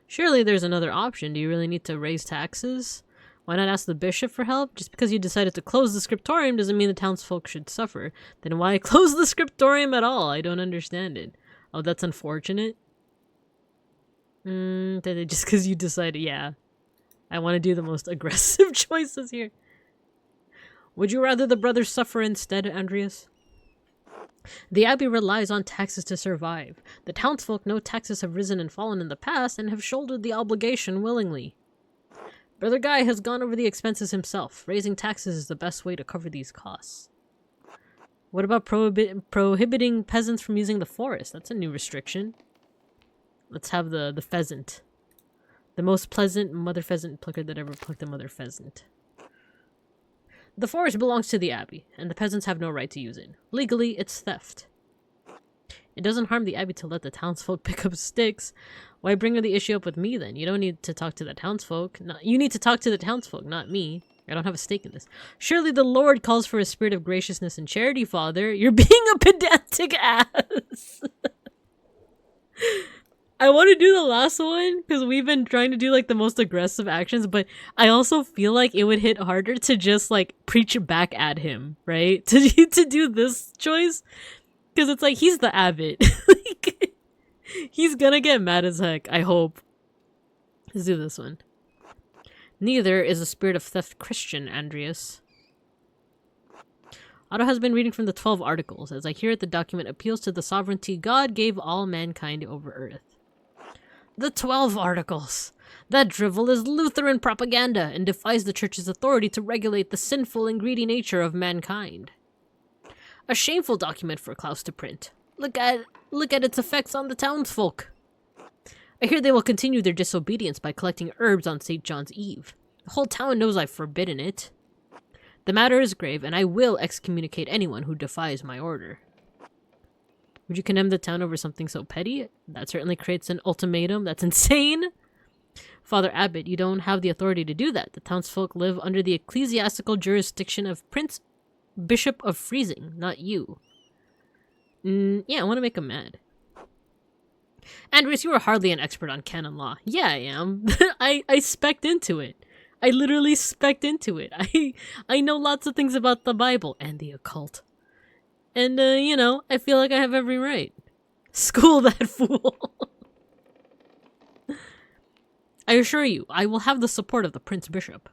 Surely there's another option. Do you really need to raise taxes? Why not ask the bishop for help? Just because you decided to close the scriptorium doesn't mean the townsfolk should suffer. Then why close the scriptorium at all? I don't understand it. Oh, that's unfortunate. Just because you decided, yeah. I want to do the most aggressive choices here. Would you rather the brothers suffer instead, Andreas? The abbey relies on taxes to survive. The townsfolk know taxes have risen and fallen in the past and have shouldered the obligation willingly. Brother Guy has gone over the expenses himself. Raising taxes is the best way to cover these costs. What about prohibiting peasants from using the forest? That's a new restriction. Let's have the pheasant. The most pleasant mother pheasant plucker that ever plucked a mother pheasant. The forest belongs to the abbey, and the peasants have no right to use it. Legally, it's theft. It doesn't harm the abbey to let the townsfolk pick up sticks. Why bring the issue up with me then? You don't need to talk to the townsfolk. No, you need to talk to the townsfolk, not me. I don't have a stake in this. Surely the Lord calls for a spirit of graciousness and charity, Father. You're being a pedantic ass. I want to do the last one because we've been trying to do like the most aggressive actions, but I also feel like it would hit harder to just like preach back at him, right? To do this choice. Because it's like, he's the abbot. Like, he's gonna get mad as heck, I hope. Let's do this one. Neither is the spirit of theft Christian, Andreas. Otto has been reading from the 12 Articles. As I hear it, the document appeals to the sovereignty God gave all mankind over Earth. The 12 Articles! That drivel is Lutheran propaganda and defies the Church's authority to regulate the sinful and greedy nature of mankind. A shameful document for Klaus to print. Look at its effects on the townsfolk. I hear they will continue their disobedience by collecting herbs on St. John's Eve. The whole town knows I've forbidden it. The matter is grave, and I will excommunicate anyone who defies my order. Would you condemn the town over something so petty? That certainly creates an ultimatum. That's insane. Father Abbot, you don't have the authority to do that. The townsfolk live under the ecclesiastical jurisdiction of Bishop of Freezing, not you. Yeah, I want to make him mad. Andreas, you are hardly an expert on canon law. Yeah, I am. I spec'd into it. I literally spec'd into it. I know lots of things about the Bible and the occult. And, you know, I feel like I have every right. School that fool. I assure you, I will have the support of the Prince Bishop.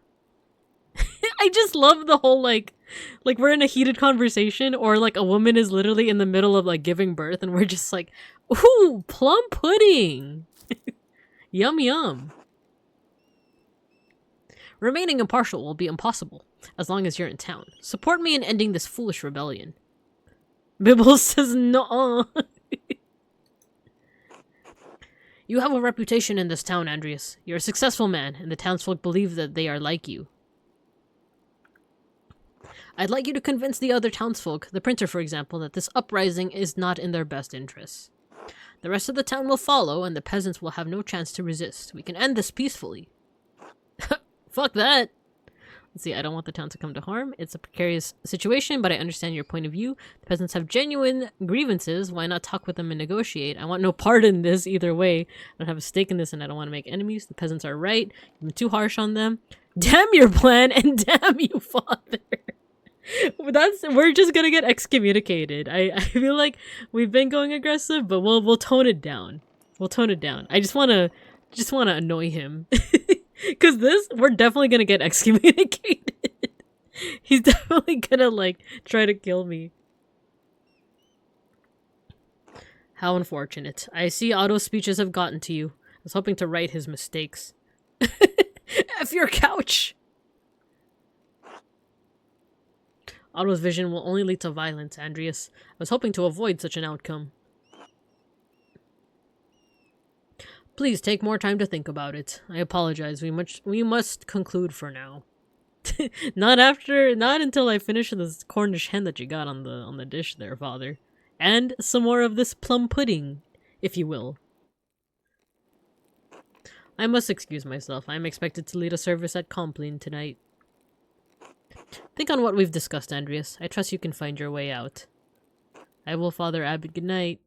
I just love the whole, like we're in a heated conversation, or like a woman is literally in the middle of like giving birth and we're just like, ooh, plum pudding. Yum yum. Remaining impartial will be impossible as long as you're in town. Support me in ending this foolish rebellion. Bibble says no. You have a reputation in this town, Andreas. You're a successful man, and the townsfolk believe that they are like you. I'd like you to convince the other townsfolk, the printer for example, that this uprising is not in their best interests. The rest of the town will follow, and the peasants will have no chance to resist. We can end this peacefully. Fuck that! Let's see, I don't want the town to come to harm. It's a precarious situation, but I understand your point of view. The peasants have genuine grievances. Why not talk with them and negotiate? I want no part in this either way. I don't have a stake in this, and I don't want to make enemies. The peasants are right. You've been too harsh on them. Damn your plan, and damn you, father! We're just gonna get excommunicated. I feel like we've been going aggressive, but we'll tone it down. We'll tone it down. I just wanna annoy him. Cause we're definitely gonna get excommunicated. He's definitely gonna like try to kill me. How unfortunate. I see Otto's speeches have gotten to you. I was hoping to right his mistakes. F your couch! Otto's vision will only lead to violence, Andreas. I was hoping to avoid such an outcome. Please take more time to think about it. I apologize. We must conclude for now. Not until I finish this Cornish hen that you got on the dish there, father. And some more of this plum pudding, if you will. I must excuse myself. I am expected to lead a service at Compline tonight. Think on what we've discussed, Andreas. I trust you can find your way out. I will, Father Abbot. Good night.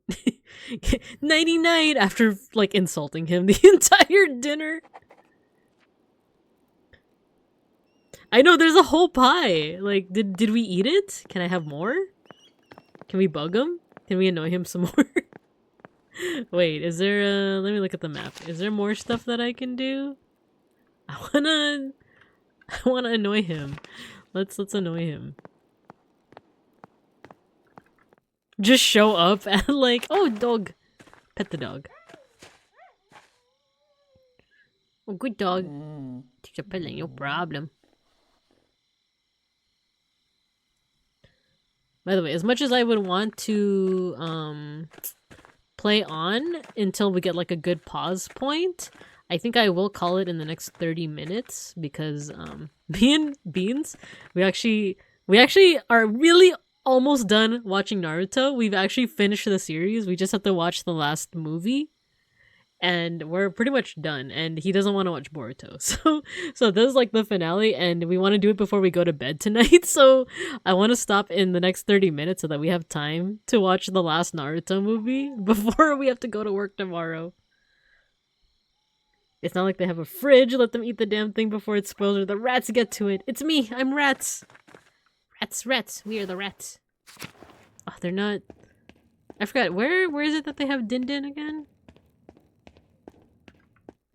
Nighty-night after, like, insulting him the entire dinner. I know, there's a whole pie. Like, did we eat it? Can I have more? Can we bug him? Can we annoy him some more? Wait, is there let me look at the map. Is there more stuff that I can do? I wanna annoy him. Let's annoy him. Just show up and like, oh, dog. Pet the dog. Oh, good dog. Take a pilling, no problem. By the way, as much as I would want to play on until we get like a good pause point, I think I will call it in the next 30 minutes because me and Beans, we actually are really almost done watching Naruto. We've actually finished the series. We just have to watch the last movie. And we're pretty much done. And he doesn't want to watch Boruto. So this is like the finale. And we want to do it before we go to bed tonight. So I want to stop in the next 30 minutes so that we have time to watch the last Naruto movie before we have to go to work tomorrow. It's not like they have a fridge. Let them eat the damn thing before it spoils or the rats get to it. It's me. I'm Rats. Rats. We are the rats. Oh, they're not... I forgot. Where is it that they have Din Din again?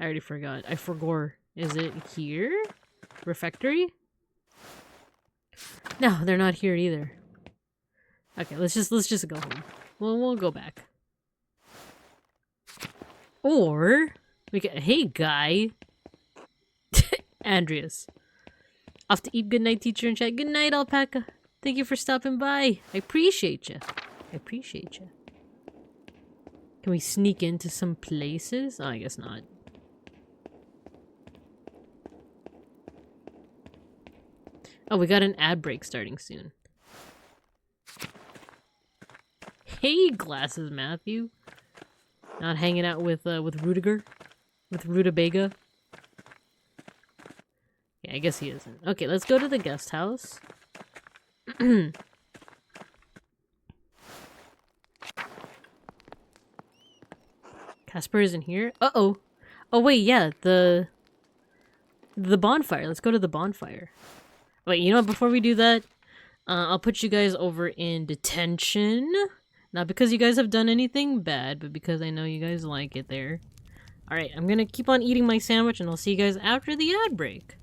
I already forgot. I forgot. Is it here? Refectory? No, they're not here either. Okay, let's just go home. We'll go back. Or we can... Hey, guy. Andreas. Off to eat. Good night, teacher and chat. Good night, alpaca. Thank you for stopping by. I appreciate you. I appreciate you. Can we sneak into some places? Oh, I guess not. Oh, we got an ad break starting soon. Hey, glasses, Matthew. Not hanging out with Rudiger? With Rutabaga? Yeah, I guess he isn't. Okay, let's go to the guest house. Casper isn't here. Uh-oh. Oh, wait, yeah, the bonfire. Let's go to the bonfire. Wait, you know what? Before we do that, I'll put you guys over in detention. Not because you guys have done anything bad, but because I know you guys like it there. Alright, I'm gonna keep on eating my sandwich, and I'll see you guys after the ad break.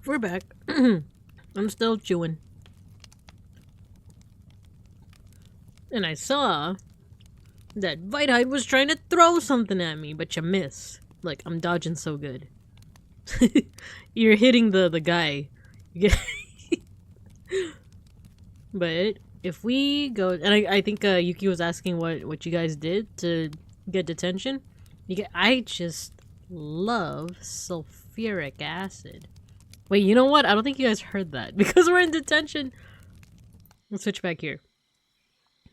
We're back. I'm still chewing. And I saw that Vitehide was trying to throw something at me, but you miss. Like, I'm dodging so good. You're hitting the guy. But if we go... And I think Yuki was asking what you guys did to get detention. I just love sulfuric acid. Wait, you know what? I don't think you guys heard that. Because we're in detention. Let's switch back here.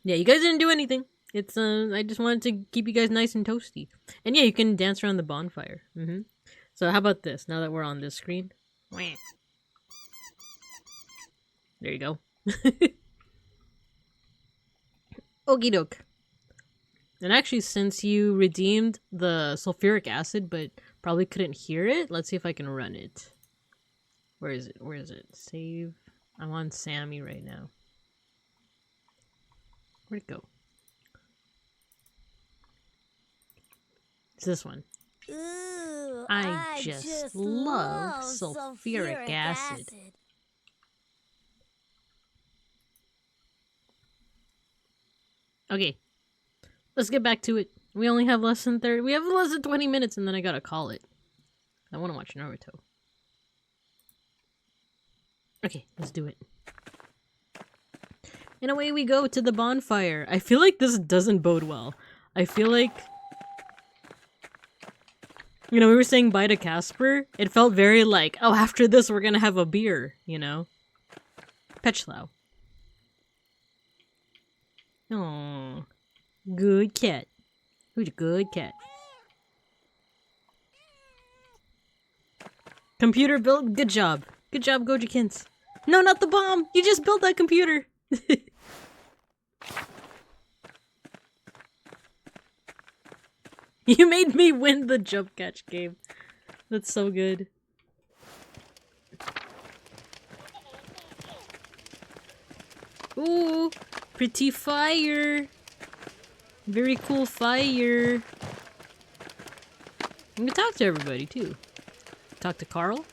Yeah, you guys didn't do anything. It's, I just wanted to keep you guys nice and toasty. And yeah, you can dance around the bonfire. So how about this, now that we're on this screen? There you go. Okie doke. And actually, since you redeemed the sulfuric acid, but probably couldn't hear it, let's see if I can run it. Where is it? Where is it? Save. I'm on Sammy right now. Where'd it go? It's this one. Ooh, I just love sulfuric acid. Okay. Let's get back to it. We only have less than 30. We have less than 20 minutes and then I gotta call it. I want to watch Naruto. Okay, let's do it. And away we go to the bonfire. I feel like this doesn't bode well. I feel like... You know, we were saying bye to Casper. It felt very like, oh, after this we're gonna have a beer, you know? Petchlau. Aww. Good cat. Who's a good cat? Computer build? Good job. Good job, Gojikins. No, not the bomb! You just built that computer! You made me win the jump catch game. That's so good. Ooh, pretty fire. Very cool fire. I'm gonna talk to everybody too. Talk to Carl.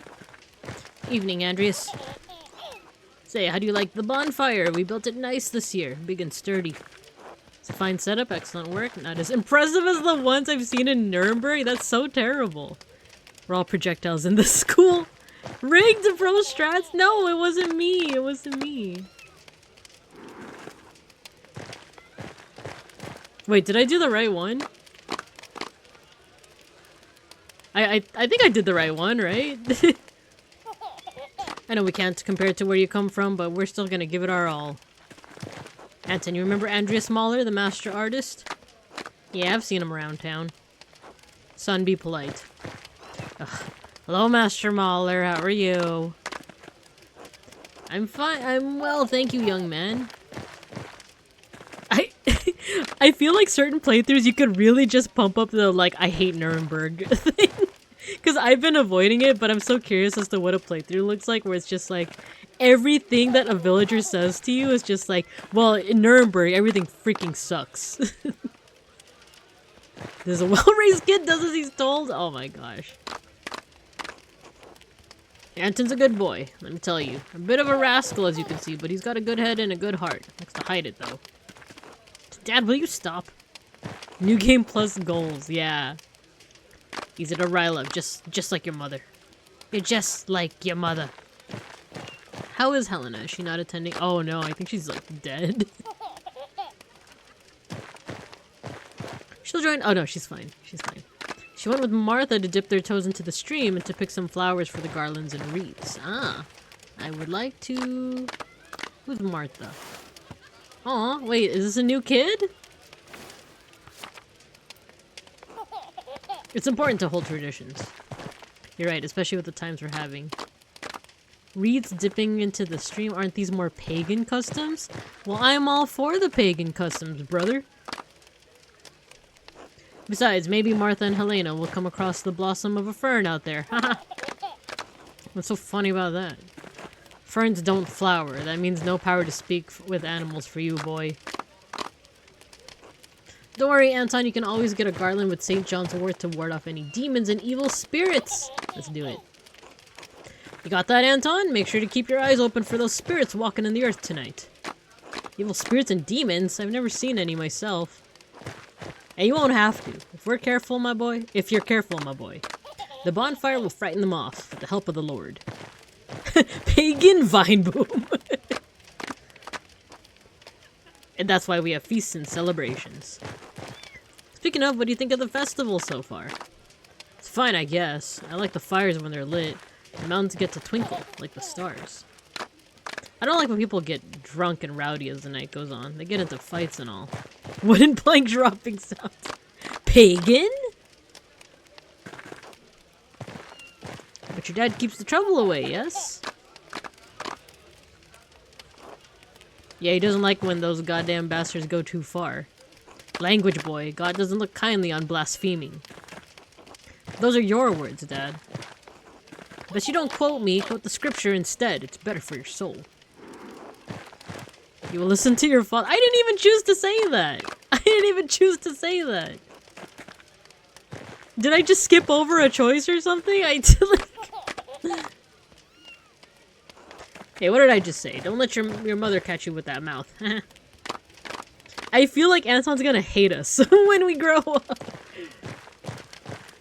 Evening, Andreas. Say, how do you like the bonfire? We built it nice this year. Big and sturdy. It's a fine setup, excellent work. Not as impressive as the ones I've seen in Nuremberg. That's so terrible. We're all projectiles in this school. Rigged pro strats? No, it wasn't me. It wasn't me. Wait, did I do the right one? I think I did the right one, right? I know we can't compare it to where you come from, but we're still gonna give it our all. Anton, you remember Andreas Mahler, the master artist? Yeah, I've seen him around town. Son, be polite. Ugh. Hello, Master Mahler, how are you? I'm fine. I'm well, thank you, young man. I feel like certain playthroughs you could really just pump up the, like, I hate Nuremberg thing. Because I've been avoiding it, but I'm so curious as to what a playthrough looks like, where it's just like, everything that a villager says to you is just like, well, in Nuremberg, everything freaking sucks. There's a well-raised kid does as he's told? Oh my gosh. Anton's a good boy, let me tell you. A bit of a rascal, as you can see, but he's got a good head and a good heart. Likes to hide it, though. Dad, will you stop? New game plus goals, yeah. Easy to rile up, just like your mother. You're just like your mother. How is Helena? Is she not attending? Oh no, I think she's like dead. She'll join. Oh no, she's fine. She's fine. She went with Martha to dip their toes into the stream and to pick some flowers for the garlands and wreaths. Ah, I would like to... Who's Martha? Aw, wait, is this a new kid? It's important to hold traditions. You're right, especially with the times we're having. Wreaths dipping into the stream, aren't these more pagan customs? Well, I'm all for the pagan customs, brother. Besides, maybe Martha and Helena will come across the blossom of a fern out there. Haha. What's so funny about that? Ferns don't flower. That means no power to speak with animals for you, boy. Don't worry, Anton. You can always get a garland with St. John's wort to ward off any demons and evil spirits. Let's do it. You got that, Anton? Make sure to keep your eyes open for those spirits walking in the earth tonight. Evil spirits and demons? I've never seen any myself. And you won't have to. If we're careful, my boy. If you're careful, my boy. The bonfire will frighten them off with the help of the Lord. Pagan vine boom. And that's why we have feasts and celebrations. Speaking of, what do you think of the festival so far? It's fine, I guess. I like the fires when they're lit. The mountains get to twinkle, like the stars. I don't like when people get drunk and rowdy as the night goes on. They get into fights and all. Wooden plank dropping sounds. Pagan? But your dad keeps the trouble away, yes? Yeah, he doesn't like when those goddamn bastards go too far. Language boy, God doesn't look kindly on blaspheming. Those are your words, Dad. But you don't quote me, quote the scripture instead. It's better for your soul. You will listen to your father. I didn't even choose to say that. I didn't even choose to say that. Did I just skip over a choice or something? I did like... Hey, what did I just say? Don't let your mother catch you with that mouth. I feel like Anton's gonna hate us when we grow up.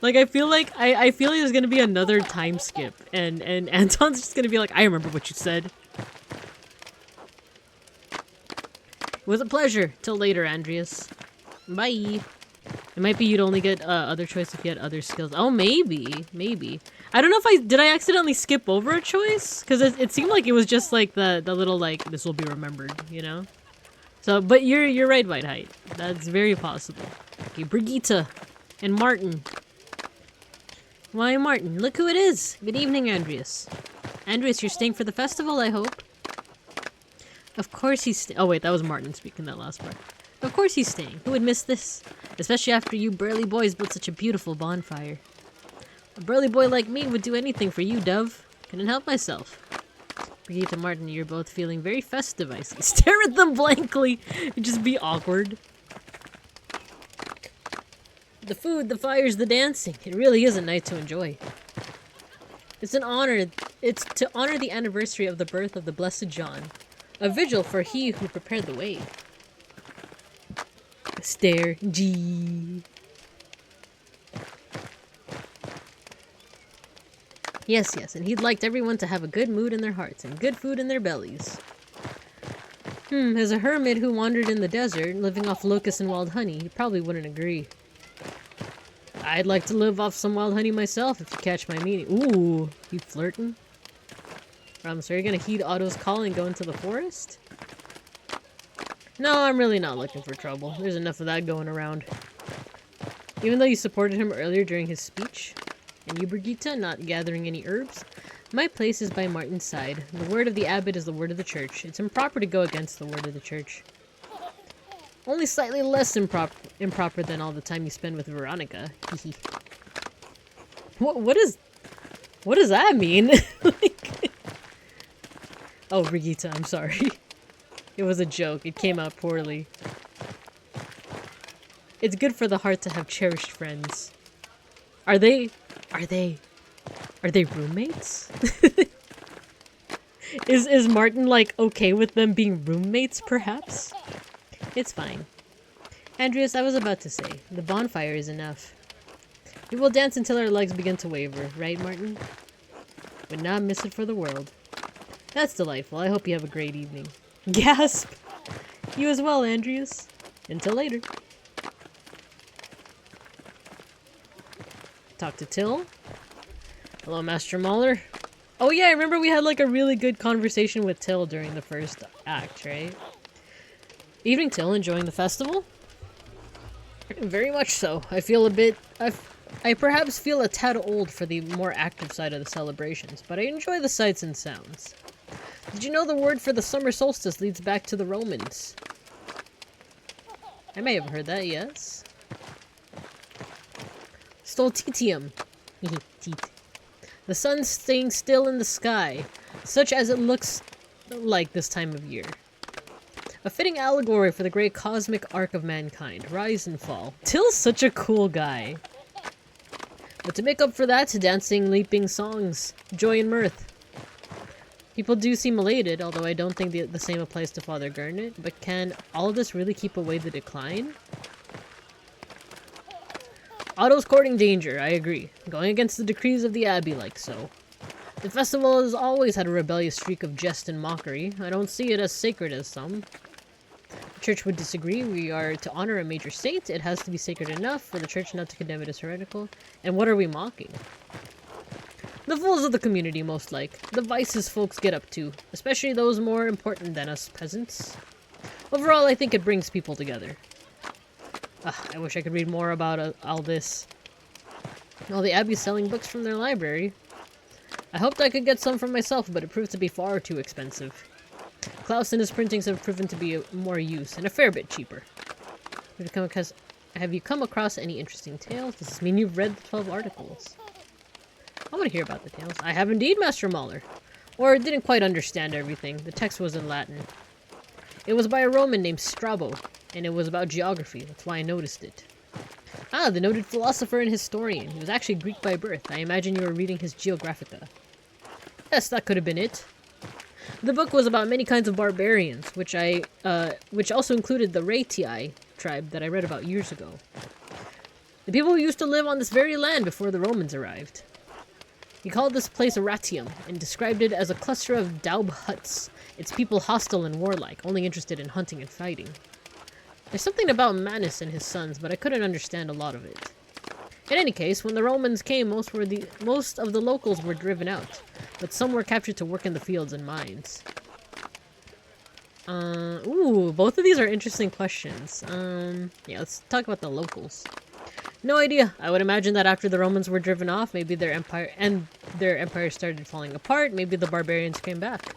Like, I feel like there's gonna be another time skip, and Anton's just gonna be like, I remember what you said. It was a pleasure. Till later, Andreas. Bye. It might be you'd only get other choice if you had other skills. Oh, maybe. Maybe. I don't know if did I accidentally skip over a choice? Because it seemed like it was just like the little, like, this will be remembered, you know? So, but you're right, White Height. That's very possible. Okay, Brigitte and Martin. Why, Martin, look who it is. Good evening, Andreas. Andreas, you're staying for the festival, I hope. Of course he's oh wait, that was Martin speaking that last part. Of course he's staying. Who would miss this? Especially after you burly boys built such a beautiful bonfire. A burly boy like me would do anything for you, Dove. Couldn't help myself. Brigitte and Martin, you're both feeling very festive, I see. Stare at them blankly. It'd just be awkward. The food, the fires, the dancing. It really is a night to enjoy. It's an honor. It's to honor the anniversary of the birth of the Blessed John. A vigil for he who prepared the way. Stare. G. Yes, yes, and he'd liked everyone to have a good mood in their hearts and good food in their bellies. As a hermit who wandered in the desert, living off locusts and wild honey, he probably wouldn't agree. I'd like to live off some wild honey myself, if you catch my meaning. Ooh, you flirting? So you're gonna heed Otto's call and go into the forest? No, I'm really not looking for trouble. There's enough of that going around. Even though you supported him earlier during his speech, and you, Brigitte, not gathering any herbs, my place is by Martin's side. The word of the abbot is the word of the church. It's improper to go against the word of the church. Only slightly less improper than all the time you spend with Veronica. What does that mean? Like, oh, Brigitte, I'm sorry. It was a joke. It came out poorly. It's good for the heart to have cherished friends. Are they roommates? Is Martin, like, okay with them being roommates, perhaps? It's fine. Andreas, I was about to say, the bonfire is enough. We will dance until our legs begin to waver, right, Martin? Would not miss it for the world. That's delightful. I hope you have a great evening. Gasp! You as well, Andreas. Until later. Talk to Till. Hello, Master Mahler. Oh yeah, I remember we had like a really good conversation with Till during the first act, right? Evening, Till. Enjoying the festival? Very much so. I feel a bit... I perhaps feel a tad old for the more active side of the celebrations, but I enjoy the sights and sounds. Did you know the word for the summer solstice leads back to the Romans? I may have heard that, yes. Stoltitium. The sun staying still in the sky, such as it looks like this time of year. A fitting allegory for the great cosmic arc of mankind, rise and fall. Till's such a cool guy. But to make up for that, dancing, leaping songs, joy and mirth. People do seem elated, although I don't think the same applies to Father Garnet. But can all of this really keep away the decline? Otto's courting danger, I agree. Going against the decrees of the Abbey like so. The festival has always had a rebellious streak of jest and mockery. I don't see it as sacred as some. The church would disagree. We are to honor a major saint. It has to be sacred enough for the church not to condemn it as heretical. And what are we mocking? The fools of the community, most like. The vices folks get up to, especially those more important than us peasants. Overall, I think it brings people together. I wish I could read more about all this. Well, the Abbey's selling books from their library. I hoped I could get some for myself, but it proved to be far too expensive. Klaus and his printings have proven to be more use, and a fair bit cheaper. Have you come across any interesting tales? Does this mean you've read the 12 articles? I want to hear about the tales. I have indeed, Master Mahler. Or didn't quite understand everything. The text was in Latin. It was by a Roman named Strabo, and it was about geography. That's why I noticed it. Ah, the noted philosopher and historian. He was actually Greek by birth. I imagine you were reading his Geographica. Yes, that could have been it. The book was about many kinds of barbarians, which also included the Raetii tribe that I read about years ago. The people who used to live on this very land before the Romans arrived. He called this place Aratium, and described it as a cluster of daub huts, its people hostile and warlike, only interested in hunting and fighting. There's something about Manus and his sons, but I couldn't understand a lot of it. In any case, when the Romans came, most of the locals were driven out, but some were captured to work in the fields and mines. Ooh, both of these are interesting questions. Yeah, let's talk about the locals. No idea. I would imagine that after the Romans were driven off, maybe their empire started falling apart, maybe the barbarians came back.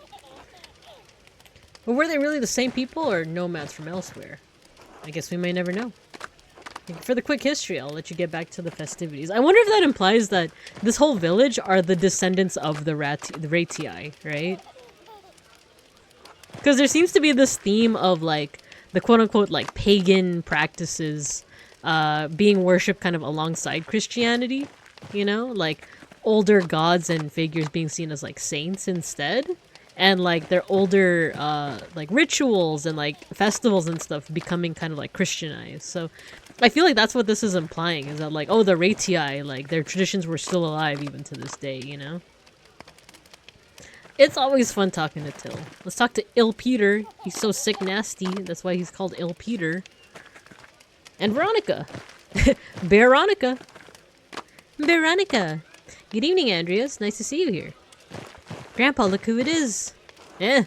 But were they really the same people or nomads from elsewhere? I guess we may never know. For the quick history, I'll let you get back to the festivities. I wonder if that implies that this whole village are the descendants of the Raetii, right? Because there seems to be this theme of, like, the quote-unquote, like, pagan practices being worshipped kind of alongside Christianity, you know? Like, older gods and figures being seen as, like, saints instead. And, like, their older, like, rituals and, like, festivals and stuff becoming kind of, like, Christianized. So, I feel like that's what this is implying, is that, like, oh, the Raetii, like, their traditions were still alive even to this day, you know? It's always fun talking to Till. Let's talk to Ill Peter. He's so sick nasty. That's why he's called Ill Peter. And Veronica. Veronica. Veronica. Good evening, Andreas. Nice to see you here. Grandpa, look who it is. Eh.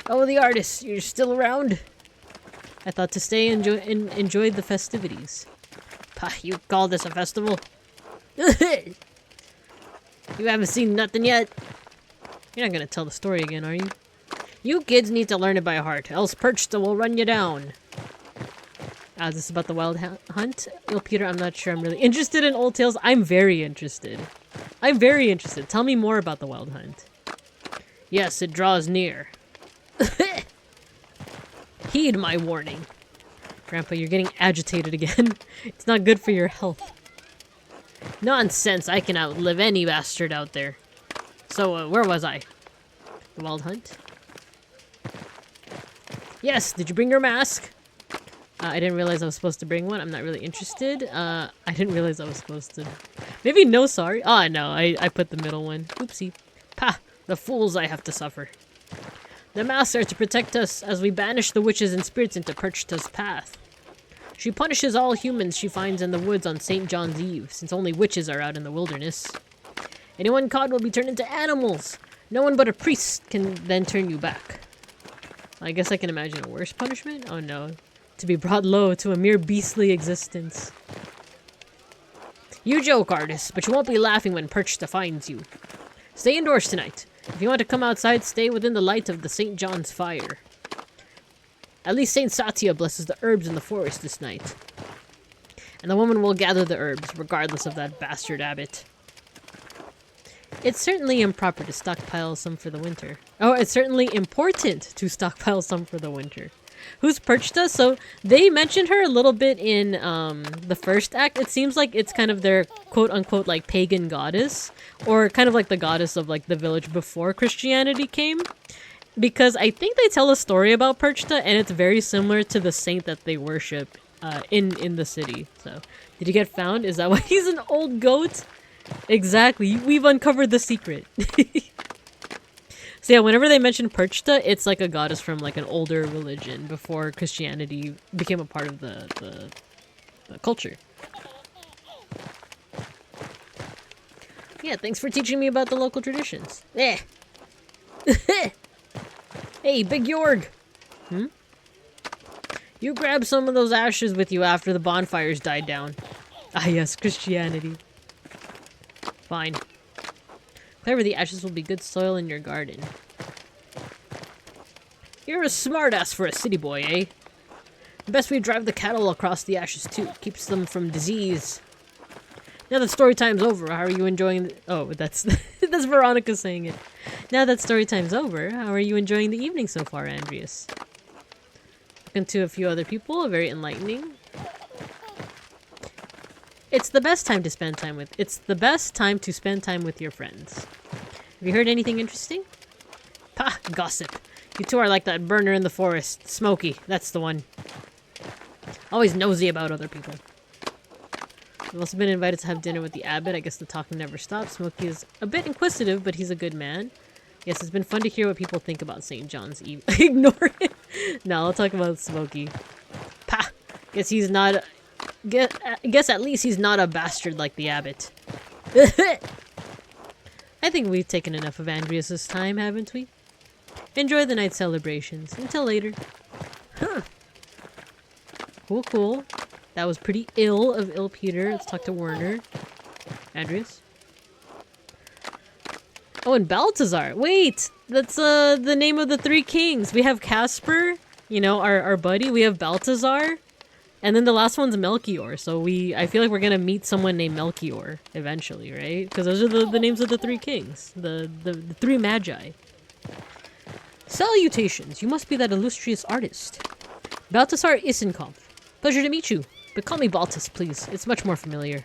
Oh, the artist. You're still around? I thought to stay and enjoy the festivities. Pah, you call this a festival? You haven't seen nothing yet. You're not gonna tell the story again, are you? You kids need to learn it by heart, else Perchta will run you down. Is this about the wild hunt? Well, Peter, I'm not sure I'm really interested in old tales. I'm very interested. I'm very interested. Tell me more about the wild hunt. Yes, it draws near. Heed my warning. Grandpa, you're getting agitated again. It's not good for your health. Nonsense, I can outlive any bastard out there. So, where was I? The wild hunt? Yes, did you bring your mask? I didn't realize I was supposed to bring one. I'm not really interested. I didn't realize I was supposed to. Maybe no, sorry. Oh, no, I put the middle one. Oopsie. Pah, the fools I have to suffer. The masks are to protect us as we banish the witches and spirits into Perchta's path. She punishes all humans she finds in the woods on St. John's Eve, since only witches are out in the wilderness. Anyone caught will be turned into animals. No one but a priest can then turn you back. I guess I can imagine a worse punishment? Oh no. To be brought low to a mere beastly existence. You joke, artist, but you won't be laughing when Perchta finds you. Stay indoors tonight. If you want to come outside, stay within the light of the St. John's fire. At least St. Satya blesses the herbs in the forest this night. And the woman will gather the herbs, regardless of that bastard abbot. It's certainly improper to stockpile some for the winter. Oh, it's certainly important to stockpile some for the winter. Who's Perchta? So they mentioned her a little bit in the first act. It seems like it's kind of their quote-unquote like pagan goddess, or kind of like the goddess of like the village before Christianity came. Because I think they tell a story about Perchta, and it's very similar to the saint that they worship in the city. So, did he get found? Is that why he's an old goat? Exactly. We've uncovered the secret. So yeah, whenever they mention Perchta, it's like a goddess from like an older religion before Christianity became a part of the culture. Yeah, thanks for teaching me about the local traditions. Eh. Hey, Big Yorg! Hmm? You grab some of those ashes with you after the bonfires died down. Ah yes, Christianity. Fine. Clever, the ashes will be good soil in your garden. You're a smartass for a city boy, eh? Best we drive the cattle across the ashes too. Keeps them from disease. Now that story time's over, how are you enjoying oh, that's that's Veronica saying it. Now that story time's over, how are you enjoying the evening so far, Andreas? Talking to a few other people, very enlightening. It's the best time to spend time with your friends. Have you heard anything interesting? Pah, gossip. You two are like that burner in the forest. Smokey, that's the one. Always nosy about other people. I've also been invited to have dinner with the abbot. I guess the talking never stops. Smokey is a bit inquisitive, but he's a good man. Yes, it's been fun to hear what people think about St. John's Eve. Ignore it. No, I'll talk about Smokey. Pah! Guess he's not... Guess at least he's not a bastard like the abbot. I think we've taken enough of Andreas's time, haven't we? Enjoy the night celebrations. Until later. Huh. Cool, cool. That was pretty ill of ill Peter. Let's talk to Werner. Andreas? Oh, and Balthazar. Wait! That's the name of the three kings. We have Casper, you know, our buddy. We have Balthazar. And then the last one's Melchior. So I feel like we're gonna meet someone named Melchior eventually, right? Because those are the names of the three kings. The three magi. Salutations. You must be that illustrious artist. Balthazar Isenkampf. Pleasure to meet you. But call me Baltus, please. It's much more familiar.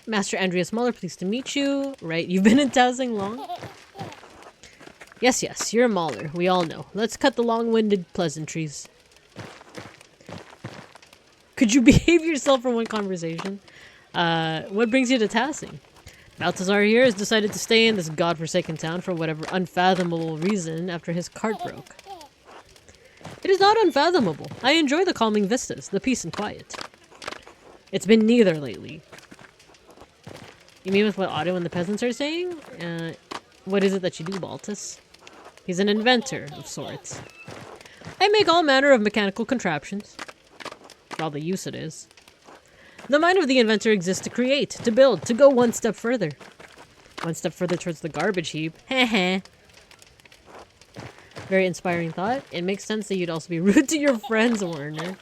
Master Andreas Muller, pleased to meet you. Right, you've been in Dowsing long? Yes, yes, you're a Mahler. We all know. Let's cut the long-winded pleasantries. Could you behave yourself for one conversation? What brings you to Tassing? Balthazar here has decided to stay in this godforsaken town for whatever unfathomable reason after his cart broke. It is not unfathomable. I enjoy the calming vistas, the peace and quiet. It's been neither lately. You mean with what Otto and the peasants are saying? What is it that you do, Baltus? He's an inventor of sorts. I make all manner of mechanical contraptions. For all the use it is. The mind of the inventor exists to create, to build, to go one step further. One step further towards the garbage heap. Heh. Very inspiring thought. It makes sense that you'd also be rude to your friends, Werner.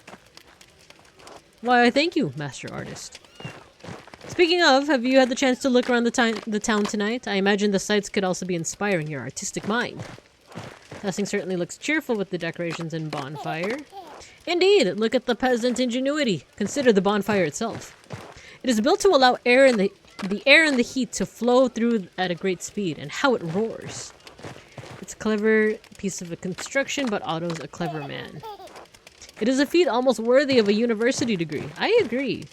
Why, thank you, Master Artist. Speaking of, have you had the chance to look around the town tonight? I imagine the sights could also be inspiring your artistic mind. Tassing certainly looks cheerful with the decorations and bonfire. Indeed, look at the peasant ingenuity. Consider the bonfire itself. It is built to allow air and the air and the heat to flow through at a great speed, and how it roars. It's a clever piece of construction, but Otto's a clever man. It is a feat almost worthy of a university degree. I agree.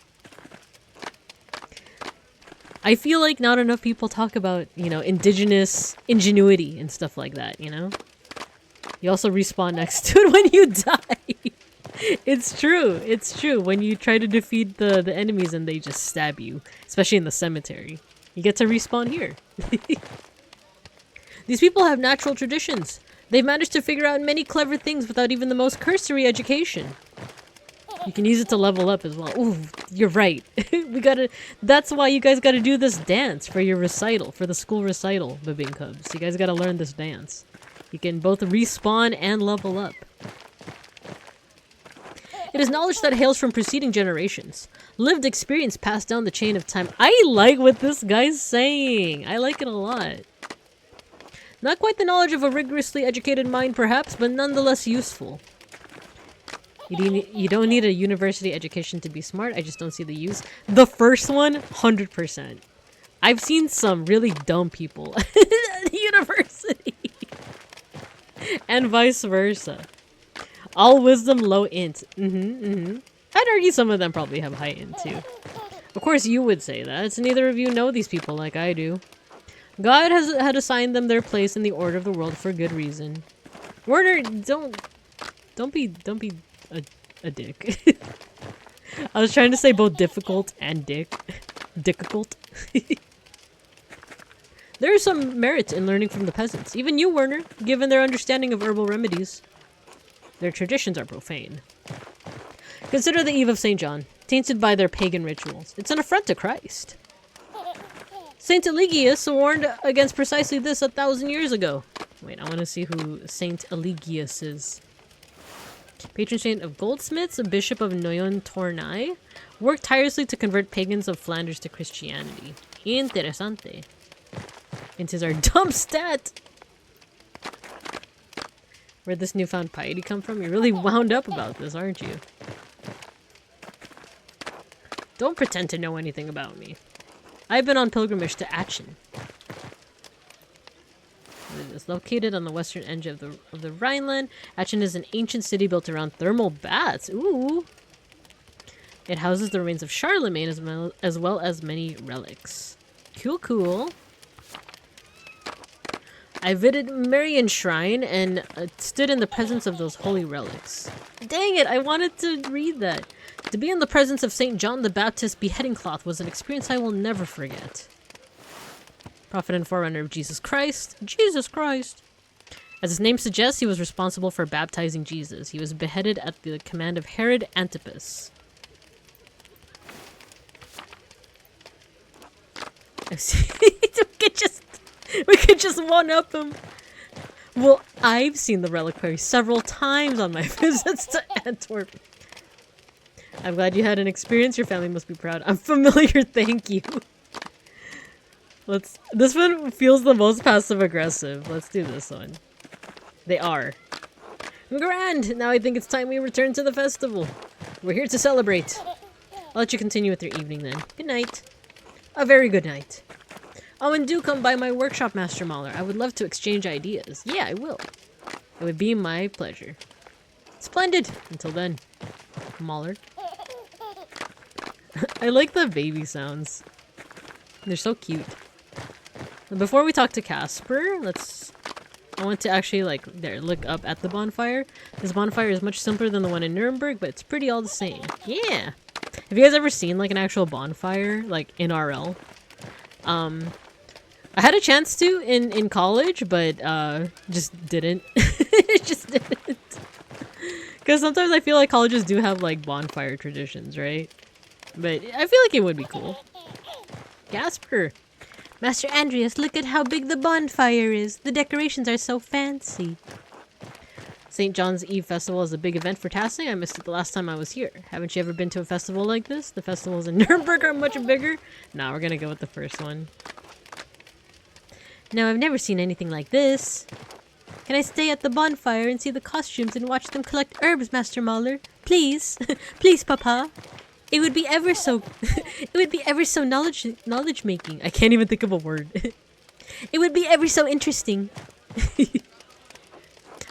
I feel like not enough people talk about, you know, indigenous ingenuity and stuff like that, you know? You also respawn next to it when you die. It's true. It's true. When you try to defeat the enemies and they just stab you, especially in the cemetery, you get to respawn here. These people have natural traditions. They've managed to figure out many clever things without even the most cursory education. You can use it to level up as well. Ooh, you're right. That's why you guys gotta do this dance for your recital, for the school recital, Babine Cubs. You guys gotta learn this dance. You can both respawn and level up. It is knowledge that hails from preceding generations. Lived experience passed down the chain of time. I like what this guy's saying. I like it a lot. Not quite the knowledge of a rigorously educated mind, perhaps, but nonetheless useful. You don't need a university education to be smart. I just don't see the use. The first one, 100%. I've seen some really dumb people at university. And vice versa. All wisdom, low int. I'd argue some of them probably have high int too. Of course you would say that. Neither of you know these people like I do. God had assigned them their place in the order of the world for good reason. Werner, don't be a dick. I was trying to say both difficult and difficult. There is some merit in learning from the peasants. Even you, Werner, given their understanding of herbal remedies. Their traditions are profane. Consider the Eve of St. John, tainted by their pagan rituals. It's an affront to Christ. Saint Eligius warned against precisely this 1,000 years ago. Wait, I want to see who Saint Eligius is. Patron saint of goldsmiths, a bishop of Noyon-Tournai, worked tirelessly to convert pagans of Flanders to Christianity. Interessante. Int is our dumb stat. Where'd this newfound piety come from? You're really wound up about this, aren't you? Don't pretend to know anything about me. I've been on pilgrimage to Aachen. It is located on the western edge of the Rhineland. Aachen is an ancient city built around thermal baths. Ooh! It houses the remains of Charlemagne as well as many relics. Cool, cool. I visited Marian Shrine and stood in the presence of those holy relics. Dang it, I wanted to read that. To be in the presence of St. John the Baptist's beheading cloth was an experience I will never forget. Prophet and forerunner of Jesus Christ. Jesus Christ! As his name suggests, he was responsible for baptizing Jesus. He was beheaded at the command of Herod Antipas. We could just one-up him. Well, I've seen the reliquary several times on my visits to Antwerp. I'm glad you had an experience. Your family must be proud. I'm familiar, thank you. This one feels the most passive-aggressive. Let's do this one. They are. Grand! Now I think it's time we return to the festival. We're here to celebrate. I'll let you continue with your evening then. Good night. A very good night. Oh, and do come by my workshop, Master Mahler. I would love to exchange ideas. Yeah, I will. It would be my pleasure. Splendid! Until then. Mahler. I like the baby sounds. They're so cute. Before we talk to Casper, I want to actually, look up at the bonfire. This bonfire is much simpler than the one in Nuremberg, but it's pretty all the same. Yeah! Have you guys ever seen, an actual bonfire, in RL? I had a chance to in college, but just didn't. Just didn't. Because sometimes I feel like colleges do have bonfire traditions, right? But I feel like it would be cool. Gasper! Master Andreas, look at how big the bonfire is. The decorations are so fancy. St. John's Eve Festival is a big event for Tassing. I missed it the last time I was here. Haven't you ever been to a festival like this? The festivals in Nuremberg are much bigger. Nah, we're gonna go with the first one. No, I've never seen anything like this. Can I stay at the bonfire and see the costumes and watch them collect herbs, Master Mahler? Please. Please, Papa. It would be ever so... it would be ever so knowledge-making. I can't even think of a word. It would be ever so interesting.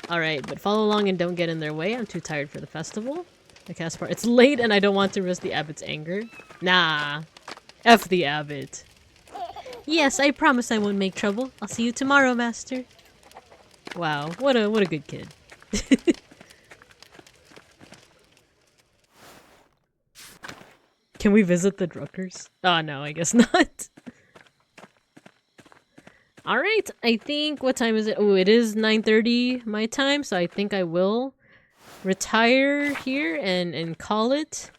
Alright, but follow along and don't get in their way. I'm too tired for the festival. The Caspar. It's late and I don't want to risk the abbot's anger. Nah. F the abbot. Yes, I promise I won't make trouble. I'll see you tomorrow, Master. Wow, what a good kid. Can we visit the Druckers? Oh no, I guess not. Alright, I think, what time is it? Oh, it is 9:30 my time, so I think I will retire here and call it.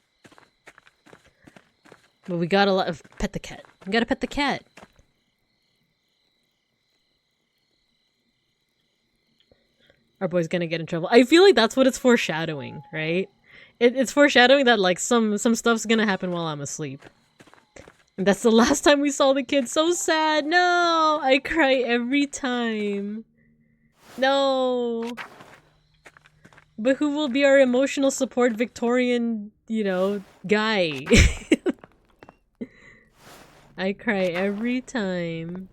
But we gotta pet the cat. We gotta pet the cat. Our boy's gonna get in trouble. I feel like that's what it's foreshadowing, right? It's foreshadowing that some stuff's gonna happen while I'm asleep. And that's the last time we saw the kids. So sad. No, I cry every time. No. But who will be our emotional support Victorian, you know, guy? I cry every time.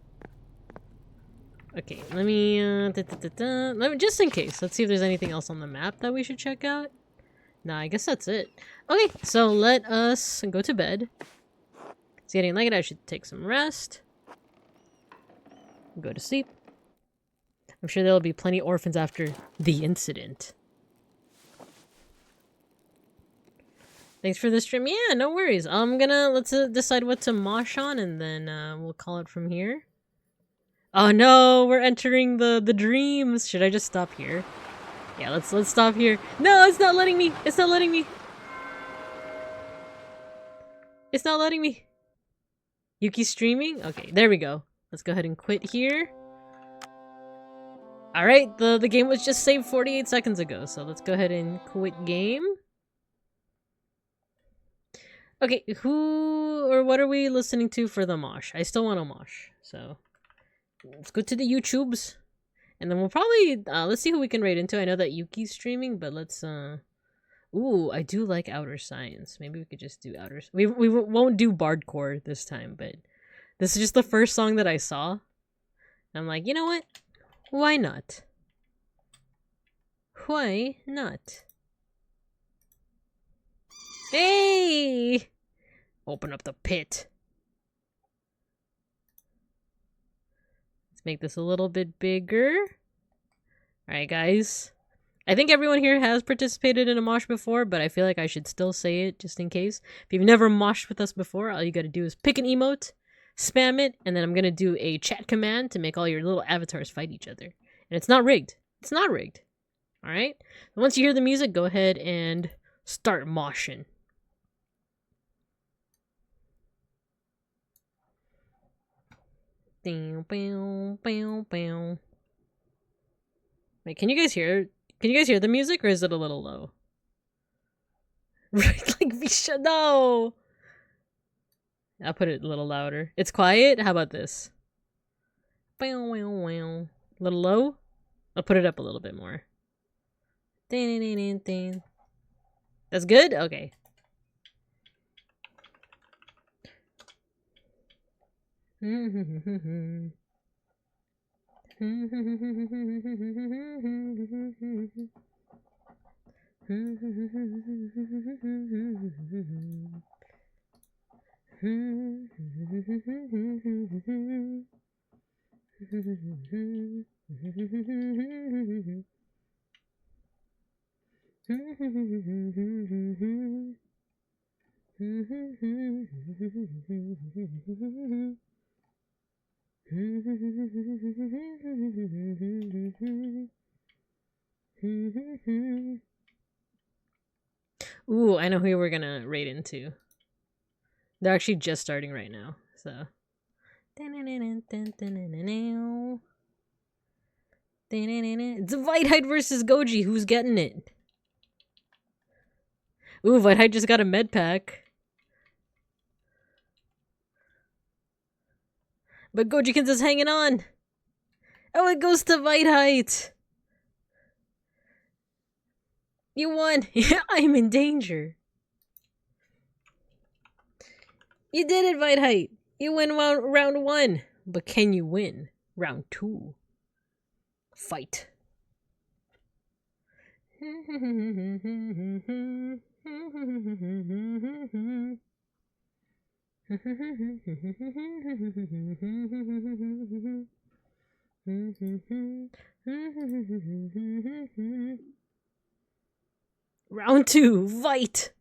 Okay, let me, let me, just in case, let's see if there's anything else on the map that we should check out. Nah, I guess that's it. Okay, so let us go to bed. It's getting late, I should take some rest. Go to sleep. I'm sure there'll be plenty of orphans after the incident. Thanks for the stream. Yeah, no worries. Let's decide what to mosh on and then we'll call it from here. Oh no, we're entering the dreams. Should I just stop here? Yeah, let's stop here. No, it's not letting me. It's not letting me. It's not letting me. Yuki's streaming? Okay, there we go. Let's go ahead and quit here. Alright, the game was just saved 48 seconds ago, so let's go ahead and quit game. Okay, who or what are we listening to for the mosh? I still want to mosh, so let's go to the YouTubes, and then we'll probably let's see who we can raid into. I know that Yuki's streaming, but let's ooh, I do like Outer Science. Maybe we could just do Outer. We won't do Bardcore this time, but this is just the first song that I saw. I'm like, you know what? Why not? Why not? Hey! Open up the pit. Let's make this a little bit bigger. Alright, guys. I think everyone here has participated in a mosh before, but I feel like I should still say it just in case. If you've never moshed with us before, all you gotta do is pick an emote, spam it, and then I'm gonna do a chat command to make all your little avatars fight each other. And it's not rigged. It's not rigged. Alright? Once you hear the music, go ahead and start moshing. Wait, can you guys hear the music, or is it a little low? Like, we should know. I'll put it a little louder. It's quiet? How about this? A little low? I'll put it up a little bit more. That's good? Okay. Ooh, I know who we're gonna raid into. They're actually just starting right now, so. It's Whitehead versus Goji. Who's getting it? Ooh, Whitehead just got a med pack. But Gojikins is hanging on. Oh, it goes to Whitehead. You won. I'm in danger. You did it, Whitehead. You win round 1. But can you win round 2? Fight. Round 2, fight!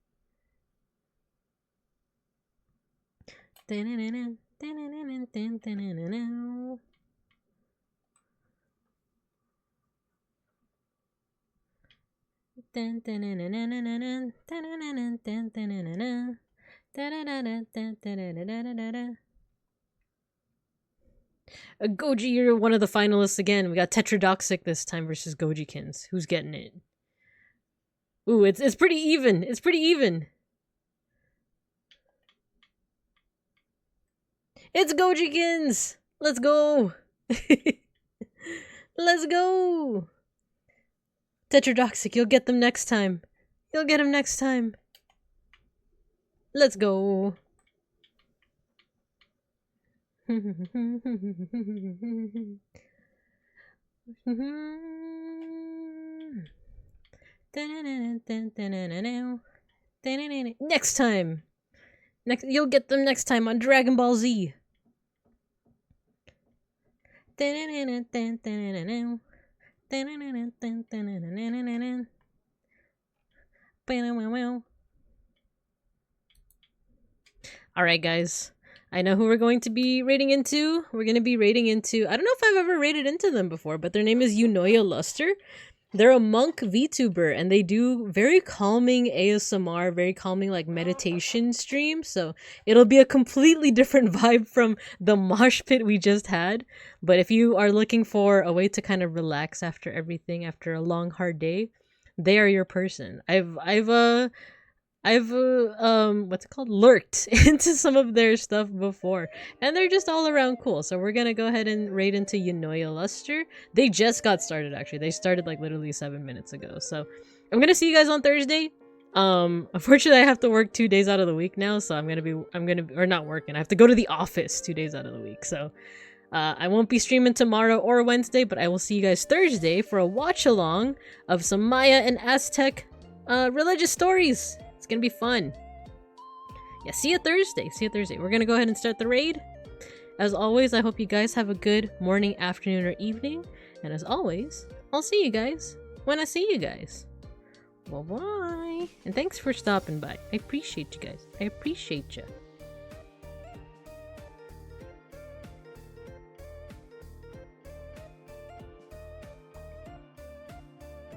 Goji, you're one of the finalists again. We got Tetradoxic this time versus Gojikins. Who's getting it? Ooh, it's pretty even. It's pretty even. It's Gojikins! Let's go! Let's go! Tetradoxic, you'll get them next time. You'll get them next time. Let's go. Next time. You'll get them next time on Dragon Ball Z. Alright guys, I know who we're going to be raiding into. We're going to be raiding into, I don't know if I've ever raided into them before, but their name is Unoya Luster. They're a monk VTuber and they do very calming ASMR, very calming like meditation streams. So it'll be a completely different vibe from the mosh pit we just had. But if you are looking for a way to kind of relax after everything, after a long hard day, they are your person. I've what's it called, lurked into some of their stuff before and they're just all around cool. So we're gonna go ahead and raid into Unoya Luster. They just got started, actually. They started like literally 7 minutes ago. So I'm gonna see you guys on Thursday. Unfortunately I have to work 2 days out of the week now, so I'm gonna or not working, I have to go to the office 2 days out of the week. So I won't be streaming tomorrow or Wednesday, but I will see you guys Thursday for a watch along of some Maya and Aztec religious stories. It's gonna be fun. Yeah, see you Thursday. See you Thursday. We're gonna go ahead and start the raid. As always, I hope you guys have a good morning, afternoon, or evening. And as always, I'll see you guys when I see you guys. Bye-bye. And thanks for stopping by. I appreciate you guys. I appreciate you.